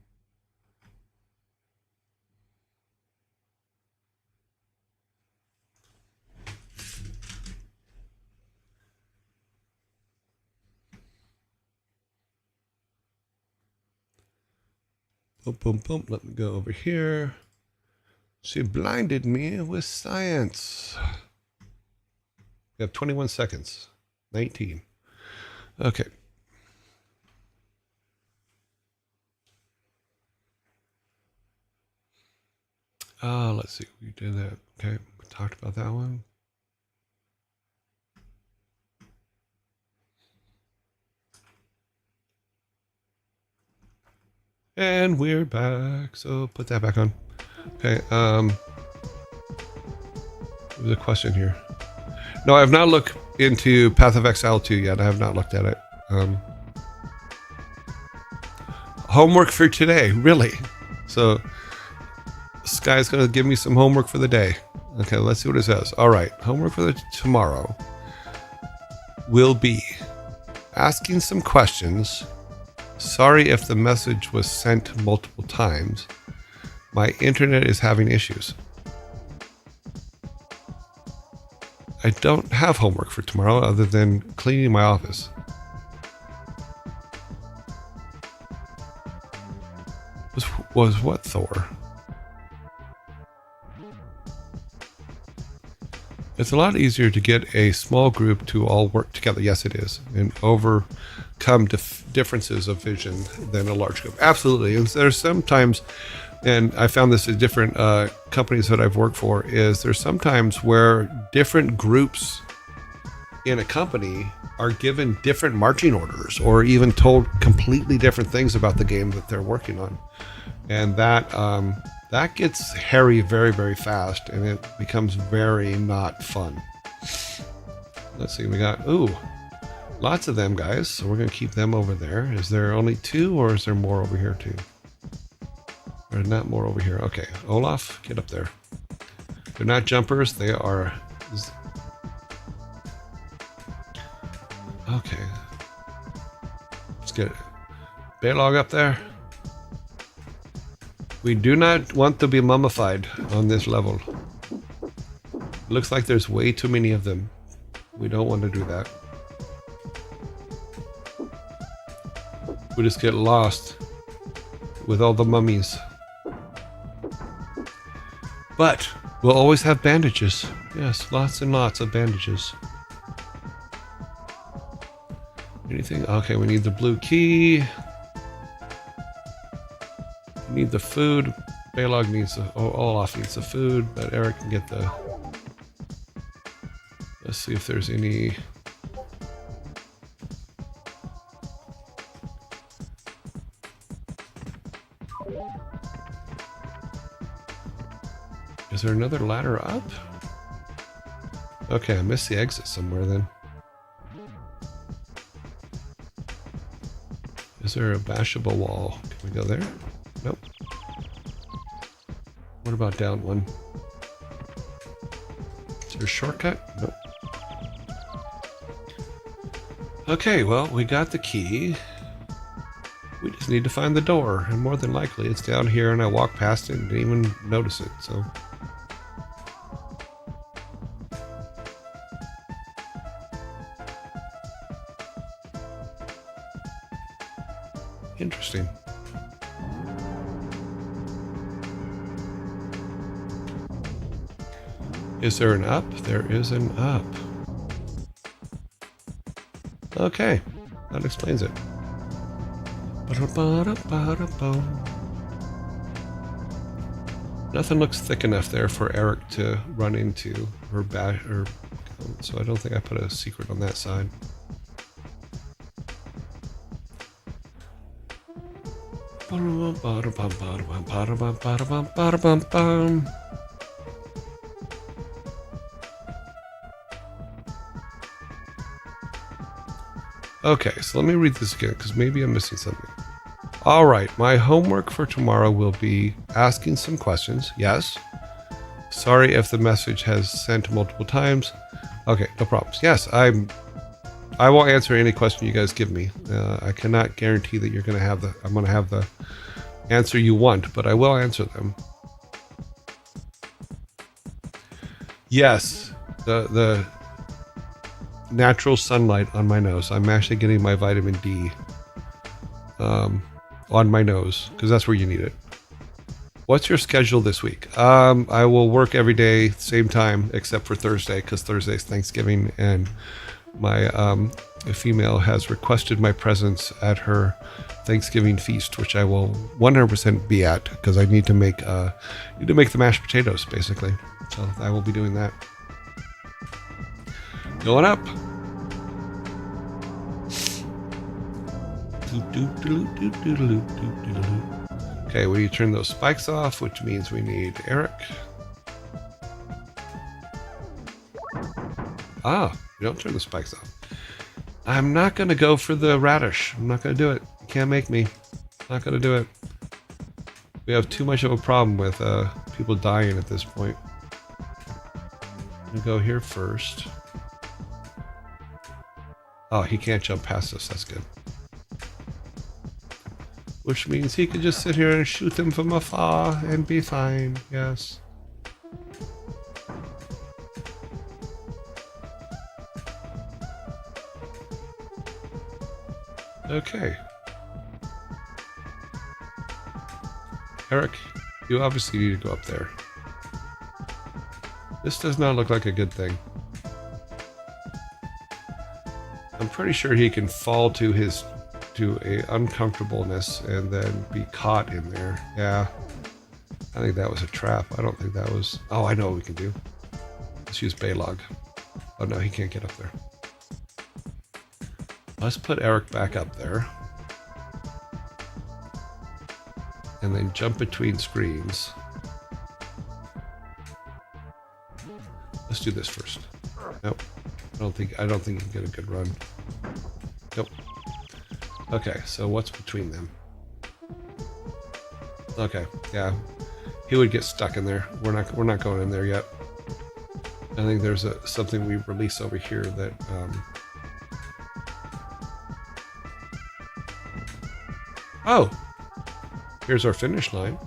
A: Boom, boom, boom. Let me go over here. She blinded me with science. We have 21 seconds. 19. Okay. Let's see. We did that. Okay. We talked about that one. And we're back. So put that back on. Okay. There's a question here. No, I have not looked into Path of Exile 2 yet. I have not looked at it. Homework for today, really. So Sky's going to give me some homework for the day. Okay, let's see what it says. All right, homework for tomorrow will be asking some questions. Sorry if the message was sent multiple times. My internet is having issues. I don't have homework for tomorrow other than cleaning my office. Was what, Thor? It's a lot easier to get a small group to all work together. Yes, it is. And overcome differences of vision than a large group. Absolutely. And there's sometimes, and I found this at different companies that I've worked for, is there's sometimes where different groups in a company are given different marching orders or even told completely different things about the game that they're working on. And that That gets hairy very, very fast, and it becomes very not fun. Let's see, we got, ooh, lots of them guys, so we're going to keep them over there. Is there only 2, or is there more over here too? Or not more over here. Okay, Olaf, get up there. They're not jumpers, they are... Okay. Let's get Baylog up there. We do not want to be mummified on this level. Looks like there's way too many of them. We don't want to do that. We just get lost with all the mummies. But we'll always have bandages. Yes, lots and lots of bandages. Anything? Okay, we need the blue key. We need the food. Baylog needs the... Oh, Olaf needs the food, but Eric can get the... Let's see if there's any... Is there another ladder up? Okay, I missed the exit somewhere then. Is there a bashable wall? Can we go there? Nope. What about down one? Is there a shortcut? Nope. Okay, well, we got the key. We just need to find the door, and more than likely it's down here, and I walked past it and didn't even notice it, so... Interesting. Is there an up? There is an up. Okay, that explains it. Nothing looks thick enough there for Eric to run into or bash, or so I don't think I put a secret on that side. Okay, so let me read this again because maybe I'm missing something. All right, my homework for tomorrow will be asking some questions. Yes. Sorry if the message has sent multiple times. Okay, no problems. Yes, I will answer any question you guys give me. I cannot guarantee that I'm going to have the answer you want, but I will answer them. Yes, the natural sunlight on my nose. I'm actually getting my vitamin D on my nose because that's where you need it. What's your schedule this week? I will work every day, same time, except for Thursday because Thursday's Thanksgiving, and my female has requested my presence at her Thanksgiving feast, which I will 100% be at because I need to make the mashed potatoes basically. So I will be doing that. Going up. Okay, we turn those spikes off, which means we need Eric. Ah, we don't turn the spikes off. I'm not going to go for the radish. I'm not going to do it. You can't make me. Not going to do it. We have too much of a problem with people dying at this point. I'm going to go here first. Oh, he can't jump past us. That's good. Which means he could just sit here and shoot them from afar and be fine. Yes. Okay. Eric, you obviously need to go up there. This does not look like a good thing. I'm pretty sure he can fall to a uncomfortableness and then be caught in there. Yeah. I think that was a trap. I don't think that was... Oh, I know what we can do. Let's use Baylog. Oh no, he can't get up there. Let's put Eric back up there. And then jump between screens. Let's do this first. Nope. I don't think you can get a good run. Nope. Okay, so what's between them? Okay, yeah. He would get stuck in there. We're not going in there yet. I think there's something we release over here that oh! Here's our finish line.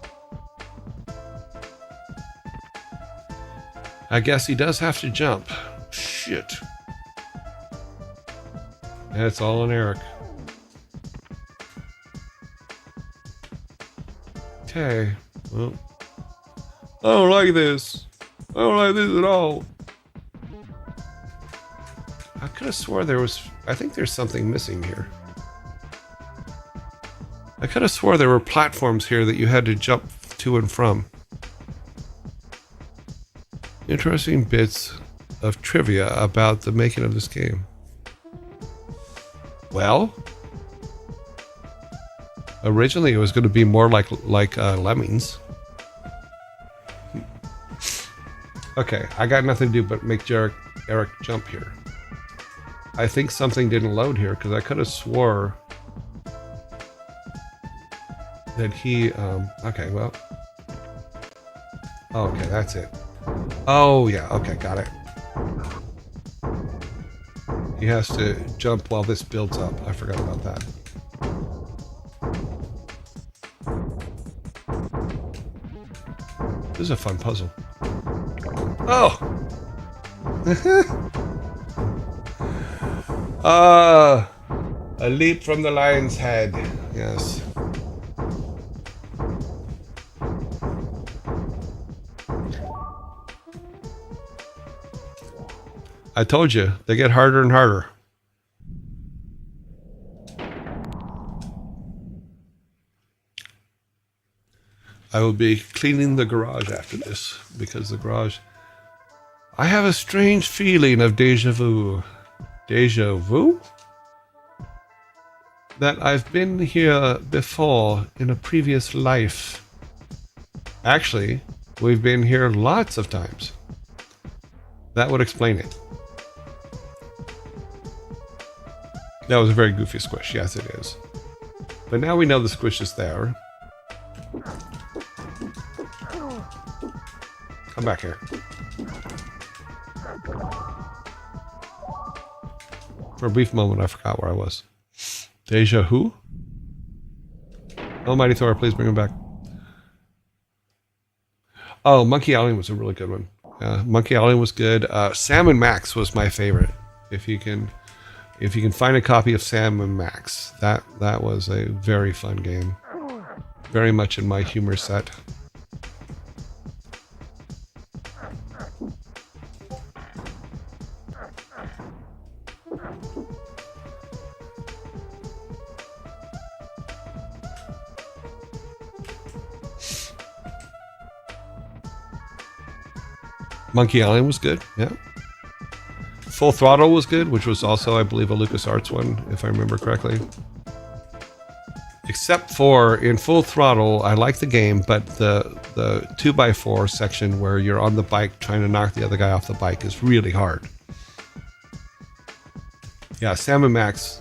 A: I guess he does have to jump. Shit. That's all on Eric. Okay. Well, I don't like this. I don't like this at all. I could have swore there was... I think there's something missing here. I could have swore there were platforms here that you had to jump to and from. Interesting bits of trivia about the making of this game. Well, originally it was going to be more like Lemmings. Okay, I got nothing to do but make Eric jump here. I think something didn't load here because I could have swore that he okay, well, okay, that's it. Oh yeah, okay, got it. He has to jump while this builds up. I forgot about that. This is a fun puzzle. Oh! A leap from the lion's head. Yes. I told you, they get harder and harder. I will be cleaning the garage after this, because the garage... I have a strange feeling of deja vu. Deja vu? That I've been here before in a previous life. Actually, we've been here lots of times. That would explain it. That was a very goofy squish. Yes, it is. But now we know the squish is there. Come back here. For a brief moment, I forgot where I was. Deja who? Almighty Thor, please bring him back. Oh, Monkey Island was a really good one. Monkey Island was good. Sam and Max was my favorite. If you can find a copy of Sam and Max, that was a very fun game. Very much in my humor set. Monkey Island was good, yeah. Full Throttle was good, which was also, I believe, a LucasArts one, if I remember correctly. Except for, in Full Throttle, I like the game, but the 2x4 section where you're on the bike trying to knock the other guy off the bike is really hard. Yeah, Sam and Max,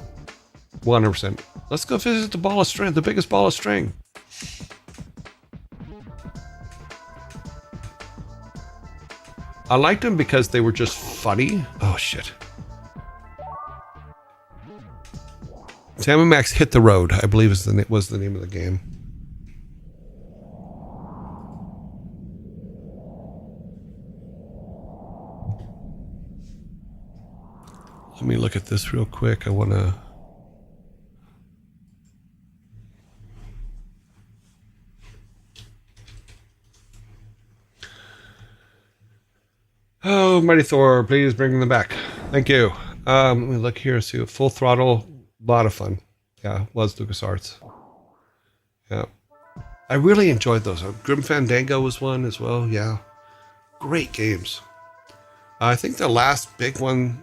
A: 100%. Let's go visit the ball of string, the biggest ball of string. I liked them because they were just funny. Oh, shit. Sam and Max Hit the Road, I believe was the name of the game. Let me look at this real quick. I want to... Oh, Mighty Thor, please bring them back. Thank you. Let me look here. See, Full Throttle, a lot of fun. Yeah, was LucasArts. Yeah. I really enjoyed those. Grim Fandango was one as well. Yeah. Great games. I think the last big one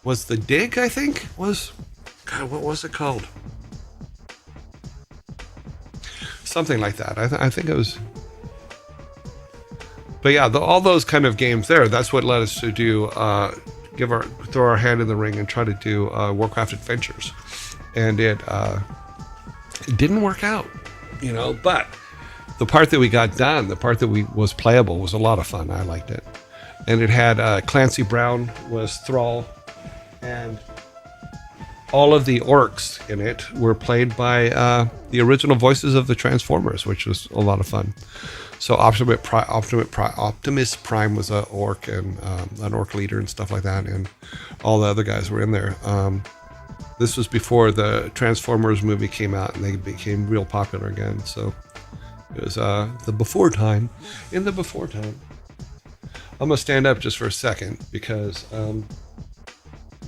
A: was The Dig, I think? God, what was it called? Something like that. I think it was... But yeah, all those kind of games there, that's what led us to do, throw our hand in the ring and try to do Warcraft Adventures. And it didn't work out, but the part that we got done, the part that was playable was a lot of fun. I liked it. And it had Clancy Brown was Thrall, and all of the orcs in it were played by the original voices of the Transformers, which was a lot of fun. So Optimus Prime was an orc and an orc leader and stuff like that, and all the other guys were in there. This was before the Transformers movie came out, and they became real popular again. So it was the before time. In the before time, I'm gonna stand up just for a second because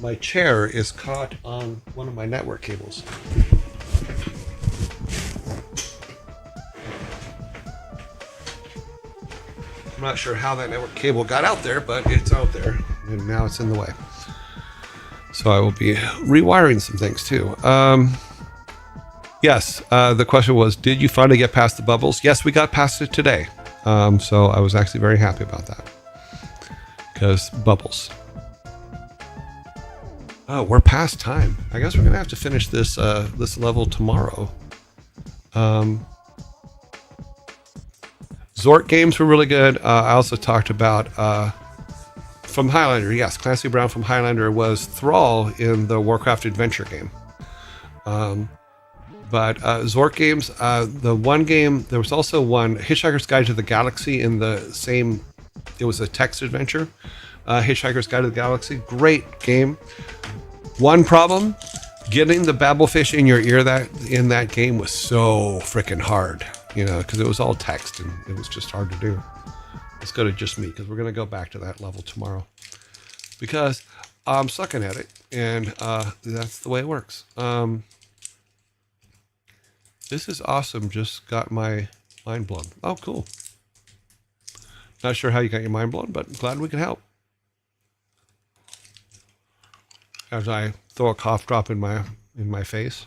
A: my chair is caught on one of my network cables. I'm not sure how that network cable got out there, but it's out there, and now it's in the way. So I will be rewiring some things too. Yes, the question was, did you finally get past the bubbles? Yes, we got past it today. So I was actually very happy about that. Because bubbles. Oh, we're past time. I guess we're going to have to finish this level tomorrow. Zork games were really good. I also talked about from Highlander. Yes, Clancy Brown from Highlander was Thrall in the Warcraft Adventure game. But Zork games, the one game, there was also one, Hitchhiker's Guide to the Galaxy in the same, it was a text adventure. Hitchhiker's Guide to the Galaxy, great game. One problem, getting the babblefish in your ear in that game was so freaking hard, because it was all text and it was just hard to do. Let's go to just me, because we're going to go back to that level tomorrow. Because I'm sucking at it, and that's the way it works. This is awesome. Just got my mind blown. Oh, cool. Not sure how you got your mind blown, but glad we can help. As I throw a cough drop in my face.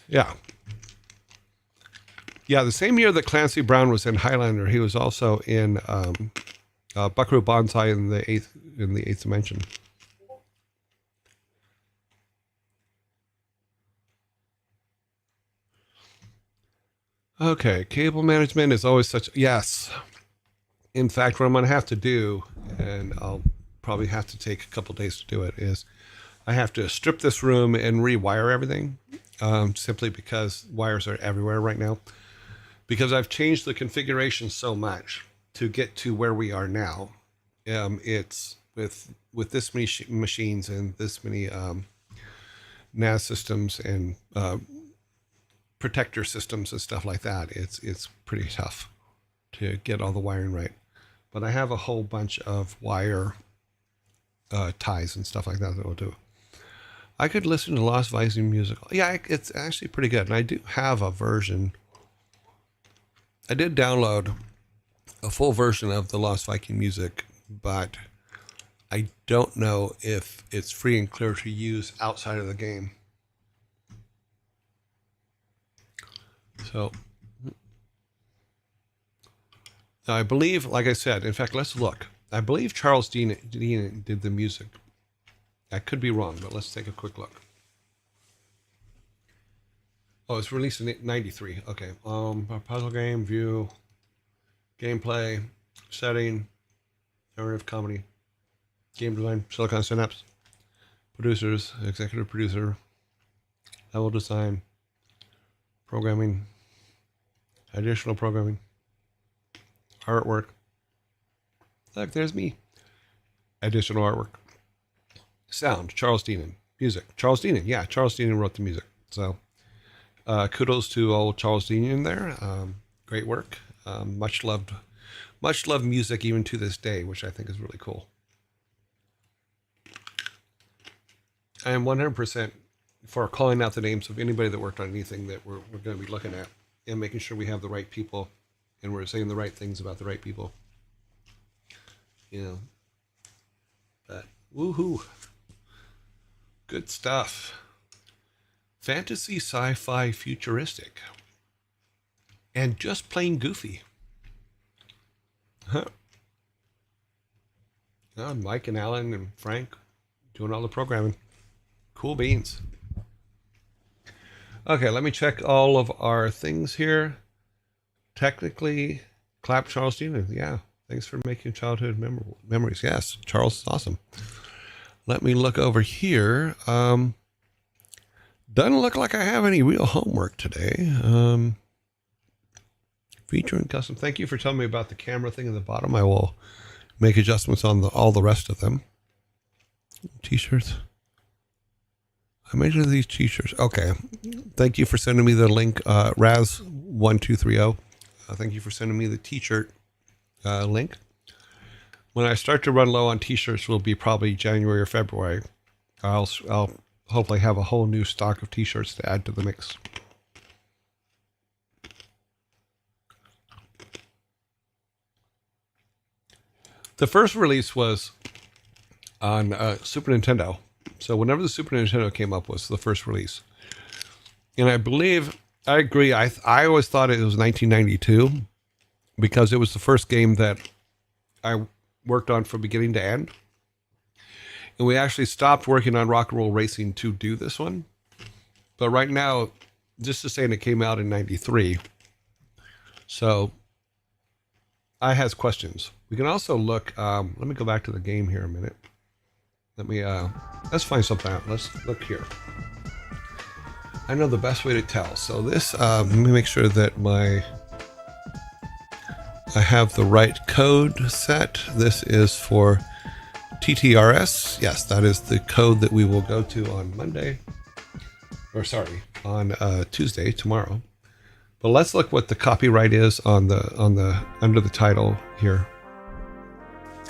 A: Yeah. Yeah, the same year that Clancy Brown was in Highlander, he was also in Buckaroo Banzai in the eighth dimension. Okay, cable management is always yes. In fact, what I'm going to have to do, and I'll probably have to take a couple days to do it, is I have to strip this room and rewire everything, simply because wires are everywhere right now. Because I've changed the configuration so much to get to where we are now. It's with this many machines and this many NAS systems and protector systems and stuff like that. It's pretty tough to get all the wiring right. But I have a whole bunch of wire ties and stuff like that will do. I could listen to Lost Vikings musical. Yeah, it's actually pretty good. And I do have a version. I did download a full version of the Lost Viking music, but I don't know if it's free and clear to use outside of the game. So I believe, like I said, in fact, let's look. I believe Charles Dean did the music. I could be wrong, but let's take a quick look. Oh, it's released in 93. Okay. Puzzle game, view, gameplay, setting, narrative comedy, game design, Silicon Synapse, producers, executive producer, level design, programming, additional programming, artwork. Look, there's me. Additional artwork. Sound, Charles Deanan. Music, Charles Deanan. Yeah, Charles Deanan wrote the music. So kudos to old Charles Deanan there. Great work. Much loved music even to this day, which I think is really cool. I am 100% for calling out the names of anybody that worked on anything that we're going to be looking at and making sure we have the right people and we're saying the right things about the right people. But woohoo. Good stuff. Fantasy, sci-fi, futuristic. And just plain goofy. Mike and Alan and Frank doing all the programming. Cool beans. Okay, let me check all of our things here. Technically, clap Charles Jr. Yeah, thanks for making childhood memories. Yes, Charles is awesome. Let me look over here. Doesn't look like I have any real homework today. Featuring custom. Thank you for telling me about the camera thing at the bottom. I will make adjustments on all the rest of them. T-shirts. I made these T-shirts. Okay. Thank you for sending me the link, Raz1230. Thank you for sending me the T-shirt link. When I start to run low on T-shirts, will be probably January or February. I'll hopefully have a whole new stock of T-shirts to add to the mix. The first release was on Super Nintendo. So whenever the Super Nintendo came up was the first release. And I believe, I agree, I always thought it was 1992 because it was the first game that I worked on from beginning to end. And we actually stopped working on Rock and Roll Racing to do this one. But right now, just to say it came out in 93. So I has questions. We can also look, let me go back to the game here a minute. Let's find something out. Let's look here. I know the best way to tell. So this, let me make sure that I have the right code set. This is for TTRS. Yes, that is the code that we will go to on Monday. Or sorry, on Tuesday, tomorrow. But let's look what the copyright is on the under the title here.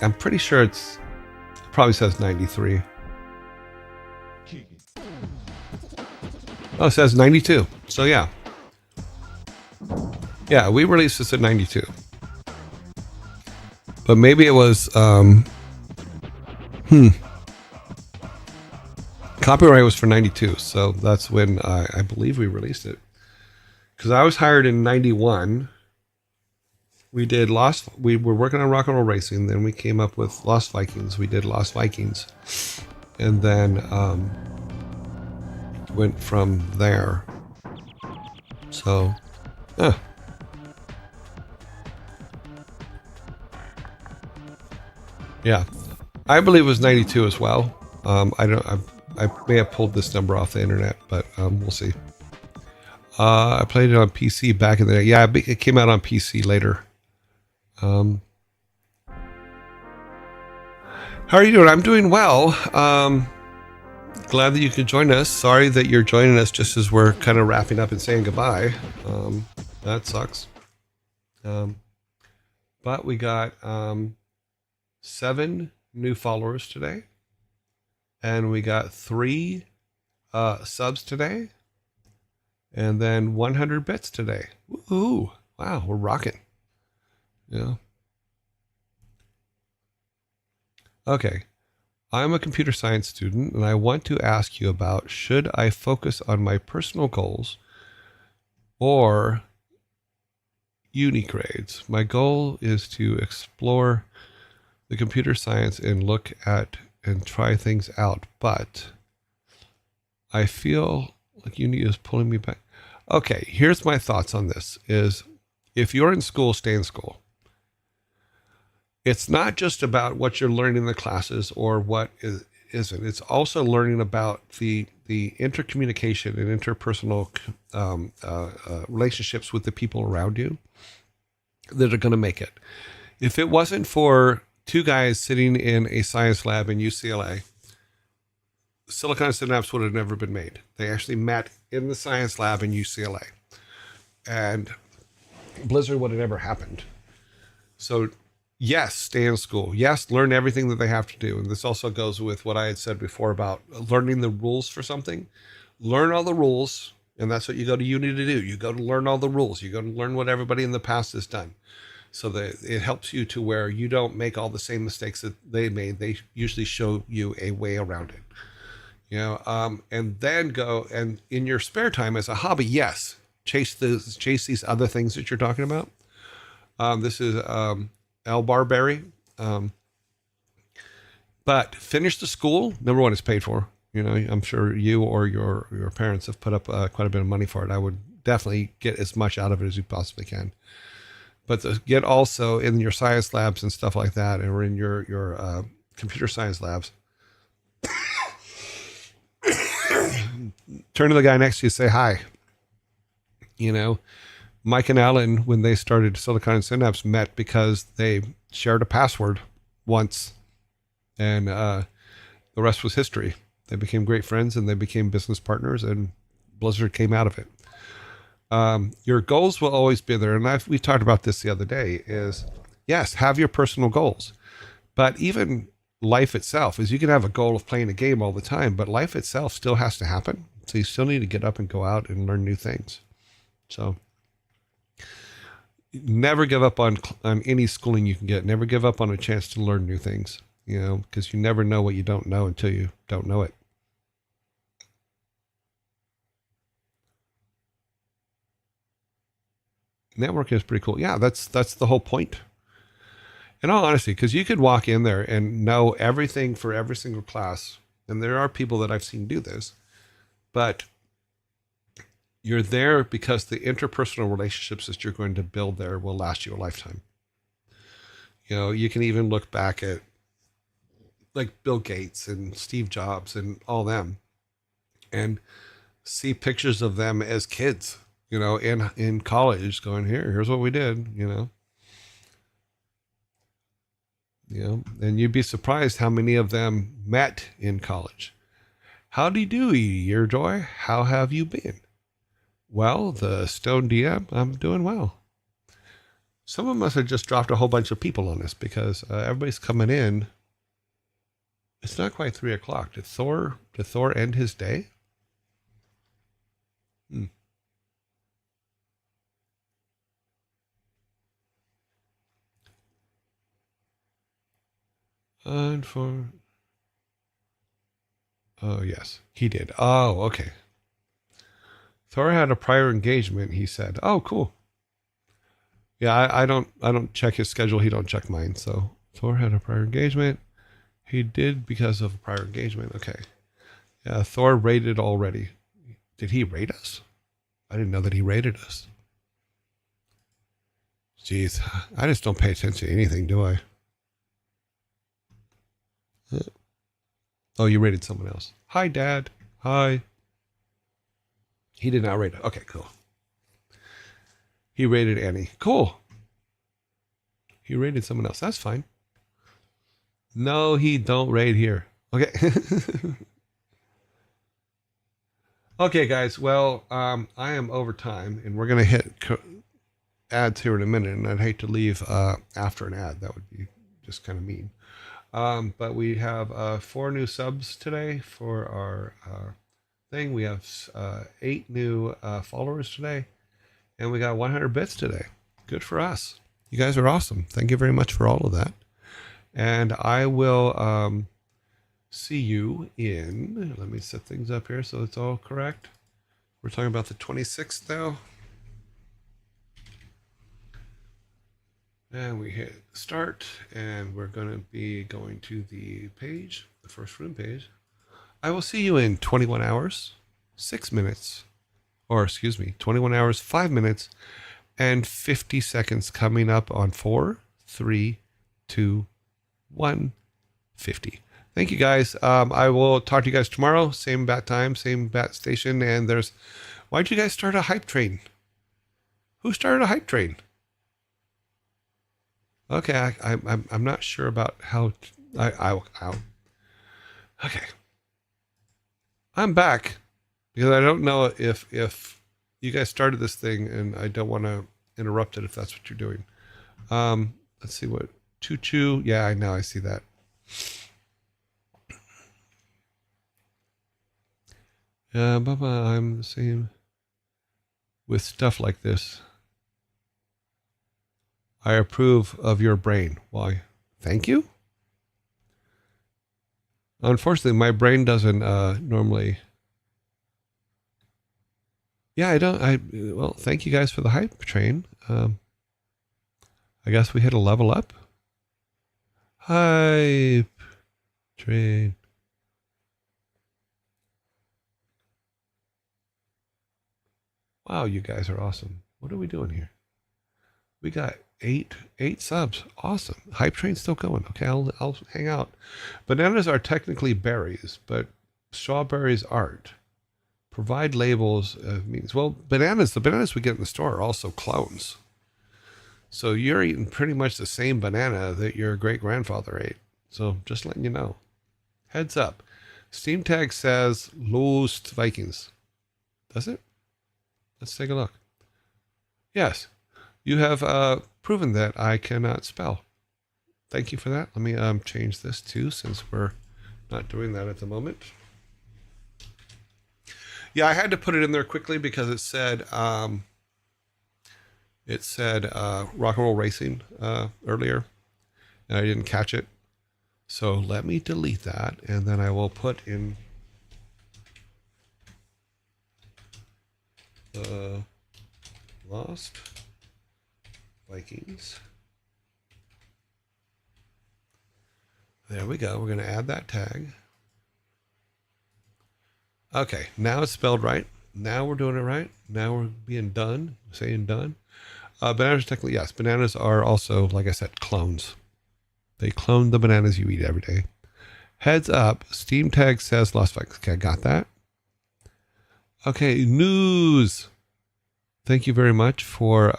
A: I'm pretty sure it probably says 93. Oh, it says 92. So yeah. Yeah, we released this at 92. But maybe it was copyright was for 92, so that's when I believe we released it. Because I was hired in 91. We were working on Rock and Roll Racing, then we came up with Lost Vikings. We did Lost Vikings. And then went from there. So, yeah. I believe it was 92 as well. I may have pulled this number off the internet, but we'll see. I played it on PC back in the day. Yeah, it came out on PC later. How are you doing? I'm doing well. Glad that you could join us. Sorry that you're joining us just as we're kind of wrapping up and saying goodbye. That sucks. But we got 7 new followers today. And we got 3 subs today. And then 100 bits today. Woohoo. Wow, we're rocking. Yeah. Okay. I'm a computer science student, and I want to ask you about, should I focus on my personal goals or uni grades? My goal is to explore the computer science and look at and try things out, but I feel like uni is pulling me back. Okay, here's my thoughts on this is if you're in school, stay in school. It's not just about what you're learning in the classes or what isn't. It's also learning about the intercommunication and interpersonal relationships with the people around you that are going to make it. If it wasn't for 2 guys sitting in a science lab in UCLA, silicon synapse would have never been made. They actually met in the science lab in UCLA, and Blizzard would have never happened. So yes, stay in school. Yes, learn everything that they have to do. And this also goes with what I had said before about learning the rules for something. Learn all the rules, and that's what you go to uni to do. You go to learn all the rules. You go to learn what everybody in the past has done. So that it helps you to where you don't make all the same mistakes that they made. They usually show you a way around it. You know, and then go and in your spare time as a hobby, yes, chase these other things that you're talking about. This is L. Barberry. Um, but finish the school. Number one, it's paid for. You know, I'm sure you or your parents have put up quite a bit of money for it. I would definitely get as much out of it as you possibly can. But get also in your science labs and stuff like that, or in your computer science labs. Turn to the guy next to you, say hi. You know, Mike and Alan, when they started Silicon and Synapse, met because they shared a password once, and the rest was history. They became great friends, and they became business partners, and Blizzard came out of it. Your goals will always be there, and we talked about this the other day. Is yes, have your personal goals, but even life itself is you can have a goal of playing a game all the time, but life itself still has to happen. So you still need to get up and go out and learn new things. So never give up on any schooling you can get. Never give up on a chance to learn new things, you know, because you never know what you don't know until you don't know it. Networking is pretty cool. Yeah, that's the whole point. In all honesty, because you could walk in there and know everything for every single class, and there are people that I've seen do this, but you're there because the interpersonal relationships that you're going to build there will last you a lifetime. You know, you can even look back at like Bill Gates and Steve Jobs and all them and see pictures of them as kids, you know, in college going, here's what we did, you know. You know, and you'd be surprised how many of them met in college. How do you do, Year Joy? How have you been? Well, the Stone DM, I'm doing well. Someone must have just dropped a whole bunch of people on this because everybody's coming in. It's not quite 3:00. Did Thor end his day? Hmm. And for oh yes, he did. Oh, okay. Thor had a prior engagement. He said, "Oh, cool." Yeah, I don't check his schedule. He don't check mine. So Thor had a prior engagement. He did because of a prior engagement. Okay. Yeah, Thor rated already. Did he rate us? I didn't know that he rated us. Jeez, I just don't pay attention to anything, do I? Oh, you rated someone else. Hi, Dad. Hi. He did not rate it. Okay, cool. He rated Annie. Cool. He rated someone else. That's fine. No, he don't rate here. Okay. Okay, guys. Well, I am over time, and we're gonna hit ads here in a minute, and I'd hate to leave after an ad. That would be just kind of mean. But we have 4 new subs today for our thing. We have 8 new followers today, and we got 100 bits today. Good for us. You guys are awesome. Thank you very much for all of that. And I will see you in, let me set things up here so it's all correct. We're talking about the 26th now. And we hit start, and we're going to be going to the page, the first room page. I will see you in 21 hours, 6 minutes, or excuse me, 21 hours, 5 minutes, and 50 seconds coming up on 4, 3, 2, 1, 50. Thank you, guys. I will talk to you guys tomorrow. Same bat time, same bat station. And why'd you guys start a hype train? Who started a hype train? Okay, I'm not sure about how. Okay, I'm back because I don't know if you guys started this thing, and I don't want to interrupt it if that's what you're doing. Let's see what choo choo. Yeah, I know. I see that. Baba, I'm the same with stuff like this. I approve of your brain. Why? Thank you. Unfortunately, my brain doesn't normally. Yeah, I don't. Well, thank you guys for the hype train. I guess we hit a level up. Hype train. Wow, you guys are awesome. What are we doing here? We got eight subs. Awesome. Hype train's still going. Okay, I'll hang out. Bananas are technically berries, but strawberries aren't. Provide labels means, well, the bananas we get in the store are also clones. So you're eating pretty much the same banana that your great grandfather ate. So just letting you know. Heads up. Steam tag says Lost Vikings. Does it? Let's take a look. Yes. You have proven that I cannot spell. Thank you for that. Let me change this too, since we're not doing that at the moment. Yeah, I had to put it in there quickly because it said rock and roll racing earlier, and I didn't catch it. So let me delete that, and then I will put in Lost Vikings. There we go. We're going to add that tag. Okay, now it's spelled right. Now we're doing it right. Now we're being done, saying done. Bananas, technically, yes. Bananas are also, like I said, clones. They clone the bananas you eat every day. Heads up, Steam tag says Lost Vikings. Okay, I got that. Okay, news. Thank you very much for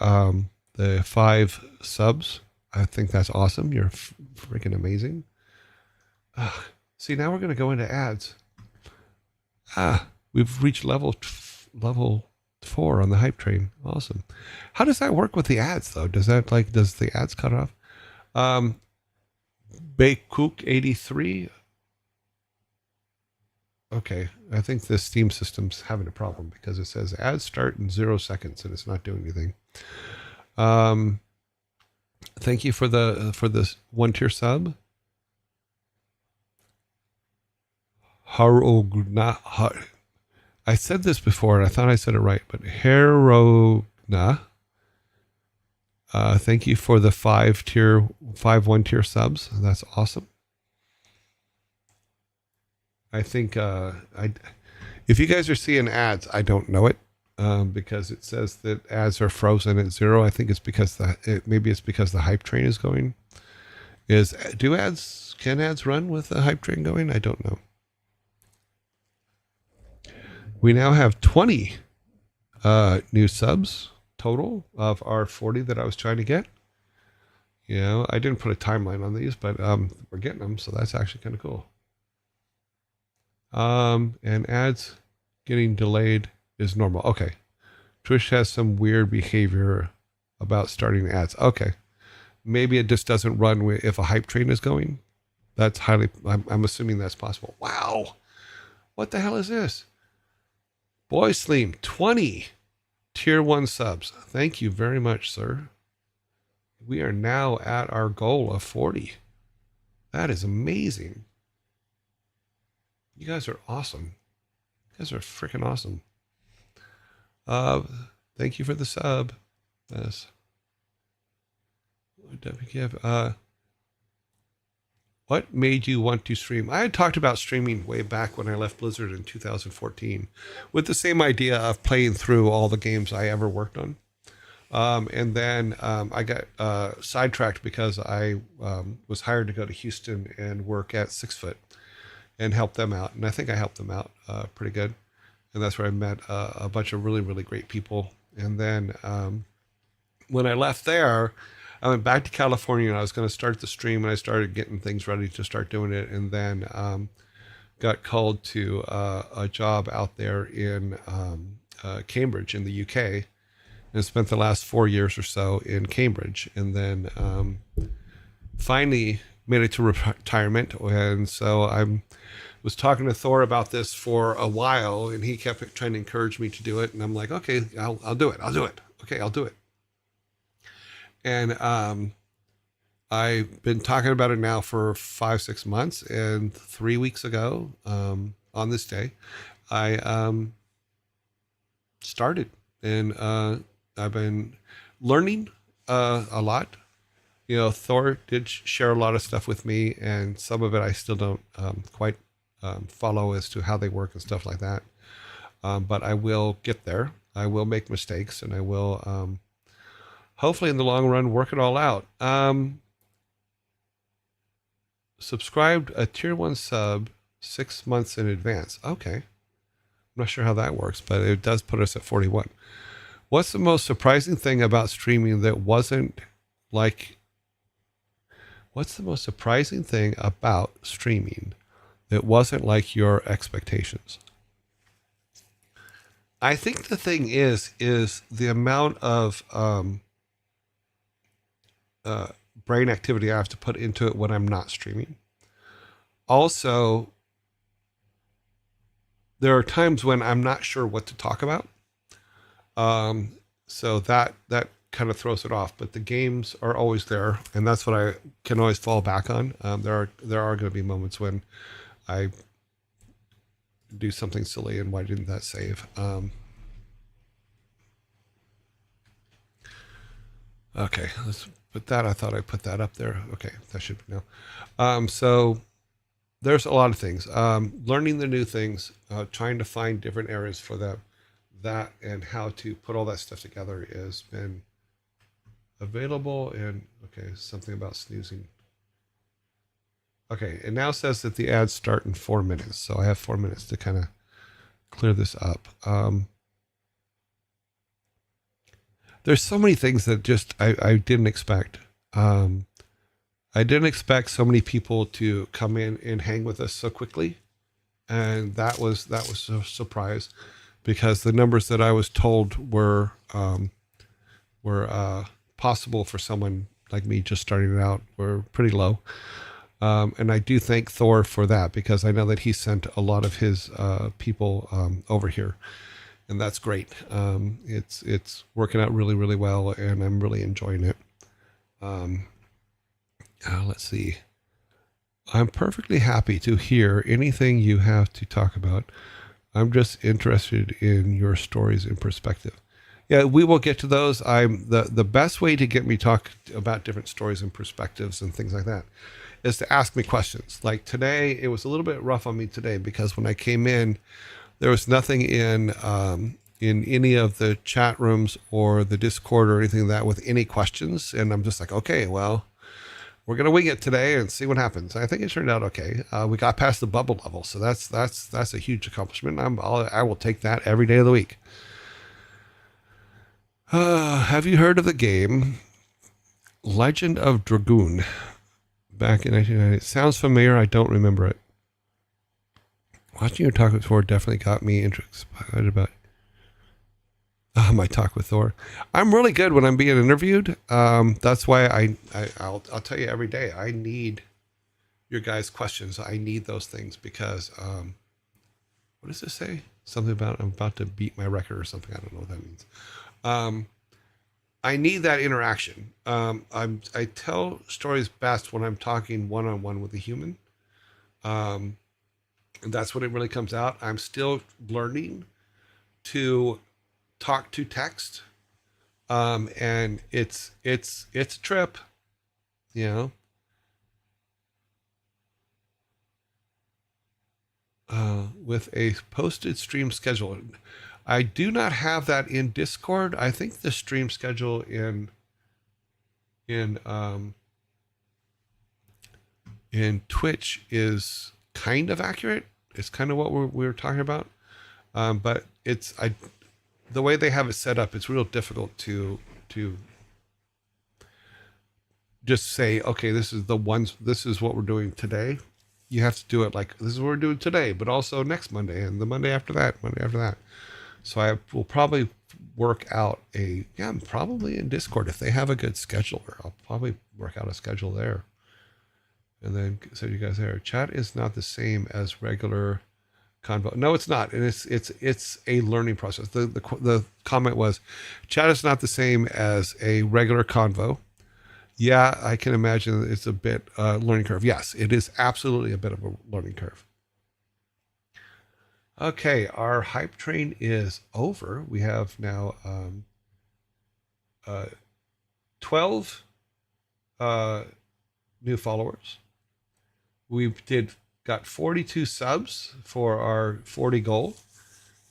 A: the 5 subs. I think that's awesome. You're freaking amazing. See, now we're going to go into ads. We've reached level 4 on the hype train. Awesome. How does that work with the ads though? Does the ads cut off? Bakecook 83. Okay, I think the Steam system's having a problem because it says ads start in 0 seconds and it's not doing anything. Thank you for this 1-tier sub. I said this before and I thought I said it right, but Herogna. Thank you for the 5 1-tier subs. That's awesome. I think if you guys are seeing ads, I don't know it because it says that ads are frozen at 0. I think it's because maybe it's because the hype train is going. Can ads run with the hype train going? I don't know. We now have 20 new subs total of our 40 that I was trying to get. You know, I didn't put a timeline on these, but we're getting them, so that's actually kind of cool. And ads getting delayed is normal. Okay. Twitch has some weird behavior about starting ads. Okay. Maybe it just doesn't run if a hype train is going. That's I'm assuming that's possible. Wow. What the hell is this? Boy Slim, 20 tier 1 subs. Thank you very much, sir. We are now at our goal of 40. That is amazing. You guys are awesome. You guys are freaking awesome. Thank you for the sub. Yes. What made you want to stream? I had talked about streaming way back when I left Blizzard in 2014 with the same idea of playing through all the games I ever worked on. And then I got sidetracked because I was hired to go to Houston and work at 6foot and help them out. And I think I helped them out pretty good. And that's where I met a bunch of really, really great people. And then when I left there, I went back to California and I was going to start the stream, and I started getting things ready to start doing it. And then got called to a job out there in Cambridge in the UK, and spent the last 4 years or so in Cambridge. And then finally made it to retirement. And so I was talking to Thor about this for a while, and he kept trying to encourage me to do it. And I'm like, okay, I'll do it. I'll do it. Okay, I'll do it. And I've been talking about it now for 5-6 months. And 3 weeks ago, on this day, I started. And I've been learning a lot. Thor did share a lot of stuff with me, and some of it I still don't quite follow as to how they work and stuff like that. But I will get there. I will make mistakes, and I will hopefully in the long run work it all out. Subscribed a tier 1 sub 6 months in advance. Okay. I'm not sure how that works, but it does put us at 41. What's the most surprising thing about streaming that wasn't like What's the most surprising thing about streaming that wasn't like your expectations? I think the thing is the amount of brain activity I have to put into it when I'm not streaming. Also, there are times when I'm not sure what to talk about. So that kind of throws it off. But the games are always there, and that's what I can always fall back on. There are going to be moments when I do something silly, and why didn't that save? Okay, let's put that. I thought I put that up there. Okay, that should be now. So there's a lot of things. Learning the new things, trying to find different areas for that and how to put all that stuff together has been available. And okay, something about snoozing. Okay, it now says that the ads start in 4 minutes, so I have 4 minutes to kind of clear this up. There's so many things that just I didn't expect. I didn't expect so many people to come in and hang with us so quickly, and that was a surprise, because the numbers that I was told were possible for someone like me just starting out were pretty low. And I do thank Thor for that, because I know that he sent a lot of his people over here, and that's great. It's working out really, really well, and I'm really enjoying it. Let's see. I'm perfectly happy to hear anything you have to talk about. I'm just interested in your stories and perspective. Yeah, we will get to those. I'm the best way to get me talk about different stories and perspectives and things like that is to ask me questions. Like today, it was a little bit rough on me today, because when I came in, there was nothing in any of the chat rooms or the Discord or anything like that with any questions, and I'm just like, okay, well, we're gonna wing it today and see what happens. I think it turned out okay. We got past the bubble level, so that's a huge accomplishment. I will take that every day of the week. Have you heard of the game Legend of Dragoon? Back in 1990. It sounds familiar. I don't remember it. Watching your talk with Thor definitely got me excited about my talk with Thor. I'm really good when I'm being interviewed. That's why I'll tell you every day, I need your guys' questions. I need those things, because what does this say? Something about I'm about to beat my record or something. I don't know what that means. I need that interaction. I tell stories best when I'm talking one-on-one with a human. And that's when it really comes out. I'm still learning to talk to text. And it's a trip, you know. With a posted stream schedule. I do not have that in Discord. I think the stream schedule in Twitch is kind of accurate. It's kind of what we were talking about. But the way they have it set up, it's real difficult to just say, okay, this is what we're doing today. You have to do it like, this is what we're doing today, but also next Monday and the Monday after that. So I will probably work out probably in Discord. If they have a good scheduler, I'll probably work out a schedule there. And then, so you guys there, chat is not the same as regular convo. No, it's not. And it's a learning process. The comment was, chat is not the same as a regular convo. Yeah, I can imagine it's a bit learning curve. Yes, it is absolutely a bit of a learning curve. Okay, our hype train is over. We have now 12 new followers. We got 42 subs for our 40 goal,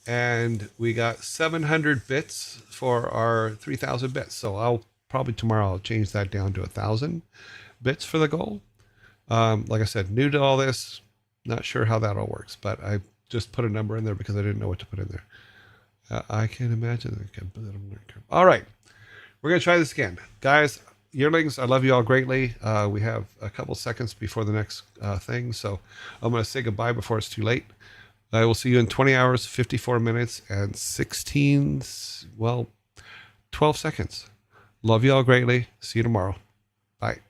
A: and we got 700 bits for our 3,000 bits. So I'll probably tomorrow I'll change that down to 1,000 bits for the goal. Like I said, new to all this, not sure how that all works, but I just put a number in there because I didn't know what to put in there. I can imagine. All right, we're gonna try this again, guys. Yearlings, I love you all greatly. We have a couple seconds before the next thing, so I'm going to say goodbye before it's too late. I will see you in 20 hours, 54 minutes, and 12 seconds. Love you all greatly. See you tomorrow. Bye.